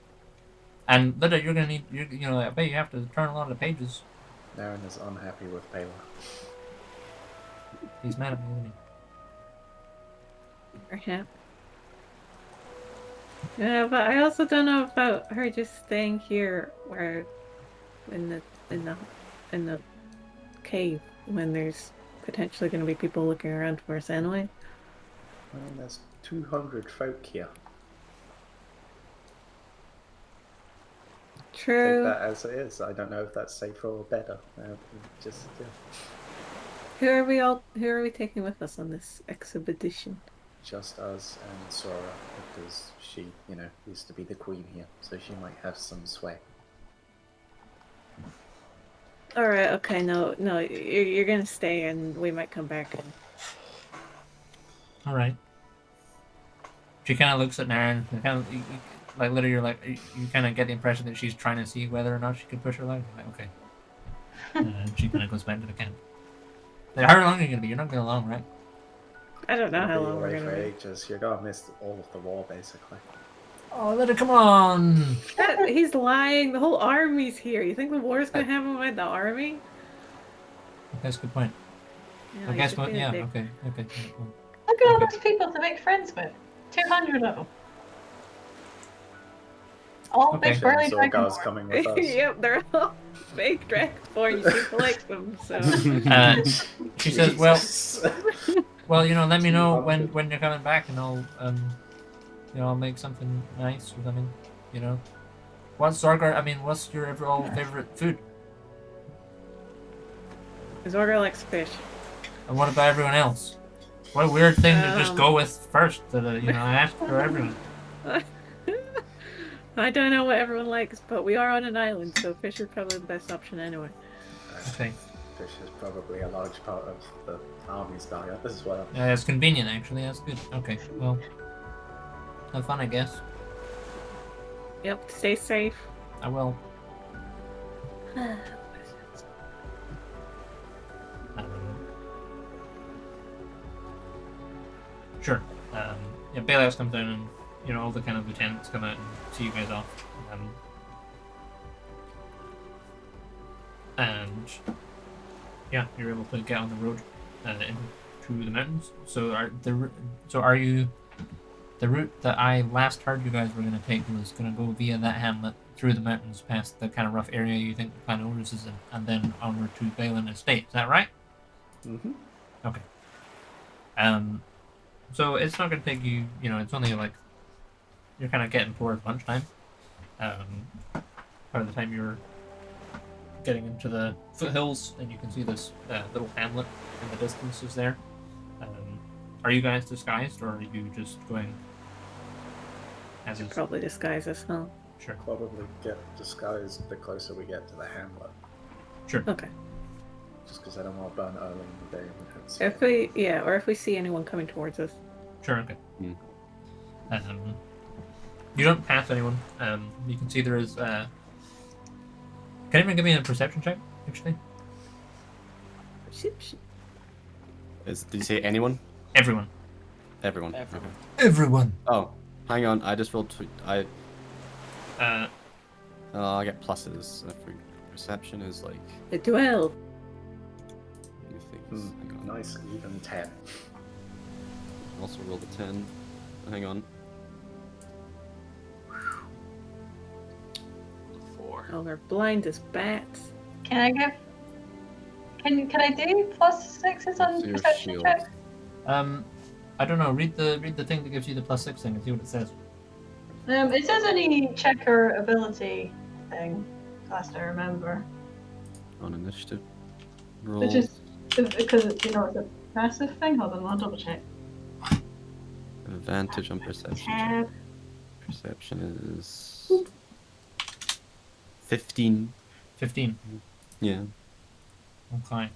And Lida, you're gonna need I bet you have to turn a lot of the pages. Naren is unhappy with Pela. He's mad at me, isn't he? Perhaps. Yeah, but I also don't know about her just staying here, where in the cave when there's potentially going to be people looking around for us anyway. Well, there's 200 folk here. Take True. that as it is. I don't know if that's safer or better. Just Who are we taking with us on this expedition? just us and Sora, because she, used to be the queen here, so she might have some sway. All right. Okay. No. You're gonna stay, and we might come back. All right. She kind of looks at Naren. Like literally, you're like you kind of get the impression that she's trying to see whether or not she can push her leg. Like, okay. And she kind of goes back to the camp. Like, how long are you gonna be? You're not gonna long, right? I don't know You'll how be long we're away gonna for be. ages. You're gonna miss all of the war, basically. Oh, Lida, come on! He's lying. The whole army's here. You think the war's gonna happen with the army? That's a good point. Yeah, I you guess should what? be a Yeah. dick. Okay. Look at all those people to make friends with. 200 of them. All Okay. big burly Zorgar's dragonborn. coming with us. Yep, they're all fake dragonborn. You people like them, so. She says, "Well, Jesus. let me know when 200. you're coming back, and I'll make something nice or something. What's your overall favorite food? Zorgar likes fish. And what about everyone else? What a weird thing to just Um. go with first. That I asked for everyone. I don't know what everyone likes, but we are on an island, so fish is probably the best option anyway. Okay. Fish is probably a large part of the army's diet as well. Yeah, it's convenient actually. That's good. Okay. Well, have fun, I guess. Yep, stay safe. I will. Sure. Yeah, Bailout comes down, and all the kind of lieutenants come out and see you guys off. And yeah, you're able to get on the road into the mountains. So are you the route that I last heard you guys were going to take was going to go via that hamlet through the mountains past the kind of rough area you think the Clan Oris is in, and then onward to Baelun Estate. Is that right? Mm-hmm. Okay. So it's not going to take you, it's only like, you're kind of getting towards lunchtime. By the time you're getting into the foothills, and you can see this little hamlet in the distance is there. Are you guys disguised, or are you just going as is? Probably disguise us, huh? Sure. Probably get disguised the closer we get to the hamlet. Sure. Okay. Just because I don't want to burn early in the day. When it's... Or if we see anyone coming towards us. Sure, okay. Hmm. You don't pass anyone. You can see there is... Can anyone give me a perception check, actually? Perception. Did you say anyone? Everyone. Everyone. Everyone. Okay. Everyone! Oh, hang on. I just rolled two. I Uh, get pluses. Every perception is like. A 12. Let me think. Hang on. Nice even 10. Also rolled a 10. Hang on. 4. Oh, we're blind as bats. Can I give? Can I do +6s on What's your perception shield? check? I don't know. Read the thing that gives you the +6 thing and see what it says. It says any checker ability thing, last I remember. On initiative. Which Roll. is because it's a passive thing. Hold on, I'll double check. Advantage on perception. Tab. Perception is 15. 15. Yeah. Okay.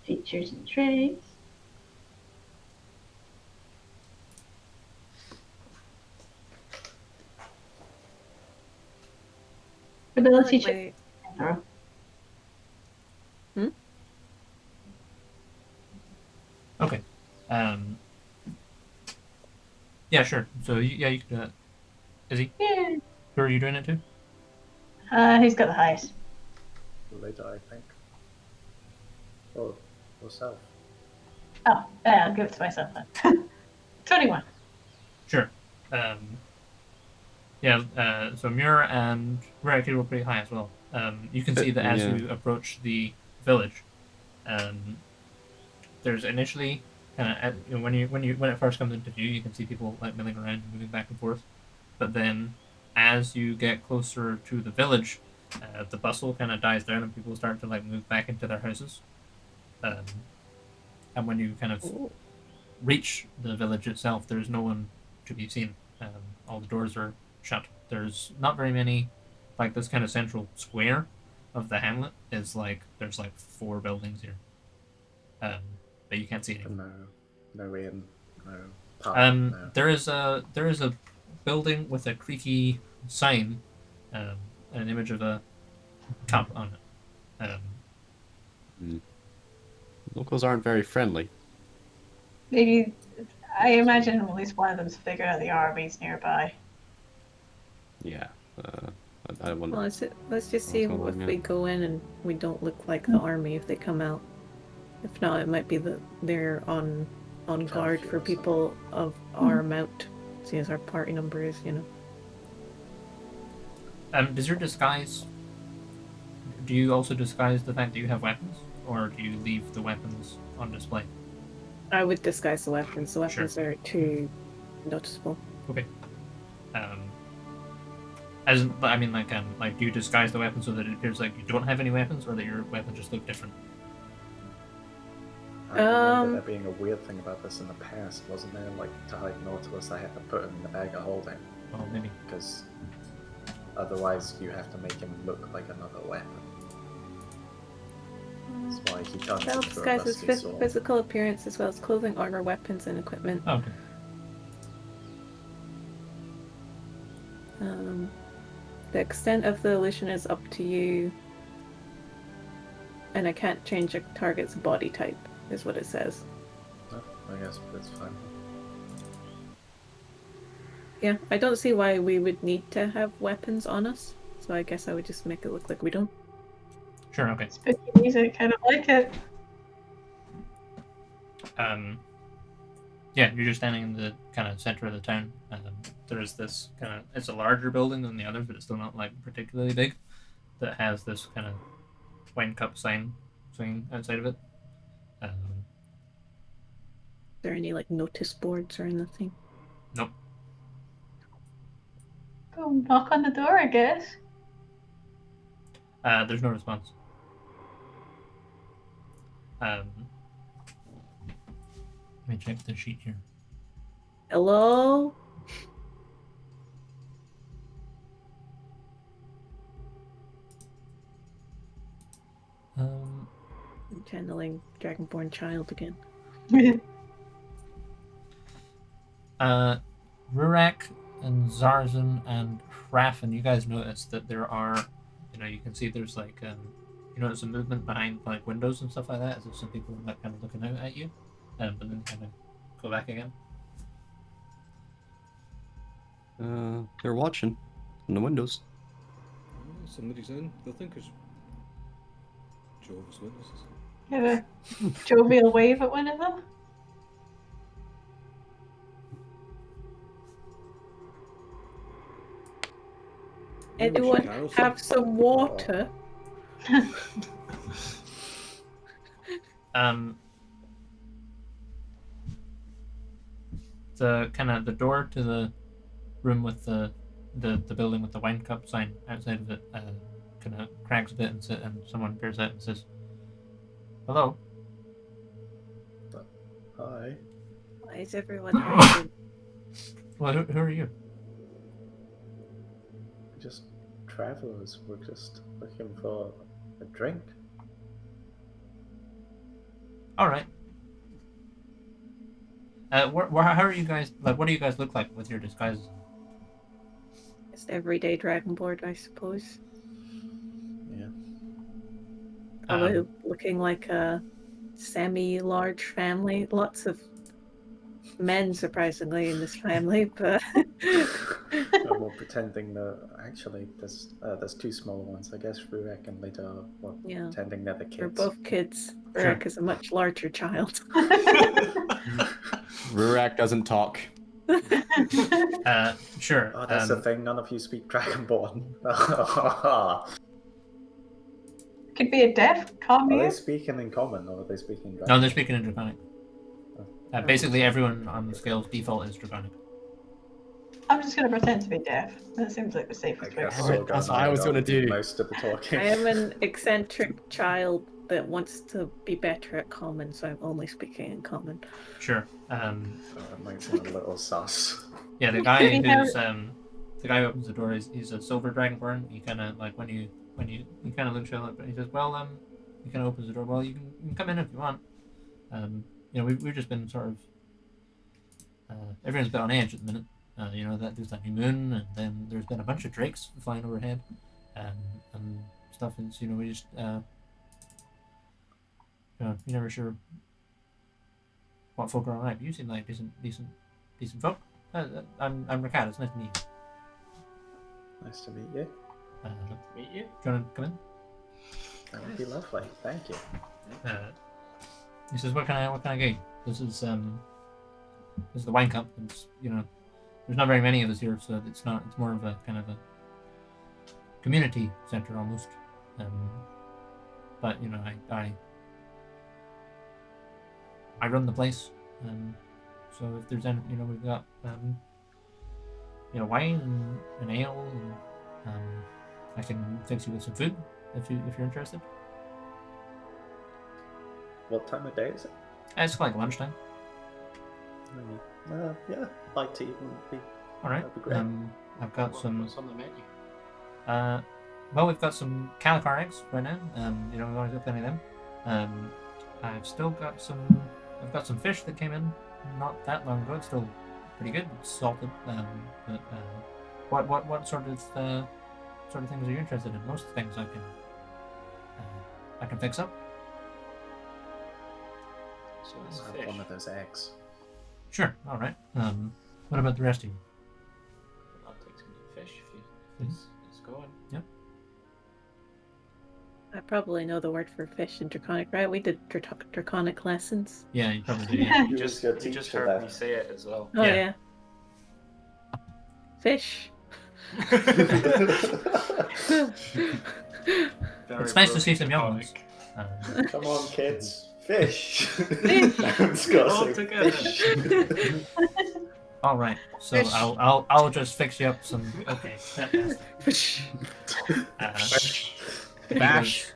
Features and traits. Ability check. Wait, Okay. Yeah, sure. So, you can do that. Izzy, Yeah. who are you doing it to? Who's got the highest? Later, I think. Or self. Oh, I'll give it to myself then. 21. Sure. So Muir and we're actually roll pretty high as well. You can see that as Yeah. you approach the village, there's initially when it first comes into view, you can see people like milling around, moving back and forth. But then, as you get closer to the village, the bustle kind of dies down and people start to like move back into their houses. And when you kind of reach the village itself, there's no one to be seen. All the doors are shut. There's not very many, like this kind of central square of the hamlet is like there's like 4 buildings here, but you can't see anyone. No inn, no pub. No. There is a building with a creaky sign, and an image of a cup on it. Locals aren't very friendly. Maybe, I imagine at least one of them's figured out the armies nearby. Yeah. I wonder. well, let's just see if we go in and we don't look like the army if they come out. If not, it might be that they're on guard for people of our amount, seeing as our party number is, Does your disguise? Do you also disguise the fact that you have weapons, or do you leave the weapons on display? I would disguise the weapons. The weapons are too noticeable. Okay. Like, do you disguise the weapons so that it appears like you don't have any weapons, or that your weapons just look different? I remember there being a weird thing about this in the past, wasn't there? Like, to hide Nautilus, I had to put him in the bag of holding. Oh, maybe. Because otherwise you have to make him look like another weapon. That's why he turns That'll into a disguise his rusty sword. physical appearance as well as clothing, armor, weapons, and equipment. Oh, okay. The extent of the illusion is up to you, and I can't change a target's body type, is what it says. No, I guess that's fine. Yeah, I don't see why we would need to have weapons on us, so I guess I would just make it look like we don't. Sure. Okay. Spooky music, kind of like it. Yeah, you're just standing in the kind of center of the town. There's this kind of, it's a larger building than the others, but it's still not like particularly big. That has this kind of wine cup sign swinging outside of it. Is there any like notice boards or anything? Nope. Go knock on the door, I guess. There's no response. Let me check the sheet here. Hello? I'm channeling Dragonborn Child again. Rurak and Zarzan and Raffin, you guys notice that there are, you can see there's like, you notice a movement behind like windows and stuff like that, as if some people are like kind of looking out at you, but then kind of go back again. They're watching from the windows. Somebody's in. They'll think it's Jehovah's Witnesses. Have a jovial wave at one of them. Anyone have some water? The door to the room with the building with the wine cup sign outside of it kind of cracks a bit, and someone peers out and says, "Hello." Hi. Why is everyone hiding? Well, who are you? We're just travelers. We're just looking for a drink. All right. How are you guys? Like, what do you guys look like with your disguises? Just everyday Dragonborn, I suppose. Yeah. Probably looking like a semi-large family. Lots of men, surprisingly, in this family, but We're pretending that actually there's two smaller ones. I guess Rurak and Lita were pretending they're the kids. They're both kids. Sure. Rurak is a much larger child. Rurak doesn't talk. Sure. Oh, that's the thing. None of you speak Dragonborn. Could be a deaf Are they commune. speaking in common or are they speaking Dragonborn? No, they're speaking in Draconic. Basically, everyone on the scale's default is Draconic. I'm just going to pretend to be deaf. That seems like the safest way forward. That's what I was gonna do. Most of the talking. I am an eccentric child that wants to be better at common, so I'm only speaking in common. Sure. That makes him a little sus. Yeah, the guy who's the guy who opens the door he's a silver dragonborn. He kind of like when you he kind of looks at it, but he says, "Well, he kind of opens the door. Well, you can come in if you want. We've just been sort of everyone's a bit on edge at the minute. That there's that new moon, and then there's been a bunch of drakes flying overhead, and stuff. And so, we just you're never sure what folk are alright. But you seem like decent folk. I'm Ricardo. It's nice to meet you. Nice to meet you. Do you want to come in? That would be lovely. Thank you. He says, "What can I get you? This is the wine cup. It's, there's not very many of us here, so it's more of a kind of a community center almost. But I run the place. So if there's any, we've got wine and ale, and I can fix you with some food if you're interested." What time of day is it? It's like lunchtime. Yeah, light tea would be. All right. That'd be great. I've got some. What's on the menu? Well, we've got some calicar eggs right now. We've always got plenty of them. I've still got some. I've got some fish that came in not that long ago. It's still pretty good. It's salted. But what sort of things are you interested in? Most things I can fix up. So I'll it's have fish. one of those eggs. Sure. All right. What about the rest of you? I'll take some of the fish if it's going. Yep. I probably know the word for fish in Draconic, right? We did Draconic lessons. Yeah, you probably do. Yeah. You Just, your you just teacher heard there. me say it as well. Oh, Yeah. yeah. Fish. Very It's nice to see broken some young ones. Draconic. Come on, kids. Fish. Fish. It's got All to say together. fish. All right, so Fish. I'll just fix you up some. Okay. Fish. Bash.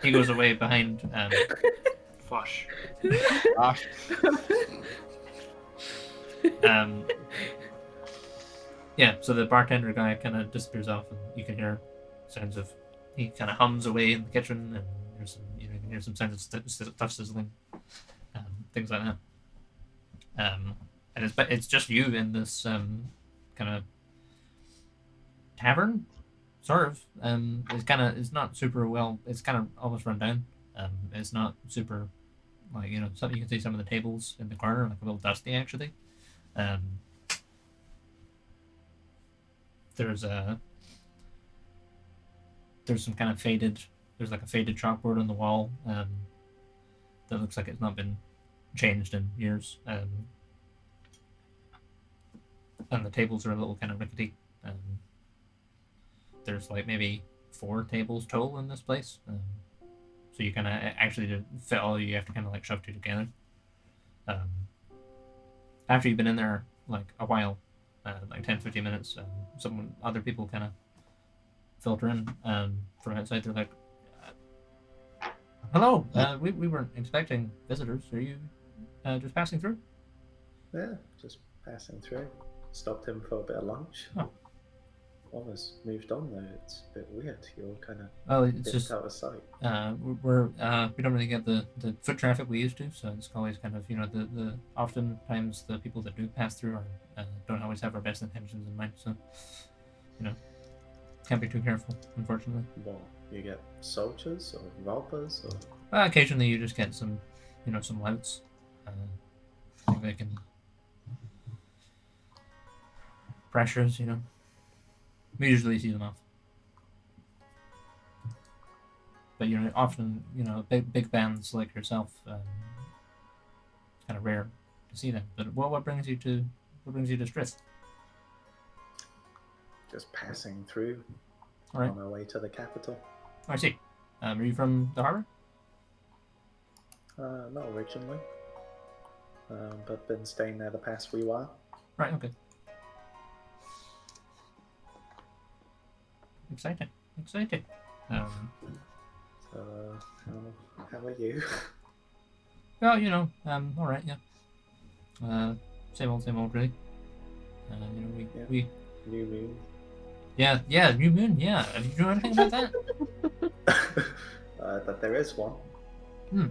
He goes away behind. Flush. Gosh. Yeah, so the bartender guy kind of disappears off, and you can hear sounds of he kind of hums away in the kitchen, and there's some you can hear some sounds of stuff sizzling, things like that. And it's just you in this kind of tavern, sort of. It's not super well. It's kind of almost run down. It's not super like some you can see some of the tables in the corner like a little dusty actually. There's some kind of there's like a faded chalkboard on the wall that looks like it's not been changed in years, and the tables are a little kind of rickety. There's like maybe 4 tables total in this place, so you kind of actually to fit all you have to kind of like shove 2 together. After you've been in there like a while, like 10-15 minutes, other people kind of filter in from outside. They're like, hello, we weren't expecting visitors. Are you just passing through? Yeah, just passing through. Stopped him for a bit of lunch. Oh. Almost moved on though. It's a bit weird. You're kind of Oh, it's just out of sight. we don't really get the foot traffic we used to, so it's always kind of the oftentimes the people that do pass through are don't always have our best intentions in mind, so can't be too careful, unfortunately. Well, you get soldiers or robbers or Occasionally you just get some some louts. I think they can pressures, we usually see them off. But often big bands like yourself, it's kind of rare to see them. But what brings you to Strith? just passing through All right. on our way to the capital. I see. Are you from the harbor? Not originally, but been staying there the past wee while. Right. Okay. Exciting. So, how are you? Well, all right. Yeah. Same old, really. We. New moon. Yeah. New moon. Yeah. Have you known anything about that? That there is one. Yeah,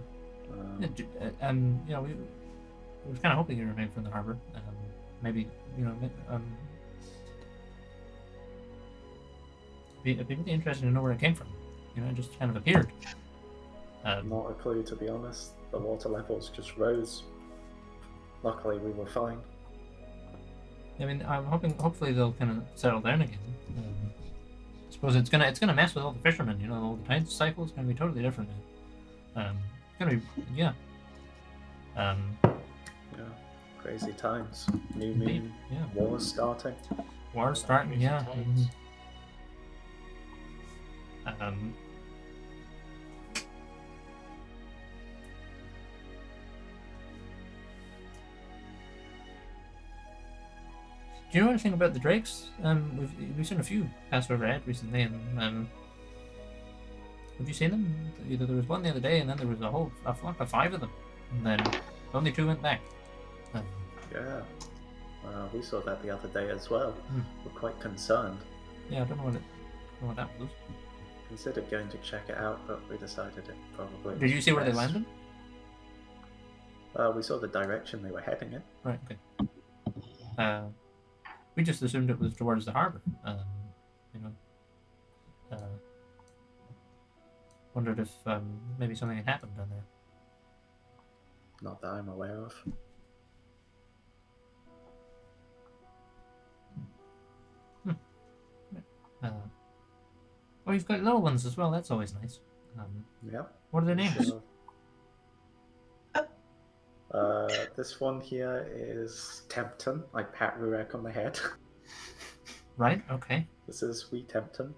we was kind of hoping you remained from the harbor. Maybe it'd be really interesting to know where it came from. It just kind of appeared. Not a clue, to be honest. The water levels just rose. Luckily, we were fine. I mean, I'm hopefully they'll kind of settle down again. I suppose it's gonna mess with all the fishermen. All the tide cycle is gonna be totally different now. It's gonna be yeah. Yeah, crazy times. New Indeed, moon. yeah. Wars starting. War's starting. Yeah. Tides. Do you know anything about the drakes? We've seen a few pass overhead recently, and have you seen them? Either there was one the other day, and then there was a flock of 5 of them, and then only 2 went back. Yeah. We saw that the other day as well. We're quite concerned. Yeah, I don't know what that was. Considered going to check it out, but we decided it probably. Did you see where they best. landed? We saw the direction they were heading in. Right. Okay. We just assumed it was towards the harbor. Wondered if maybe something had happened down there. Not that I'm aware of. Oh, you've got little ones as well. That's always nice. Yep. What are their names? This one here is Tempton. I pat Rurak on the head. Right. Okay. This is Wee Tempton.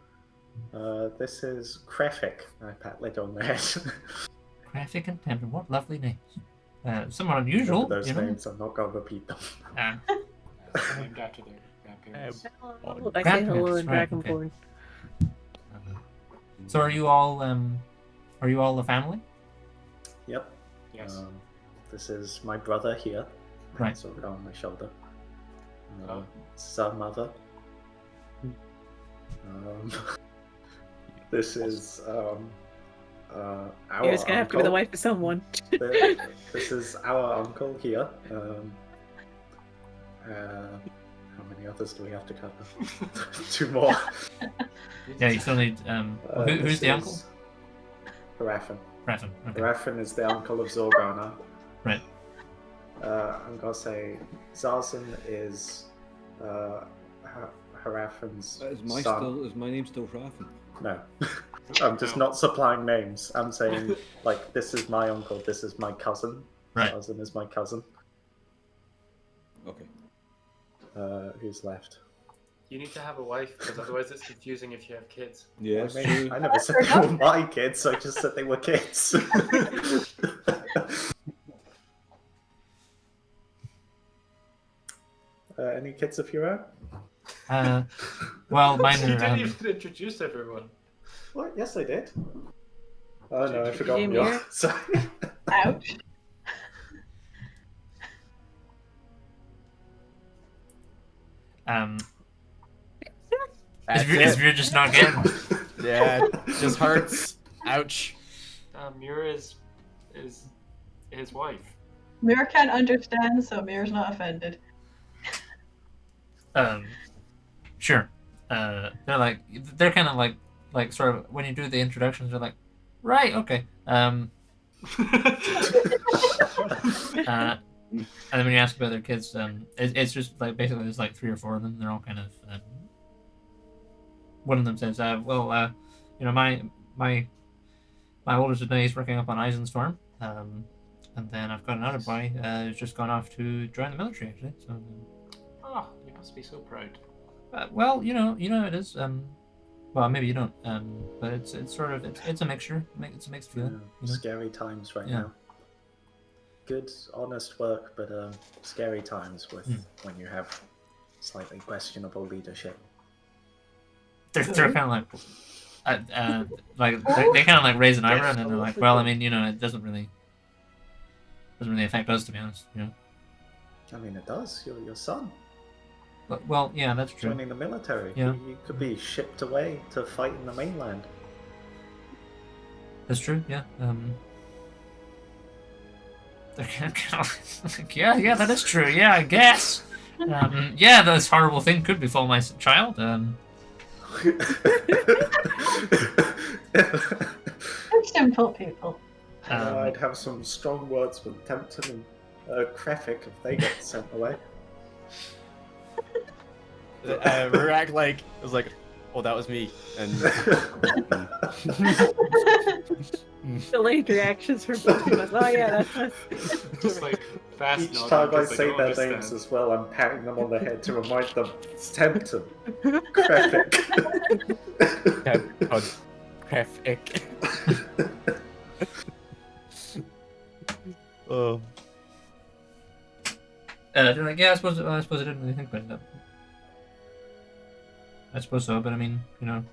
This is Krefik. I pat Lid on the head. Graphic and Tempton. What lovely names. Somewhat unusual. Remember those you know? names. I'm not going to repeat them. Named after their grandparents. I say hello Grandparents, in right, Dragonborn. So are you all a family? Yep. Yes. This is my brother here. Right. So on my shoulder. Oh. This is our mother. This is our You're just gonna have to be the uncle. wife of someone. This is our uncle here. How many others do we have to cover? 2 more. Yeah, you still need. Who's the uncle? Harafin. Raffin. Okay. Harafin is the uncle of Zorgana. Right. I'm gonna say Zarzan is Harafin's son. Is my name still Raffin? No. I'm just not supplying names. I'm saying, like, this is my uncle, this is my cousin. Right. Zarzan is my cousin. Okay. Who's left? You need to have a wife, because otherwise it's confusing if you have kids. Yes. I mean, I never said they were my kids, I just said they were kids. Any kids of your own? Well, mine You are. didn't even introduce everyone. What? Yes, I did. Oh no, I forgot Jim you. here? Sorry. Ouch. Is you're just not getting. Yeah, it just hurts. Ouch. Mira is his wife. Mir can't understand, so Mir's not offended. Sure. They're kind of like sort of when you do the introductions, they're like, right, okay. And then when you ask about their kids, it's just like basically there's like 3 or 4 of them. They're all kind of. One of them says, my oldest today is working up on Eisen's farm, and then I've got another boy who's just gone off to join the military actually. So. Oh, you must be so proud. Well, you know it is. Well, maybe you don't. But it's sort of it's a mixture. It's a mixed feeling. You know? Scary times right Yeah. now. Good, honest work, but scary times with when you have slightly questionable leadership. They're kind of they kind of like raise an eyebrow and then they're like, well, I mean, it doesn't really affect us, to be honest. I mean, it does. You're your son But well, yeah, that's true. joining the military. Yeah. You could be shipped away to fight in the mainland. That's true. Yeah. They're kind of like, yeah, that is true. Yeah, I guess. Yeah, this horrible thing could befall my child. Simple people. I'd have some strong words with Tempton and Krefik if they get sent away. Rurak was like, oh, that was me, and Delayed reactions from both of us. Oh yeah, that's us. Just like fast Each nodding, time I just like, say "Oh, their understand." names as well, I'm patting them on the head to remind them. It's Tempton. Krefik. Perfect. Oh. They're like, yeah, I suppose I didn't really think about that. I suppose so, but I mean, Don't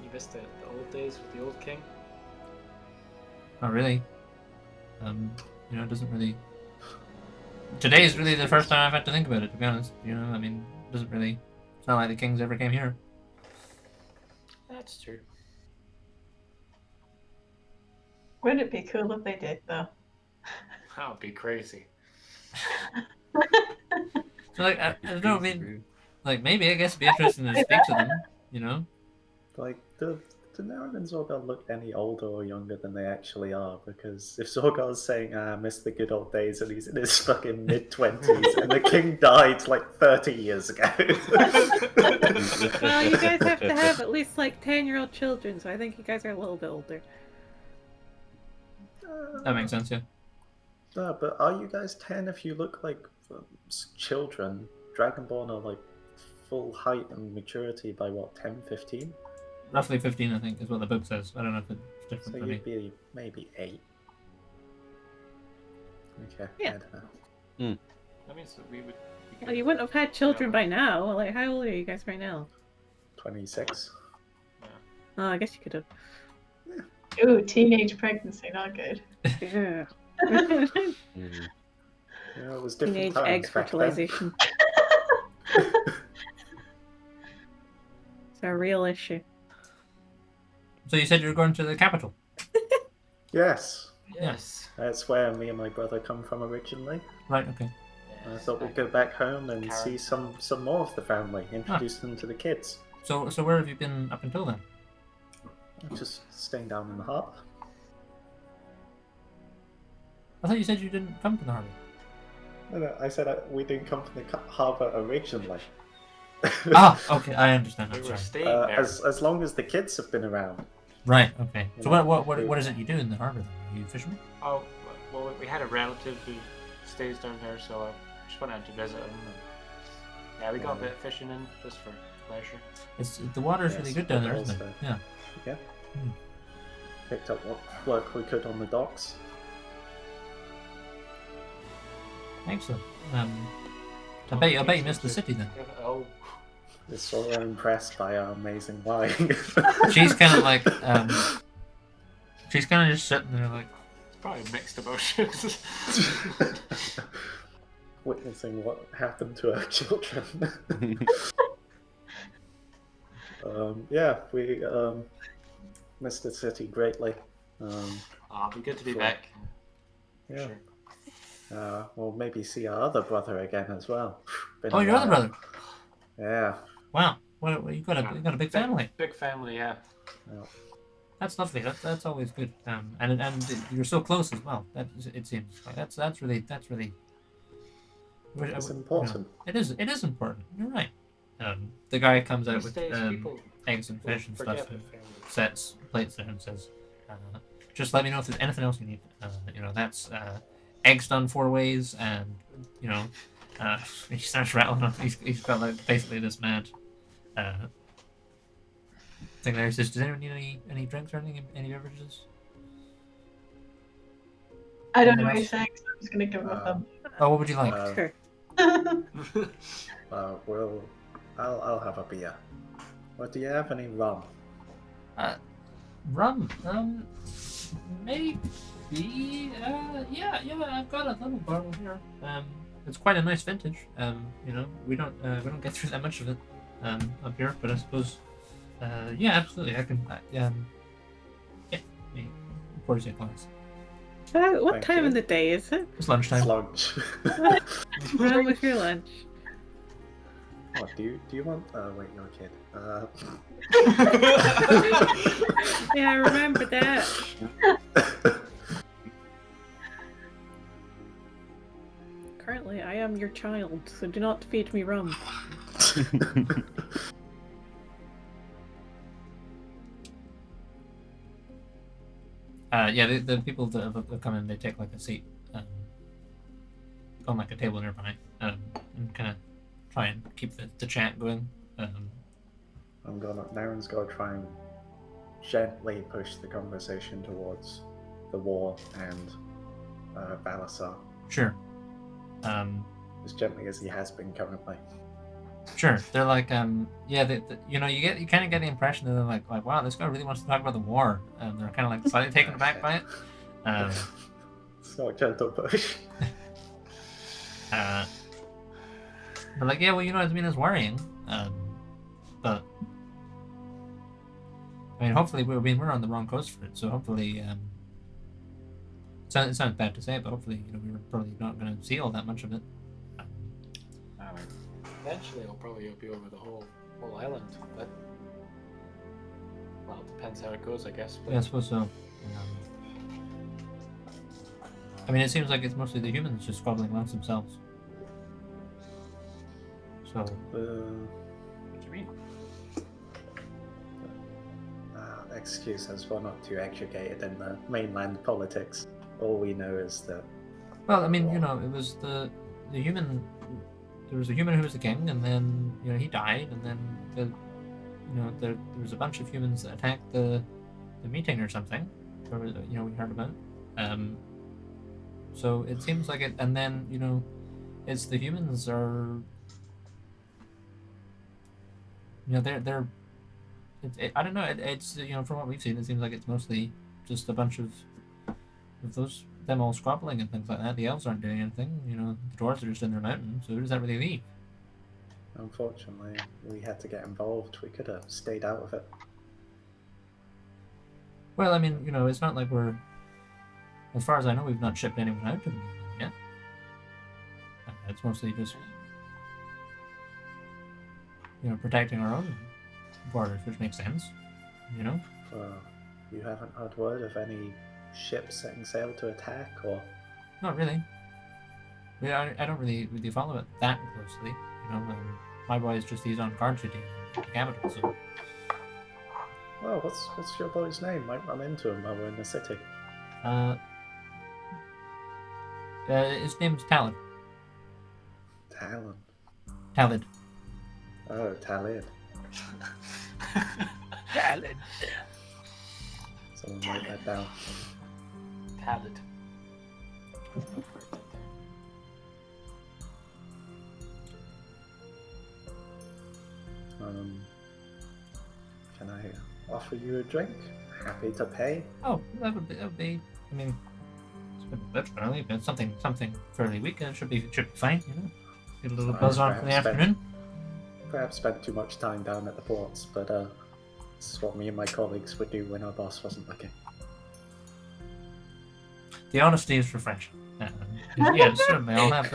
you miss the old days with the old king? not really. It doesn't really. Today is really the first time I've had to think about it, to be honest. I mean, it doesn't really. It's not like the kings ever came here. That's true. Wouldn't it be cool if they did, though? That would be crazy. So, like, I don't know. I mean, like, maybe I guess it'd be interesting to speak to them. Like, the do Naren and Zorgar look any older or younger than they actually are? Because if Zorgar's saying, I miss the good old days and he's in his fucking mid-20s and the king died like 30 years ago. Well, you guys have to have at least like 10-year-old children, so I think you guys are a little bit older. That makes sense, yeah. No, but are you guys 10 if you look like children? Dragonborn are like full height and maturity by what, 10, 15? Roughly 15, I think, is what the book says. I don't know if it's different So for me. you'd be maybe 8. Okay. Yeah. I don't know. That means that we would. Well, you wouldn't have had children by now. Like, how old are you guys right now? 26. Oh, I guess you could have. Ooh, teenage pregnancy, not good. Yeah. Yeah, it was different Teenage times egg back then. fertilization. It's a real issue. So you said you were going to the capital? Yes. Yes. That's where me and my brother come from originally. Right, okay. I thought we'd go back home and Karen. see some more of the family, introduce them to the kids. So where have you been up until then? Just staying down in the harbour. I thought you said you didn't come to the harbour. No, I said we didn't come from the harbour originally. Ah, okay, I understand. We I'm were sorry. staying there. as long as the kids have been around. Right, okay. So Yeah. what is it you do in the harbour then? Are you fishermen? Oh, well, we had a relative who stays down here, so I just went out to visit him. And, yeah, we got a bit of fishing in just for pleasure. The water's Yes, really good down there, but isn't it? also- Yeah. Yeah. Hmm. Picked up what work we could on the docks. Excellent. I bet you missed the city then. Oh, We're so impressed by our amazing wine. She's kind of like, she's kind of just sitting there like, it's probably mixed emotions. Witnessing what happened to our children. Yeah, we missed the city greatly. Ah, be good to be Sure. back. Yeah. Sure. We'll maybe see our other brother again as well. Been oh, a your other while. brother. Yeah. Wow. Well, you got a big family. Big family, yeah. That's lovely. That's always good. And you're so close as well. It seems like that's really. It's important. It is important. You're right. The guy comes out These with days, people eggs and fish and forget stuff, their and family. sets plates there and says, "Just let me know if there's anything else you need." That's eggs done 4 ways, and he starts rattling off. He's got like basically this mad thing there. He says, "Does anyone need any drinks or anything? Any beverages?" I don't know Anything what he's saying, so I'm just gonna give him a thumb. Oh, what would you like? Sure. I'll have a beer. Well, do you have any rum? Rum. Maybe. Yeah. I've got a little bottle here. It's quite a nice vintage. We don't get through that much of it up here, but I suppose. Yeah, absolutely. I can. Yeah. Of course, it was. What Thank time you. of the day is it? It's lunchtime. It's lunch. What's wrong with your lunch? What do you want? Wait, you're a kid. Yeah, I remember that. Currently, I am your child, so do not feed me rum. Yeah, the people that have come in, they take like a seat on like a table nearby, and kind of try and keep the chat going. Naren's gonna try and gently push the conversation towards the war and Balasar, Sure. as gently as he has been currently. Sure. They're like, yeah, you kind of get the impression that they're like, wow, this guy really wants to talk about the war, and they're kind of like slightly taken aback by it. It's not a gentle push. But like, yeah, well, it's worrying. But I mean, hopefully, we're on the wrong coast for it, so hopefully, it sounds bad to say, but hopefully, we're probably not going to see all that much of it. Eventually, it'll probably be over the whole island. But Well, it depends how it goes, I guess. But Yeah, I suppose so. I mean, it seems like it's mostly the humans just squabbling amongst themselves. So, what do you mean? Excuse us, we're not too educated in the mainland politics. All we know is that. well, I mean, you know, it was the human. There was a human who was the king, and then he died, and then there was a bunch of humans that attacked the meeting or something, or we heard about. So it seems like it, and then it's the humans are. They're. I don't know. It's from what we've seen, it seems like it's mostly just a bunch of them all squabbling and things like that. The elves aren't doing anything. The dwarves are just in their mountain. So who does that really leave? Unfortunately, we had to get involved. We could have stayed out of it. Well, I mean, it's not like we're. As far as I know, we've not shipped anyone out to the mainland yet. It's mostly just protecting our own borders, which makes sense. You haven't heard word of any ships setting sail to attack, or? Not really. I don't really follow it that closely. My boy is he's on guard duty in the capital, so. Well, what's your boy's name? Might run into him while we're in the city. His name's Talon. Talon. Talid. Oh, Talid. Talent. Someone write that down. Talent. Can I offer you a drink? Happy to pay. Oh, that would be. I mean, it's been a bit early, but something fairly weak. It should be fine. Get a little buzz on for the afternoon. Perhaps spent too much time down at the ports, but this is what me and my colleagues would do when our boss wasn't looking. The honesty is refreshing. Yeah, certainly. I'll have.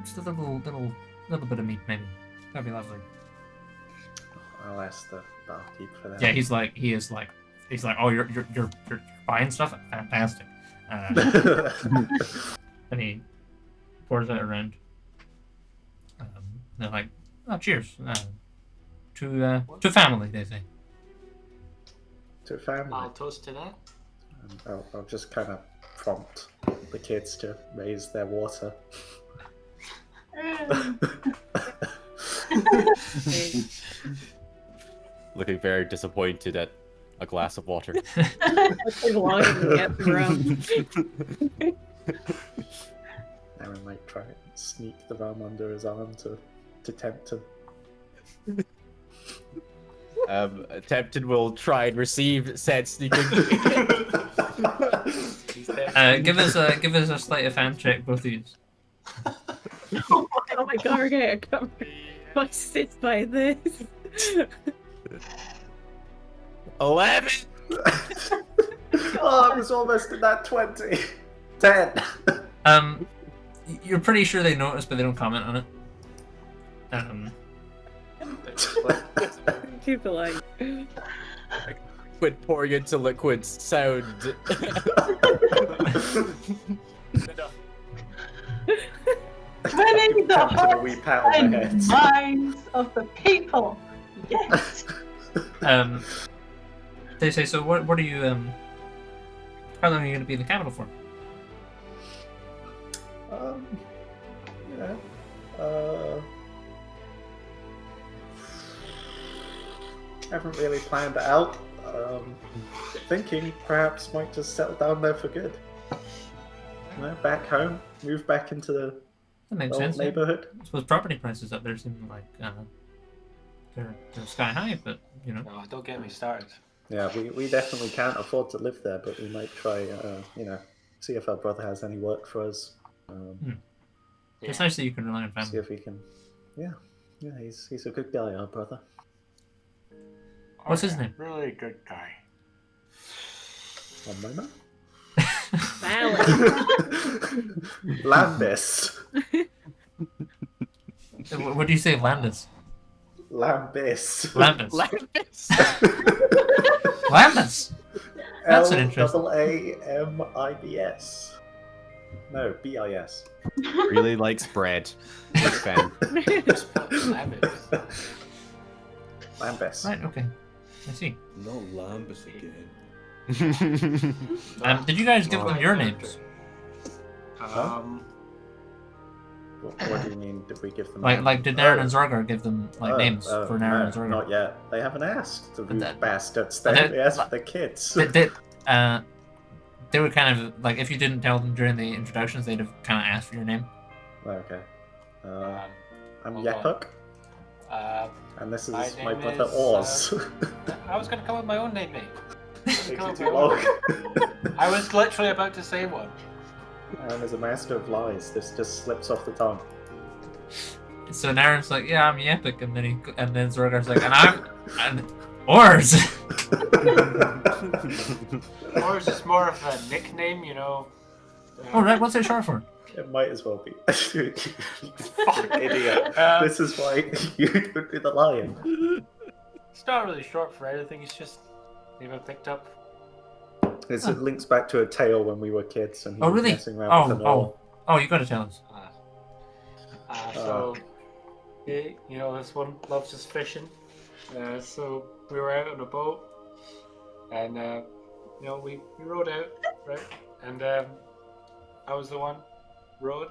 Just a little bit of meat, maybe. That'd be lovely. I'll ask the barkeep for that. Yeah, he's like, oh, you're buying stuff? Fantastic. And he pours it around. They're like, oh, cheers. To family, they say. To family. I'll toast to that. I'll just kind of prompt the kids to raise their water. Looking very disappointed at a glass of water. Aaron might try and sneak the rum under his arm to tempt him. Tempted will try and receive said sneaking. Give us a sleight of hand check, both of you. Oh my god, we're gonna come. I sit by this. 11. Oh, I was almost in that 20. 10. You're pretty sure they noticed, but they don't comment on it. Keep it light. Liquid pouring into liquid sound. Winning the Tempted a wee pat on the and head. minds of the people. Yes. They say, so what are you, how long are you going to be in the capital for? Haven't really planned it out. Thinking perhaps might just settle down there for good. Back home, move back into the That makes old sense. Yeah. neighborhood. I suppose property prices up there seem like they're sky high, but No, don't get me started. Yeah, we definitely can't afford to live there, but we might try, see if our brother has any work for us. It's nice that you can rely on See family. if we can. Yeah, he's a good guy, our brother. What's his name? Really good guy. One moment. Valid. Landis. What do you say, Landis? Lambis. Landis. Landis. That's an interesting. Lamibs. No, BIS. Really likes bread. Big fan. Lambis. Right. Okay. I see. Not Lambus again. Did you guys give them your names? What do you mean? Did we give them? Like did Naren and Zorgar give them names for Naren and Zorgar? Not yet. They haven't asked. The rude bastards. But They asked for the kids. They were kind of like, if you didn't tell them during the introductions, they'd have kind of asked for your name. Okay. I'm hold on. Yepuk, and this is my name brother is, Oz. I was going to come up with my own name, mate. Takes you Come up too with my long. own. I was literally about to say one. And as a master of lies, this just slips off the tongue. So Naren's like, yeah, I'm Yepik, and then Zorgar's like, and Ors. Ours is more of a nickname, you know. Oh right, what's it short for? It might as well be. Fuck. Idiot. This is why you don't do the lion. It's not really short for anything. It's just maybe I picked up. It links back to a tale when we were kids and he Oh was really? messing around with an oar. Oh, you gotta tell us. So, you know, this one loves his fishing. So we were out on a boat, and you know, we rowed out, right? And I was the one rowed,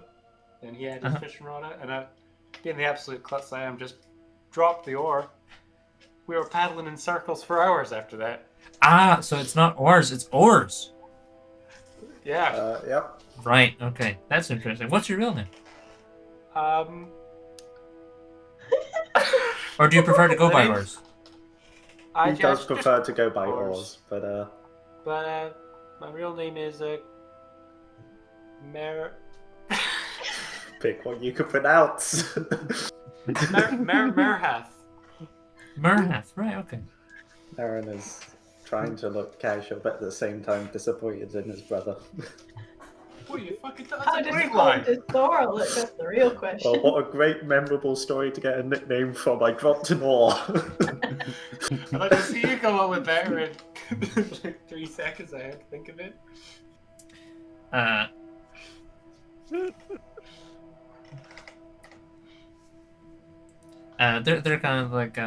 and he had his fishing rod out, and being the absolute klutz I am, just dropped the oar. We were paddling in circles for hours after that. So it's not Ors, it's Oars. Yeah. Yep. Right. Okay, that's interesting. What's your real name? Or do you prefer to go by Ors? He does prefer to go by Oars, but But my real name is pick what you can pronounce. Merhath. Merhath, right? Okay. Aaron is trying to look casual, but at the same time disappointed in his brother. What you fucking? How That's a does great it line. to Thor look? That's the real question. Well, what a great, memorable story to get a nickname from. I dropped an oar. I'd like to see you come up with better in like 3 seconds. I have to think of it. They're kind of like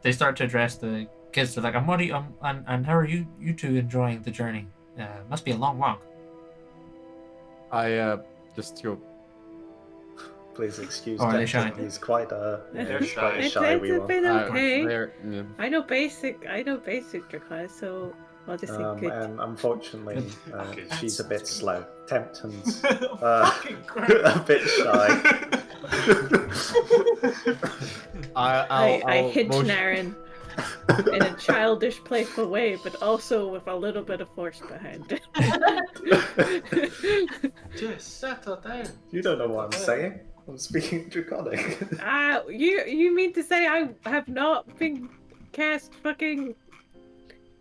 they start to address the kids. They're like, and how are you two enjoying the journey? Must be a long walk. I just go. Please excuse Oh, are they Captain. shy? He's quite They're shy. quite shy. We It's were. been okay. Yeah. I know basic Dracula, so I'll just say good. And unfortunately, Okay, she's a bit that's- slow. Tempton's Fucking Christ. a bit shy. I hinge motion- Naren in a childish, playful way, but also with a little bit of force behind it. Just settle down. You don't know what I'm saying. I'm speaking Draconic. You mean to say I have not been cast fucking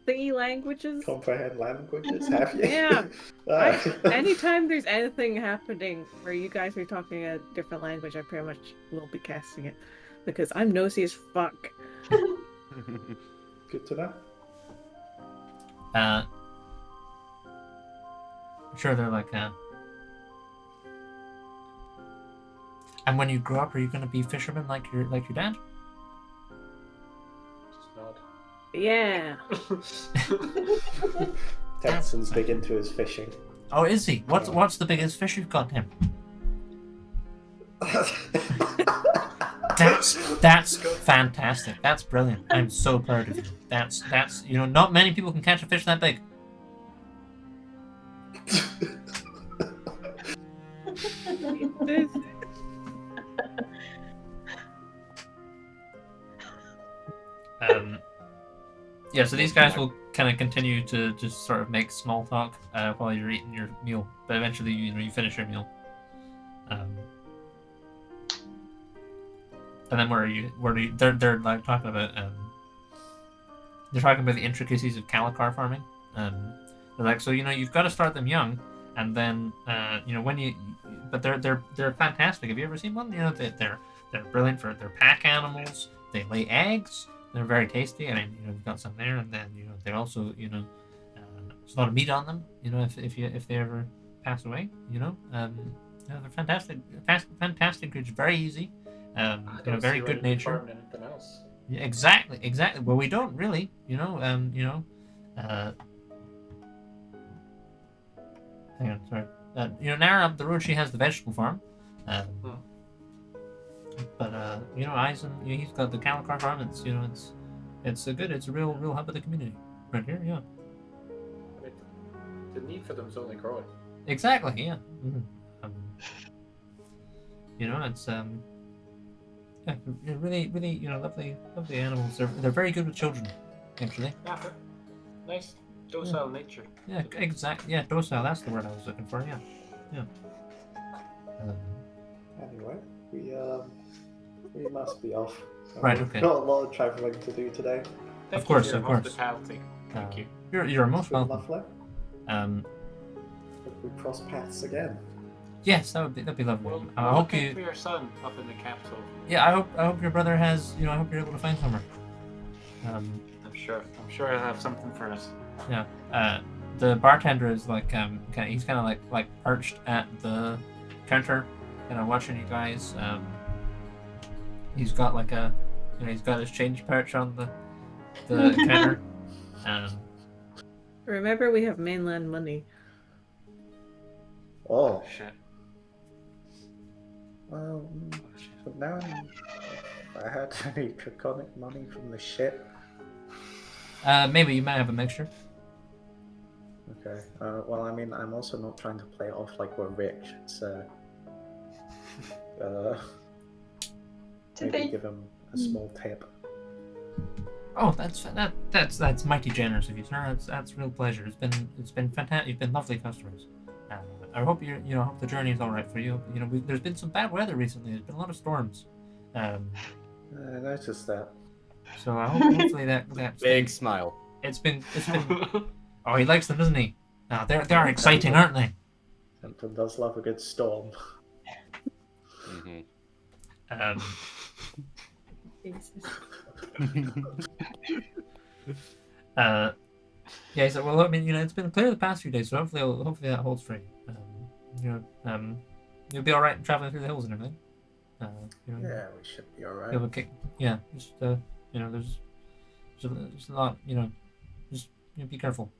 thingy languages? Comprehend languages, have you? Yeah. Ah. Anytime there's anything happening where you guys are talking a different language, I pretty much will be casting it. Because I'm nosy as fuck. Good to know. Sure, they're like, and when you grow up, are you gonna be fishermen like your dad? Just nod. Yeah. Tempton's big into his fishing. Oh, is he? What's the biggest fish you've got him? That's fantastic. That's brilliant. I'm so proud of you. That's not many people can catch a fish that big. Yeah, so these guys will kind of continue to just sort of make small talk while you're eating your meal, but eventually you finish your meal. And then where are you? They're like talking about they're talking about the intricacies of calicar farming. They're like, so you've got to start them young, and then when but they're fantastic. Have you ever seen one? they're brilliant for their pack animals. They lay eggs. They're very tasty. I mean, you've got some there, and then they're also there's a lot of meat on them. If they ever pass away, they're fantastic, fantastic creatures. Very easy. I don't Very see why good you'd be nature. farming anything else. Yeah, exactly. Well, we don't really, hang on, sorry. Nara up the road, she has the vegetable farm. But Eisen, he's got the Calicar farm. It's a real hub of the community right here. Yeah. I mean, the need for them is only growing. Exactly. Yeah. It's really, really, lovely animals. They're very good with children, actually. Yeah, nice, docile nature. Yeah, exactly. Yeah, docile. That's the word I was looking for. Yeah. Anyway, we must be off. Right, We've okay. got a lot of travelling to do today. Thank Of course, you for of your course. hospitality. Thank you. You're most Good welcome. lovely. If we cross paths again. Yes, that'd be lovely. Well, I we're hope looking for your son up in the capital. Yeah, I hope your brother has. I hope you're able to find somewhere. I'm sure he'll have something for us. Yeah. The bartender is he's kind of like perched at the counter, kind of watching you guys. He's got he's got his change pouch on the counter. Remember, we have mainland money. Oh, Shit. well, so now if I had any draconic money from the ship. Maybe you might have a mixture. Okay. Well, I mean, I'm also not trying to play it off like we're rich, so Did maybe they? give him a small tip. Oh, that's mighty generous of you, sir. That's real pleasure. It's been fantastic. You've been lovely customers. I hope hope the journey is all right for you. There's been some bad weather recently. There's been a lot of storms. I noticed that. So I hope hopefully that Big smile. it's been. Oh, he likes them, doesn't he? They are exciting, aren't they? Tempton does love a good storm. Um, yeah. So well, I mean, it's been clear the past few days, so hopefully that holds true. You'll be all right traveling through the hills and everything. Yeah, we should be alright. You'll kick. Yeah, just there's a lot. Just be careful.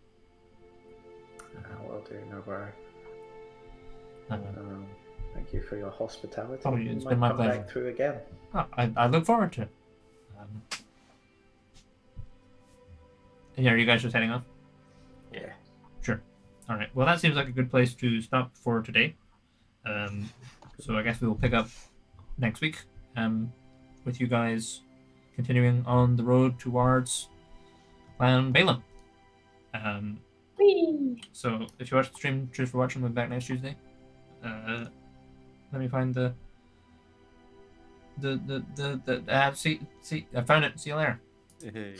Will do, no worry. Uh, Thank you for your hospitality. Oh, We it's might been my come pleasure. back through again. I look forward to it. And are you guys just heading off? Yeah. Sure. All right. Well, that seems like a good place to stop for today. So I guess we will pick up next week with you guys continuing on the road towards Clan Baelun. So if you watch the stream, cheers for watching. We'll be back next Tuesday. Let me find see, I found it. See you later. Hey.